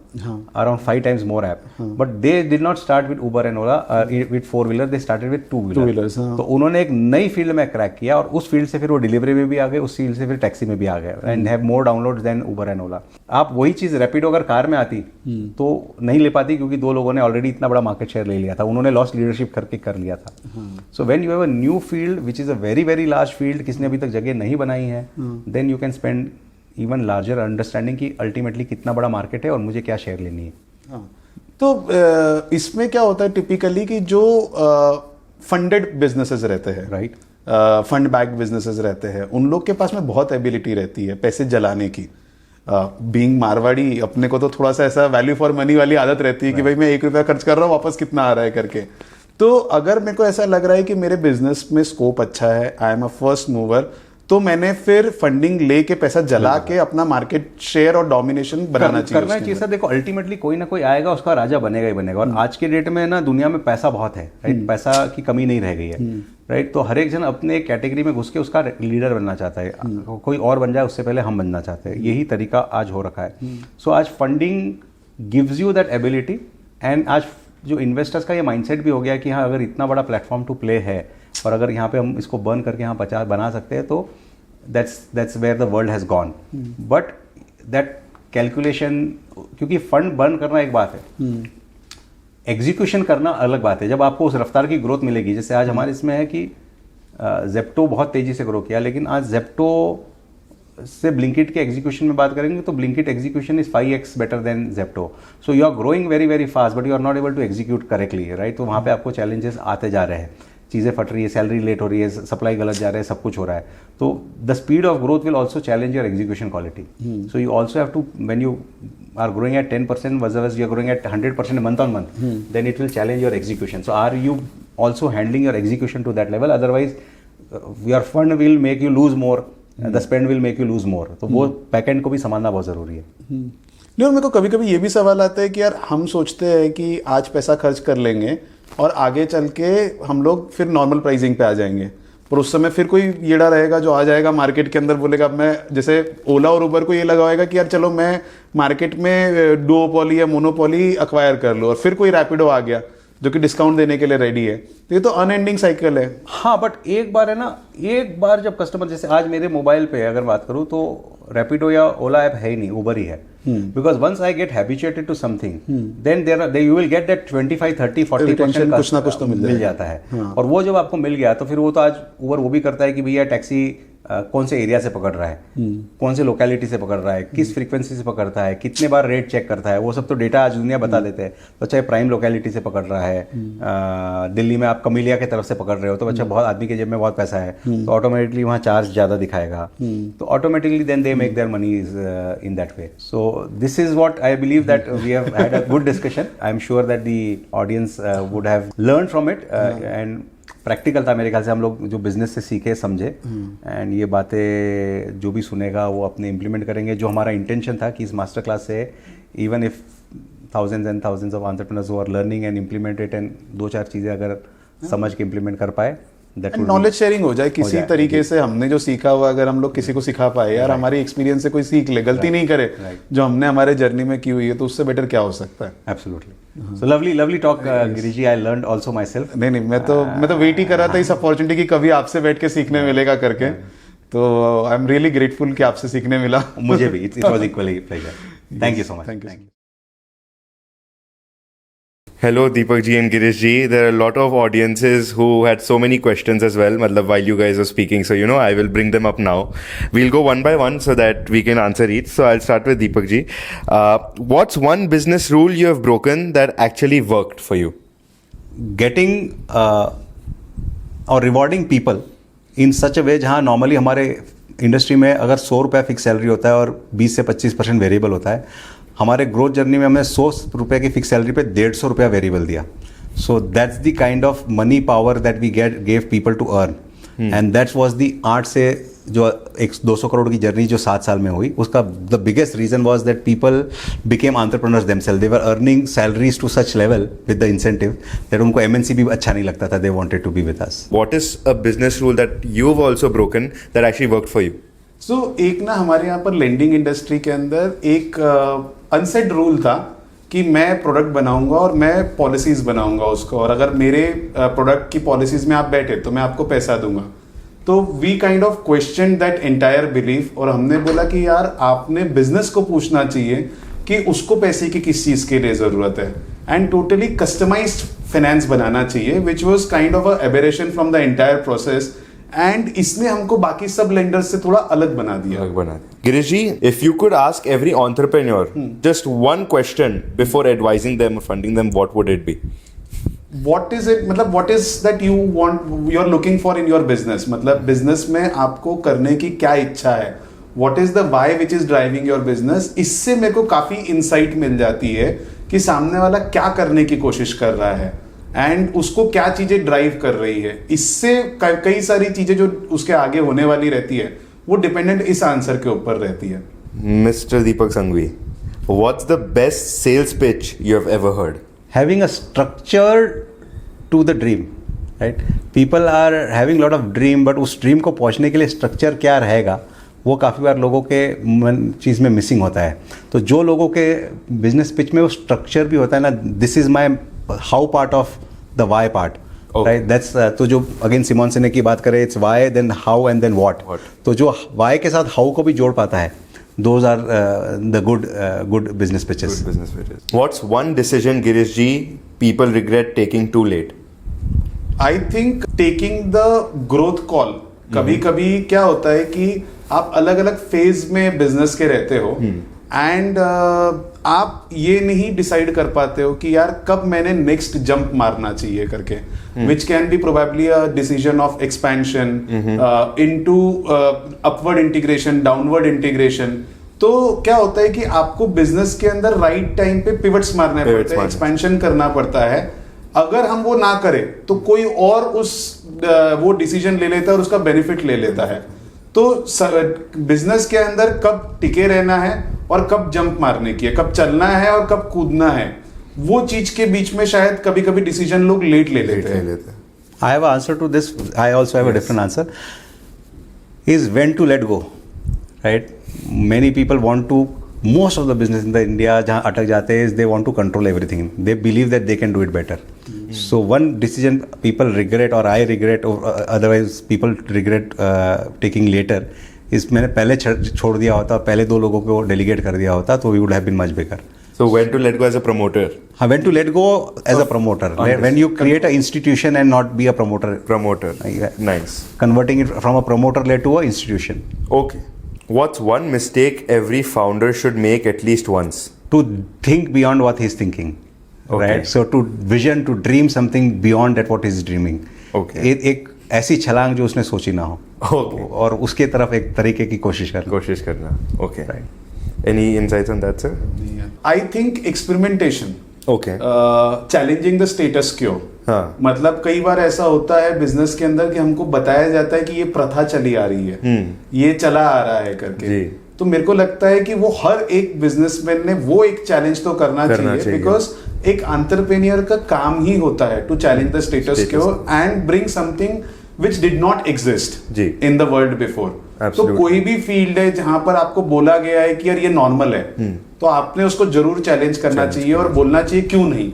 around 5 times more app, but they did not start with Uber and Ola with 4-wheeler, they started with 2-wheelers। तो उन्होंने एक नई field में crack किया और उस field से फिर वो डिलीवरी में भी आ गए, उस फील्ड से फिर टैक्सी में भी आ गए and have more downloads than Uber and Ola. आप वही चीज रैपिडो अगर कार में आती तो नहीं ले पाती, क्योंकि 2 लोगों ने ऑलरेडी इतना बड़ा मार्केट शेयर ले लिया था, उन्होंने लॉस्ट लीडरशिप करके कर लिया था। So when you have a new field which is a very very large field, किसने अभी तक जगह नहीं बनाई है, then you can spend even larger understanding कि अल्टीमेटली कितना बड़ा मार्केट है और मुझे क्या शेयर लेनी है। तो इसमें क्या होता है टिपिकली कि जो फंडेड बिजनेसेस रहते हैं, राइट, फंड बैक्ड बिजनेसेस रहते हैं, उन लोग के पास में बहुत एबिलिटी रहती है पैसे जलाने की। बीइंग मारवाड़ी, अपने को तो थोड़ा सा ऐसा वैल्यू फॉर मनी वाली आदत रहती है कि भाई मैं 1 रुपया खर्च कर रहा हूँ, वापस कितना आ रहा है करके। तो अगर मेरे को ऐसा लग रहा है कि मेरे बिजनेस में स्कोप अच्छा है, I am a first mover, तो मैंने फिर फंडिंग लेके पैसा जला के अपना मार्केट शेयर और डोमिनेशन बनाना चाहिए। करना चाहिए सर। देखो अल्टीमेटली कोई ना कोई आएगा, उसका राजा बनेगा ही बनेगा। और आज के डेट में ना दुनिया में पैसा बहुत है, राइट, पैसा की कमी नहीं रह गई है, राइट। तो हर एक जन अपने कैटेगरी में घुस के उसका लीडर बनना चाहता है, कोई और बन जाए उससे पहले हम बनना चाहते हैं। यही तरीका आज हो रखा है। सो आज funding gives you that ability, and आज जो इन्वेस्टर्स का ये माइंडसेट भी हो गया कि हाँ अगर इतना बड़ा प्लेटफॉर्म टू प्ले है और अगर यहाँ पे हम इसको बर्न करके यहाँ 50 बना सकते हैं, तो that's where the world has gone. But that calculation, क्योंकि फंड बर्न करना एक बात है, एग्जीक्यूशन करना अलग बात है। जब आपको उस रफ्तार की ग्रोथ मिलेगी, जैसे आज हमारे इसमें है कि जेप्टो बहुत तेजी से ग्रो किया, लेकिन आज जेप्टो से ब्लिंकिट के एग्जीक्यूशन में बात करेंगे तो Blinkit execution is 5x better than Zepto. So you are growing very very fast but you are not able to execute correctly, right. तो वहाँ पे आपको चैलेंजेस आते जा रहे हैं, चीज़ें फट रही है, सैलरी लेट हो रही है, सप्लाई गलत जा रहा है, सब कुछ हो रहा है। तो the speed of growth will also challenge your execution quality. So you also have to, when you are growing at 10% versus you are growing at 100% month on month, then it will challenge your execution. So are you also handling your execution to that level? Otherwise your fund will make you lose more, the spend will make you lose more. तो वो backend को भी संभालना बहुत ज़रूरी है। नहीं, और मेरे को कभी कभी ये भी सवाल आता है कि यार हम सोचते हैं कि आज पैसा खर्च कर लेंगे और आगे चल के हम लोग फिर नॉर्मल प्राइसिंग पे आ जाएंगे, पर उस समय फिर कोई येड़ा रहेगा जो आ जाएगा मार्केट के अंदर, बोलेगा मैं, जैसे ओला और उबर को ये लगाएगा कि यार चलो मैं मार्केट में डुओपोली या मोनोपोली अक्वायर कर लूँ, और फिर कोई रैपिडो आ गया जो कि डिस्काउंट देने के लिए रेडी है। तो ये तो अनएंडिंग साइकिल है। हाँ, बट एक बार है ना, एक बार जब कस्टमर, जैसे आज मेरे मोबाइल पे अगर बात करूँ तो रैपिडो या ओला ऐप है ही नहीं, उबर ही है। Because once I get habituated to something, then you will get that 25-30-40% कुछ ना कुछ तो मिल जाता है। और वो जब आपको मिल गया तो फिर वो तो आज उबर वो भी करता है कि भैया टैक्सी कौन से एरिया से पकड़ रहा है, कौन से लोकेलिटी से पकड़ रहा है, किस फ्रीक्वेंसी से पकड़ रहा है, कितने बार रेट चेक करता है, वो सब तो डेटा आज दुनिया बता देते हैं। तो चाहे प्राइम लोकेलिटी से पकड़ रहा है, दिल्ली में आप कमिलिया की तरफ से पकड़ रहे हो तो अच्छा बहुत आदमी के जेब में बहुत पैसा है, तो ऑटोमेटिकली वहाँ चार्ज ज़्यादा दिखाएगा, तो automatically then they make their money in that way. So this is what I believe that we have had a good discussion. I am sure that the audience would have learn from it, and practical था मेरे ख्याल से, हम लोग जो business से सीखे समझे, एंड ये बातें जो भी सुनेगा वो अपने इम्प्लीमेंट करेंगे। जो हमारा इंटेंशन था कि इस मास्टर क्लास से even if thousands and thousands of entrepreneurs who are learning and implement it, and 2-4 चीज़ें अगर समझ के इम्प्लीमेंट कर पाए, नॉलेज शेयरिंग हो जाए किसी तरीके से। हमने जो सीखा हुआ अगर हम लोग किसी को सिखा पाए, यार हमारी एक्सपीरियंस से कोई सीख ले, गलती नहीं करे जो हमने हमारे जर्नी में की हुई है, तो उससे बेटर क्या हो सकता है। Absolutely. So lovely talk Girish ji, I learned also my self. नहीं, मैं तो वेट ही कर रहा था इस अपॉर्चुनिटी की कभी आपसे बैठ के सीखने मिलेगा करके, तो आई एम रियली ग्रेटफुल कि आपसे सीखने मिला। मुझे भी it was equally pleasure. Thank you so much. Thank you. Hello Deepak ji and Girish ji. There are a lot of audiences who had so many questions as well, matlab, while you guys were speaking. So, I will bring them up now. We'll go one by one so that we can answer each. So, I'll start with Deepak ji. What's one business rule you have broken that actually worked for you? Getting or rewarding people in such a way जहाँ normally हमारे industry में अगर 100 रुपये fix salary होता है और 20 से 25% variable होता है, हमारे ग्रोथ जर्नी में हमने 100 रुपये की फिक्स सैलरी पे 150 रुपया वेरिएबल दिया। So that's the kind of money power that we gave people to earn, and that's was the art से जो 200 करोड़ की जर्नी जो 7 साल में हुई, उसका the biggest reason was that people became entrepreneurs themselves. They were earning salaries to such level with the incentive that उनको MNC भी अच्छा नहीं लगता था, they wanted to be with us. What is a business rule that you've also broken that actually worked for you? सो एक ना हमारे यहाँ पर लेंडिंग इंडस्ट्री के अंदर एक अनसेट रूल था कि मैं प्रोडक्ट बनाऊंगा और मैं पॉलिसीज बनाऊंगा उसको, और अगर मेरे प्रोडक्ट की पॉलिसीज में आप बैठे तो मैं आपको पैसा दूंगा। तो we kind of question that entire belief, और हमने बोला कि यार आपने बिजनेस को पूछना चाहिए कि उसको पैसे की किस चीज के लिए जरूरत है, एंड टोटली कस्टमाइज्ड फाइनेंस बनाना चाहिए, which was kind of a aberration from the entire process, and इसने हमको बाकी सब लेंडर्स से थोड़ा अलग बना दिया। Girish ji, if you could ask every entrepreneur just one question before advising them or funding them, what would it be? What is it, मतलब what is that you want, you're looking for in your business, मतलब business में आपको करने की क्या इच्छा है, what is the why which is driving your business। इससे मेरे को काफी इंसाइट मिल जाती है कि सामने वाला क्या करने की कोशिश कर रहा है एंड उसको क्या चीजें ड्राइव कर रही है। इससे कई सारी चीजें जो उसके आगे होने वाली रहती है वो डिपेंडेंट इस आंसर के ऊपर रहती है। Mr. Deepak Sanghvi, what's the best sales pitch you have ever heard? Having a structure to the dream, right? People are having lot of dream, but उस ड्रीम को पहुंचने के लिए स्ट्रक्चर क्या रहेगा वो काफ़ी बार लोगों के चीज़ में मिसिंग होता है। तो जो लोगों के बिजनेस पिच में वो स्ट्रक्चर भी होता है ना, this is my how part of the why part, right, that's तो जो अगेन सिमोन सिनेक की बात करें, it's why then how and then what. तो जो वाई के साथ हाउ को भी जोड़ पाता है, those are the good business pitches. Good business pitches. What's one decision, Girish ji, people regret taking too late? I think taking the growth call. कभी कभी क्या होता है कि आप अलग अलग फेज में बिजनेस के रहते हो एंड आप ये नहीं डिसाइड कर पाते हो कि यार कब मैंने नेक्स्ट जंप मारना चाहिए करके, which can be probably a decision of expansion into upward integration, downward integration. तो क्या होता है कि आपको बिजनेस के अंदर राइट टाइम पे पिवट्स मारने पड़ते हैं, एक्सपेंशन करना पड़ता है। अगर हम वो ना करें तो कोई और वो डिसीजन ले लेता है और उसका बेनिफिट ले लेता है। तो बिजनेस के अंदर कब टिके रहना है और कब जंप मारने की है, कब चलना है और कब कूदना है, वो चीज के बीच में शायद कभी कभी डिसीजन लोग लेट ले लेते हैं। I have an answer to this. I also have a different answer. Is when to let go, right? Many people want to, most of the business in the India जहाँ अटक जाते हैं, they want to control everything. They believe that they can do it better. So one decision people regret, or I regret, or otherwise people regret taking later, is मैंने पहले छोड़ दिया होता, पहले 2 लोगों को डेलीगेट कर दिया होता, तो we would have been much bigger. So when to let go as a promoter? When to let go as a promoter. When you create an institution and not be a promoter. Promoter. Nice. Converting it from a promoter led to an institution. Okay. What's one mistake every founder should make at least once? To think beyond what he's thinking. Okay. Right? So to vision, to dream something beyond that what he's dreaming. Okay. एक ऐसी छलांग जो उसने सोची ना हो, और उसके तरफ एक तरीके की कोशिश करना। Okay. Right. Any insights on that, sir? I think experimentation. Okay. Challenging the status क्यो। हाँ. मतलब कई बार ऐसा होता है बिजनेस के अंदर कि हमको बताया जाता है कि ये प्रथा चली आ रही है, ये चला आ रहा है करके जी. तो मेरे को लगता है कि वो हर एक बिजनेसमैन ने वो एक चैलेंज तो करना चाहिए, बिकॉज एक एंटरप्रेन्योर का काम ही होता है टू चैलेंज द स्टेटस क्यो and bring something which did not exist in the world before. तो कोई भी फील्ड है जहां पर आपको बोला गया है कि यार ये नॉर्मल है, तो आपने उसको जरूर चैलेंज करना चाहिए और बोलना चाहिए क्यों नहीं,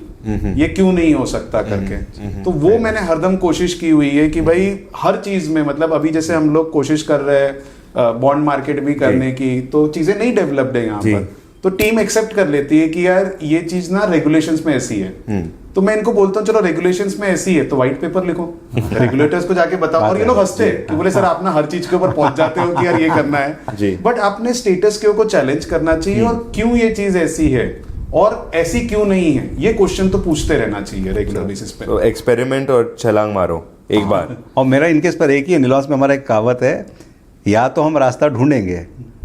ये क्यों नहीं हो सकता करके। तो वो मैंने हरदम कोशिश की हुई है कि भाई हर चीज में, मतलब अभी जैसे हम लोग कोशिश कर रहे हैं बॉन्ड मार्केट भी करने की, तो चीजें नहीं डेवलप्ड है यहाँ पर, तो टीम एक्सेप्ट कर लेती है कि यार ये चीज ना रेगुलेशंस में ऐसी है, तो मैं इनको बोलता हूँ चलो रेगुलेशंस में ऐसी है तो व्हाइट पेपर लिखो, रेगुलेटर्स को जाके बताओ, और ये लोग हंसते कि बोले सर आप ना हर चीज के ऊपर पहुंच जाते हो कि यार ये करना है, बट आपने स्टेटस को चैलेंज करना चाहिए और क्यों ये चीज ऐसी है और ऐसी क्यों नहीं है, ये क्वेश्चन तो पूछते रहना चाहिए रेगुलर बेसिस पे। तो एक्सपेरिमेंट और छलांग मारो एक बार। और मेरा इनके इस पर एक ही, नीलॉस में हमारा एक कहावत है, या तो हम रास्ता ढूंढेंगे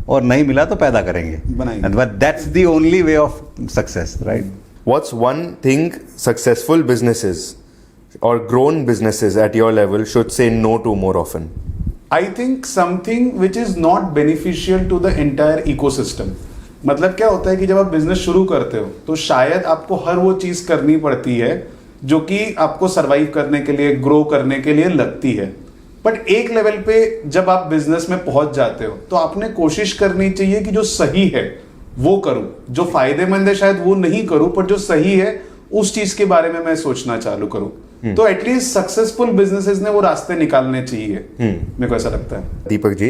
और नहीं मिला तो पैदा करेंगे, but that's the only way of success, right? What's one thing successful businesses or grown businesses at your level should say no to more often? I think something which is not beneficial to the entire ecosystem. मतलब क्या होता है कि जब आप business शुरू करते हो तो शायद आपको हर वो चीज करनी पड़ती है जो कि आपको सरवाइव करने के लिए, ग्रो करने के लिए लगती है, बट एक लेवल पे जब आप बिजनेस में पहुंच जाते हो तो आपने कोशिश करनी चाहिए कि जो सही है वो करूं, जो फायदेमंद है शायद वो नहीं करूं, पर जो सही है उस चीज के बारे में मैं सोचना चालू करूं। तो एटलीस्ट सक्सेसफुल बिजनेसेस ने वो रास्ते निकालने चाहिए, मेरे को ऐसा लगता है। Deepak ji,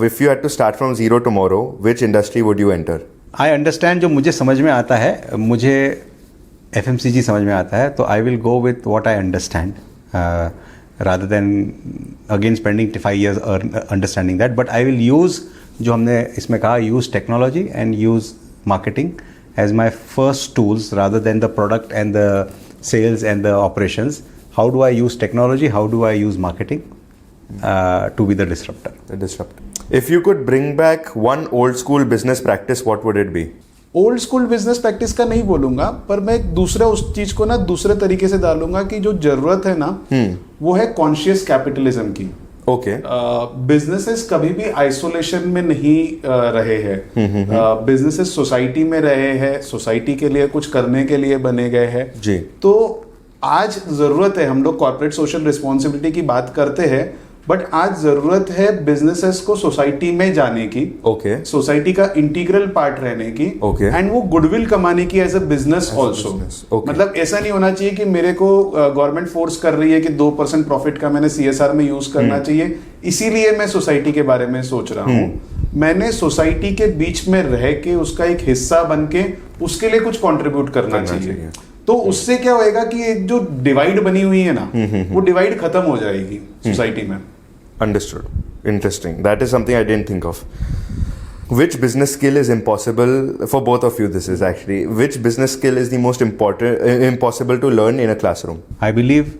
if you had to start from zero tomorrow, which industry would you enter? I understand, जो मुझे समझ में आता है, मुझे FMCG समझ में आता है, तो I will go with what I understand rather than again spending 5 years understanding that, but I will use, जो हमने इसमें कहा, use technology and use marketing as my first tools rather than the product and the sales and the operations. How do I use technology, how do I use marketing to be the disruptor. The disruptor. If you could bring back one old school business practice, what would it be? Old school business practice का नहीं बोलूंगा, पर मैं एक दूसरा उस चीज को ना दूसरे तरीके से डालूंगा कि जो जरूरत है ना वो है कॉन्शियस कैपिटलिज्म की. Okay. बिजनेसेस कभी भी आइसोलेशन में नहीं रहे हैं. बिजनेसेस सोसाइटी में रहे हैं, सोसाइटी के लिए कुछ करने के लिए बने गए हैं जी. तो आज जरूरत है, हम लोग कॉर्पोरेट सोशल रिस्पॉन्सिबिलिटी की बात करते हैं, बट आज जरूरत है बिजनेसेस को सोसाइटी में जाने की, Okay. सोसाइटी का इंटीग्रल पार्ट रहने की, Okay. एंड वो गुडविल कमाने की as a business also. Okay. मतलब ऐसा नहीं होना चाहिए कि मेरे को गवर्नमेंट फोर्स कर रही है कि 2% प्रॉफिट का मैंने CSR में यूज करना चाहिए, इसीलिए मैं सोसाइटी के बारे में सोच रहा हूँ. मैंने सोसाइटी के बीच में रह के उसका एक हिस्सा बन के उसके लिए कुछ कंट्रीब्यूट करना चाहिए. तो उससे क्या होएगा कि एक जो डिवाइड बनी हुई है ना, वो डिवाइड खत्म हो जाएगी सोसाइटी में. Understood. Interesting. That is something I didn't think of. Which business skill is impossible for both of you? This is actually, which business skill is the most impossible to learn in a classroom? I believe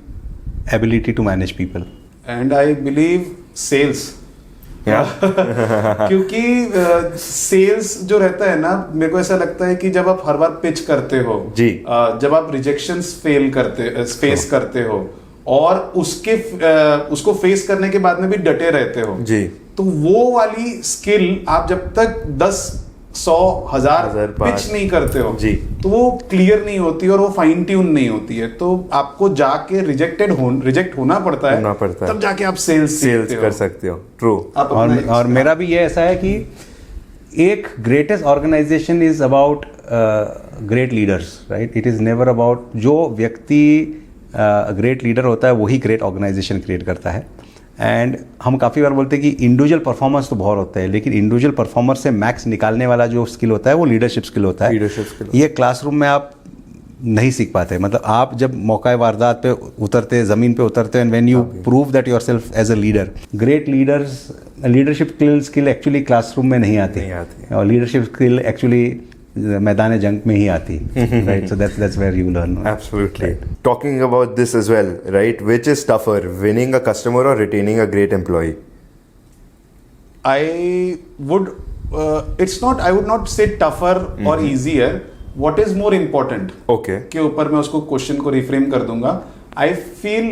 ability to manage people. And I believe sales. क्योंकि sales जो रहता है ना, मेरे को ऐसा लगता है कि जब आप हर बार पिच करते हो जी, जब आप रिजेक्शंस फेस करते हो और उसको फेस करने के बाद में भी डटे रहते हो जी, तो वो वाली स्किल आप जब तक 10, 100, 1000 पिच नहीं करते हो जी, तो वो क्लियर नहीं होती और वो फाइन ट्यून नहीं होती है. तो आपको जाके रिजेक्ट होना पड़ता है, तब जाके आप सेल्स कर सकते हो. ट्रू. और मेरा भी ये ऐसा है कि एक greatest organisation is about great leaders, right? It is never about, जो व्यक्ति ग्रेट लीडर होता है वही ग्रेट ऑर्गेनाइजेशन क्रिएट करता है. एंड हम काफ़ी बार बोलते हैं कि इंडिविजुअल परफॉर्मेंस तो बहुत होता है, लेकिन इंडिविजुअल परफॉर्मर से मैक्स निकालने वाला जो स्किल होता है वो लीडरशिप स्किल होता है. ये क्लासरूम में आप नहीं सीख पाते. मतलब आप जब मौका वारदात पे उतरते, ज़मीन पे उतरते, and when you prove that your self as a leader, great leadership skill actually classroom में नहीं आती. और लीडरशिप स्किल एक्चुअली मैदान जंग में ही आती, right? So that's where you learn. Absolutely. Talking about this as well, right? Which is tougher, winning a customer or retaining a great employee? I would not say tougher or easier. What is more important? Okay. के ऊपर मैं उसको question को reframe कर दूंगा. I feel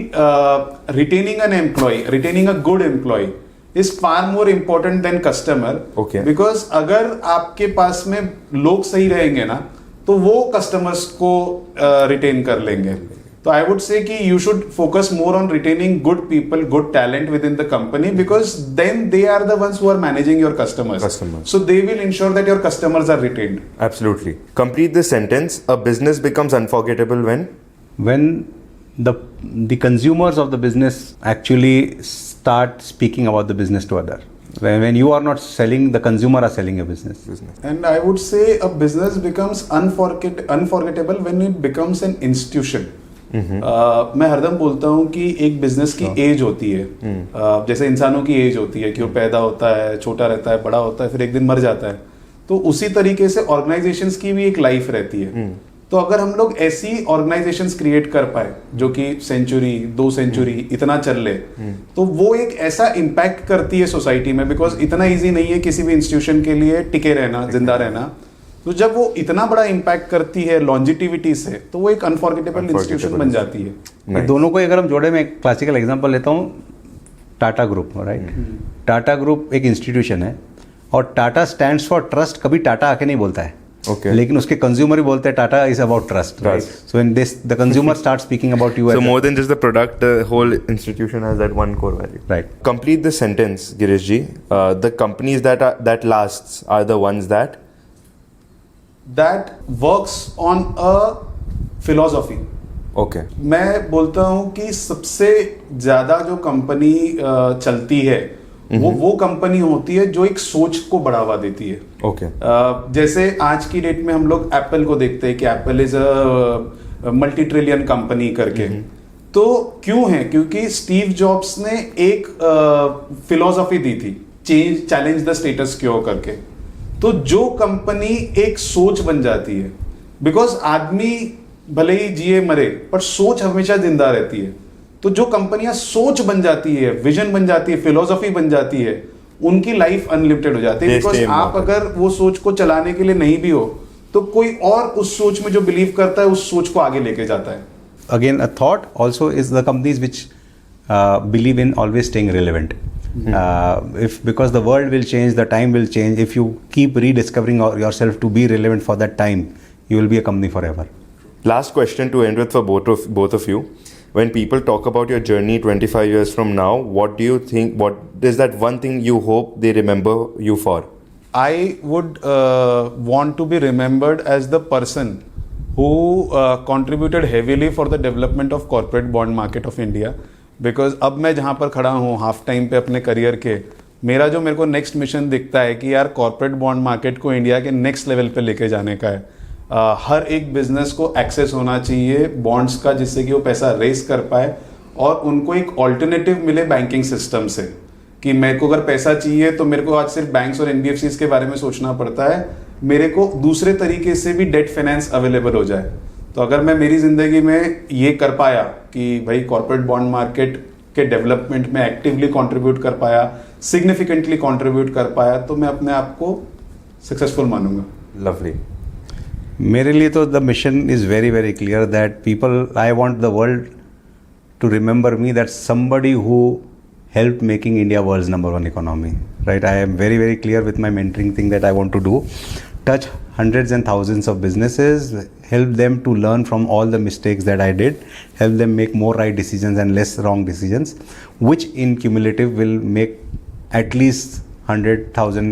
retaining a good employee is far more important than customer. Okay. Because अगर आपके पास में लोग सही रहेंगे ना, तो वो कस्टमर्स को रिटेन कर लेंगे. तो आई वुड से कि you should focus more on retaining good people, good talent with in the company, because then they are the ones who are managing your customers. So they will ensure that your customers are retained. Absolutely. Complete this sentence. A business becomes unforgettable when the consumers of the business actually start speaking about the business to other. When you are not selling, the consumer are selling your business. And I would say a business becomes unforgettable when it becomes an institution. मैं हरदम बोलता हूँ कि एक business की as होती है, जैसे इंसानों की एज होती है कि वो पैदा होता है, छोटा रहता है, बड़ा होता है, फिर एक दिन मर जाता है. तो उसी तरीके से ऑर्गेनाइजेशंस की भी एक लाइफ रहती है. तो अगर हम लोग ऐसी ऑर्गेनाइजेशंस क्रिएट कर पाए जो कि सेंचुरी, 2 सेंचुरी इतना चल ले, तो वो एक ऐसा इम्पैक्ट करती है सोसाइटी में. बिकॉज इतना इजी नहीं है किसी भी इंस्टीट्यूशन के लिए टिके रहना, जिंदा रहना. तो जब वो इतना बड़ा इम्पैक्ट करती है लॉन्जिटिविटी से, तो वो एक अनफॉरगेटेबल इंस्टीट्यूशन बन जाती है. दोनों को अगर हम जोड़े, में एक क्लासिकल एग्जांपल लेता हूँ, Tata group, right? Tata group एक इंस्टीट्यूशन है और टाटा स्टैंड्स फॉर ट्रस्ट. कभी टाटा आके नहीं बोलता है, Okay. लेकिन उसके कंज्यूमर ही बोलते हैं Tata is about trust, right? So when this the consumer start speaking about you, So more than just the product, the whole institution has that one core value. Right. Complete the sentence, Girish ji. The companies that lasts are the ones that. That works on a philosophy. Okay. मैं बोलता हूँ कि सबसे ज्यादा जो company चलती है वो कंपनी होती है जो एक सोच को बढ़ावा देती है. Okay. जैसे आज की डेट में हम लोग एप्पल को देखते हैं कि Apple is a multi trillion company करके. तो क्यों है? क्योंकि स्टीव जॉब्स ने एक फिलॉसफी दी थी, चैलेंज द स्टेटस क्यो करके. तो जो कंपनी एक सोच बन जाती है, बिकॉज आदमी भले ही जिए मरे पर सोच हमेशा जिंदा रहती है. तो जो कंपनियां सोच बन जाती है, विजन बन जाती है, फिलोसफी बन जाती है, उनकी लाइफ अनलिमिटेड हो जाती है. बिकॉज आप अगर वो सोच को चलाने के लिए नहीं भी हो तो कोई और उस सोच में जो बिलीव करता है उस सोच को आगे लेके जाता है. Again, a thought also is the companies which believe in always staying relevant. If because the world will change, the time will change. If you keep rediscovering yourself to be relevant for that time, you will be a company forever. Last question to end with for both of you. When people talk about your journey 25 years from now, what do you think? What is that one thing you hope they remember you for? I would want to be remembered as the person who contributed heavily for the development of corporate bond market of India. Because अब मैं जहाँ पर खड़ा हूँ half time पे अपने career के, मेरा जो मेरे को नेक्स्ट मिशन दिखता है कि यार कॉर्पोरेट बॉन्ड मार्केट को इंडिया के नेक्स्ट लेवल पे लेके जाने का है. हर एक बिजनेस को एक्सेस होना चाहिए बॉन्ड्स का, जिससे कि वो पैसा रेस कर पाए और उनको एक ऑल्टरनेटिव मिले बैंकिंग सिस्टम से. कि मेरे को अगर पैसा चाहिए तो मेरे को आज सिर्फ बैंक्स और एनबीएफसीज के बारे में सोचना पड़ता है, मेरे को दूसरे तरीके से भी डेट फाइनेंस अवेलेबल हो जाए. तो अगर मैं मेरी जिंदगी में ये कर पाया कि भाई कॉर्पोरेट बॉन्ड मार्केट के डेवलपमेंट में एक्टिवली कंट्रीब्यूट कर पाया, सिग्निफिकेंटली कंट्रीब्यूट कर पाया, तो मैं अपने आप को सक्सेसफुल मानूंगा. Lovely. मेरे लिए तो the mission is very very clear that people, I want the world to remember me that somebody who helped making India world's #1 economy, right? I am very very clear with my mentoring thing that I want to do, touch hundreds and thousands of businesses, help them to learn from all the mistakes that I did, help them make more right decisions and less wrong decisions, which in cumulative will make at least 100,000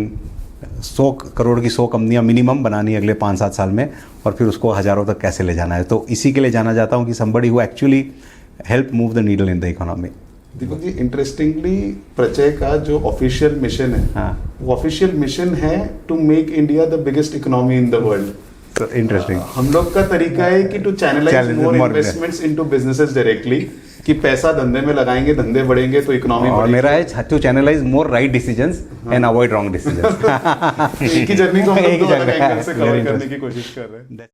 100 crore की 100 कंपनियां minimum बनानी अगले 5-7 साल में, और फिर उसको हजारों तक कैसे ले जाना है. तो इसी के लिए जाना जाता हूँ कि somebody who actually helped move the needle in the economy. Deepak ji, interestingly Prachay का जो ऑफिशियल मिशन है, वो ऑफिशियल मिशन है to make India the biggest economy in the world. Interesting. हम लोग का तरीका है कि to channelise more investments into businesses directly, कि पैसा धंधे में लगाएंगे, धंधे बढ़ेंगे तो इकोनॉमी बढ़ेगी. और मेरा है to channelise more right decisions and avoid wrong decisions. एक ही जर्नी को हम लोग दो अलग एंगल से कवर करने की कोशिश कर रहे हैं.